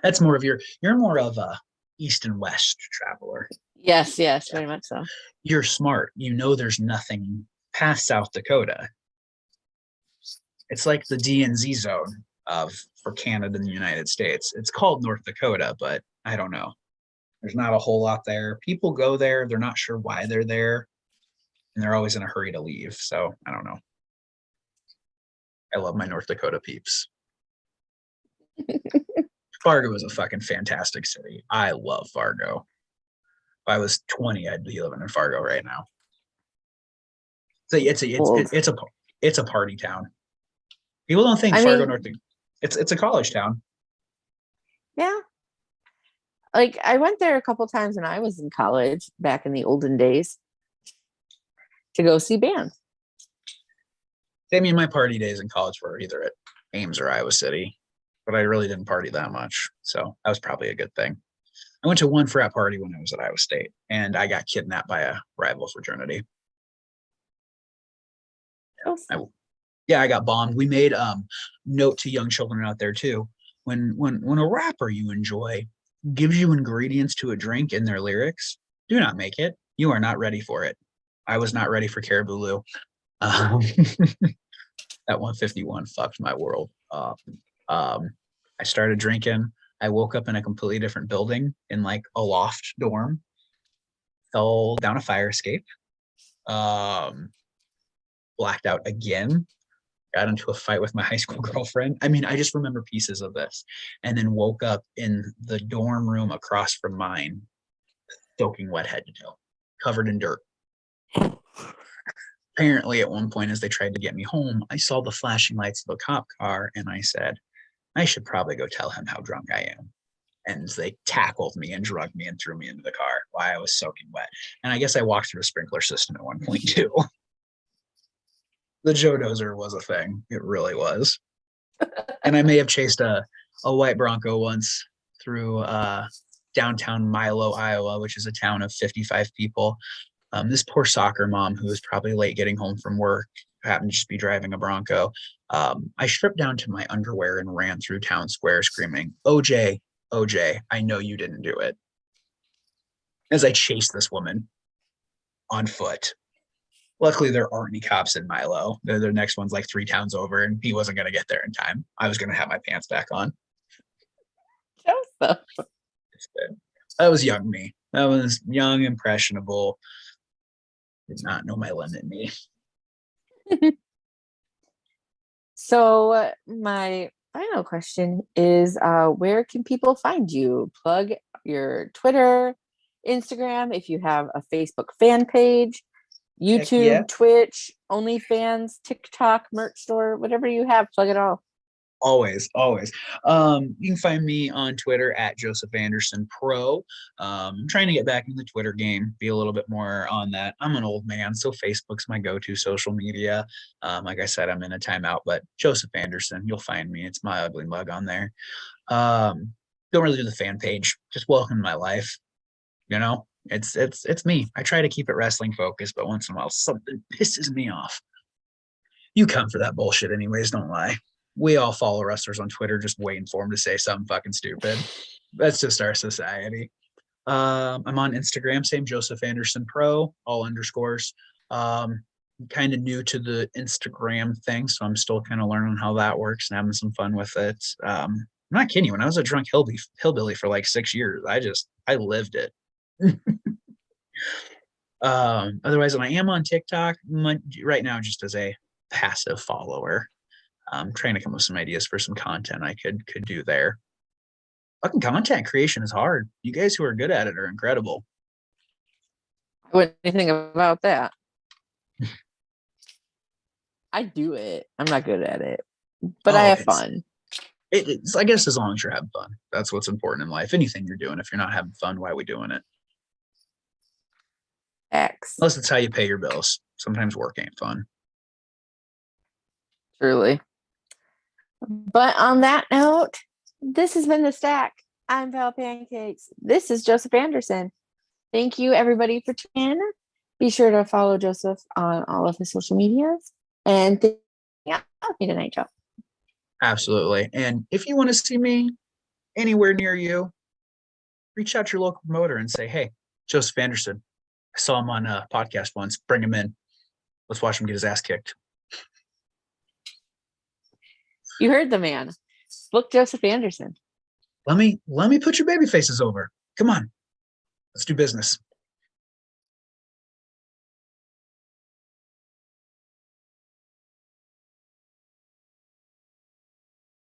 That's more of you're more of a east and west traveler. Yes, very much so. You're smart. You know there's nothing past South Dakota. It's like the DNZ zone for Canada and the United States. It's called North Dakota, but I don't know. There's not a whole lot there. People go there. They're not sure why they're there. And they're always in a hurry to leave. So I don't know. I love my North Dakota peeps. Fargo is a fucking fantastic city. I love Fargo. If I was 20, I'd be living in Fargo right now. So it's a party town. People don't think Fargo, North Dakota. It's a college town. Yeah. Like I went there a couple times when I was in college back in the olden days to go see bands. I mean, my party days in college were either at Ames or Iowa City, but I really didn't party that much. So that was probably a good thing. I went to one frat party when I was at Iowa State, and I got kidnapped by a rival fraternity. I got bombed. We made note to young children out there too. When a rapper you enjoy gives you ingredients to a drink in their lyrics, do not make it. You are not ready for it. I was not ready for Caribou Lou. Um, that 151 fucked my world up. I started drinking. I woke up in a completely different building in like a loft dorm, fell down a fire escape, um, blacked out again, got into a fight with my high school girlfriend. I mean, I just remember pieces of this, and then woke up in the dorm room across from mine, soaking wet head to toe, covered in dirt. Apparently, at one point, as they tried to get me home, I saw the flashing lights of a cop car, and I said, I should probably go tell him how drunk I am. And they tackled me and drugged me and threw me into the car while I was soaking wet. And I guess I walked through a sprinkler system at one point too. The Joe Dozer was a thing. It really was. And I may have chased a white Bronco once through downtown Milo, Iowa, which is a town of 55 people. This poor soccer mom who was probably late getting home from work happened to just be driving a Bronco. I stripped down to my underwear and ran through town square screaming, OJ, OJ, I know you didn't do it. As I chased this woman on foot. Luckily, there aren't any cops in Milo. The next one's like 3 towns over, and he wasn't going to get there in time. I was going to have my pants back on. Joseph. That was young me. That was young, impressionable. Did not know my limit me. So my final question is, where can people find you? Plug your Twitter, Instagram, if you have a Facebook fan page, YouTube, yeah. Twitch, OnlyFans, TikTok, merch store, whatever you have, plug it all. Always. You can find me on Twitter at Joseph Anderson Pro. I'm trying to get back in the Twitter game, be a little bit more on that. I'm an old man, so Facebook's my go-to social media. Like I said, I'm in a timeout, but Joseph Anderson, you'll find me. It's my ugly mug on there. Don't really do the fan page. Just welcome to my life. You know, it's me. I try to keep it wrestling focused, but once in a while something pisses me off. You come for that bullshit anyways, don't lie. We all follow wrestlers on Twitter just waiting for them to say something fucking stupid. That's just our society. I'm on Instagram, same Joseph Anderson Pro, all underscores. Kind of new to the Instagram thing, so I'm still kind of learning how that works and having some fun with it. I'm not kidding you. When I was a drunk hillbilly for like 6 years, I lived it. Otherwise, I am on TikTok right now just as a passive follower. I'm trying to come up with some ideas for some content I could do there. Fucking content creation is hard. You guys who are good at it are incredible. I wouldn't think about that. I do it. I'm not good at it, but I have fun. I guess as long as you're having fun, that's what's important in life. Anything you're doing, if you're not having fun, why are we doing it? Unless it's how you pay your bills. Sometimes work ain't fun. Truly. But on that note, this has been The Stack. I'm Val Pancakes. This is Joseph Anderson. Thank you, everybody, for tuning in. Be sure to follow Joseph on all of his social medias. And yeah, I'll be tonight, Joe. Absolutely. And if you want to see me anywhere near you, reach out to your local promoter and say, hey, Joseph Anderson, I saw him on a podcast once. Bring him in. Let's watch him get his ass kicked. You heard the man. Book Joseph Anderson. Let me put your baby faces over. Come on. Let's do business.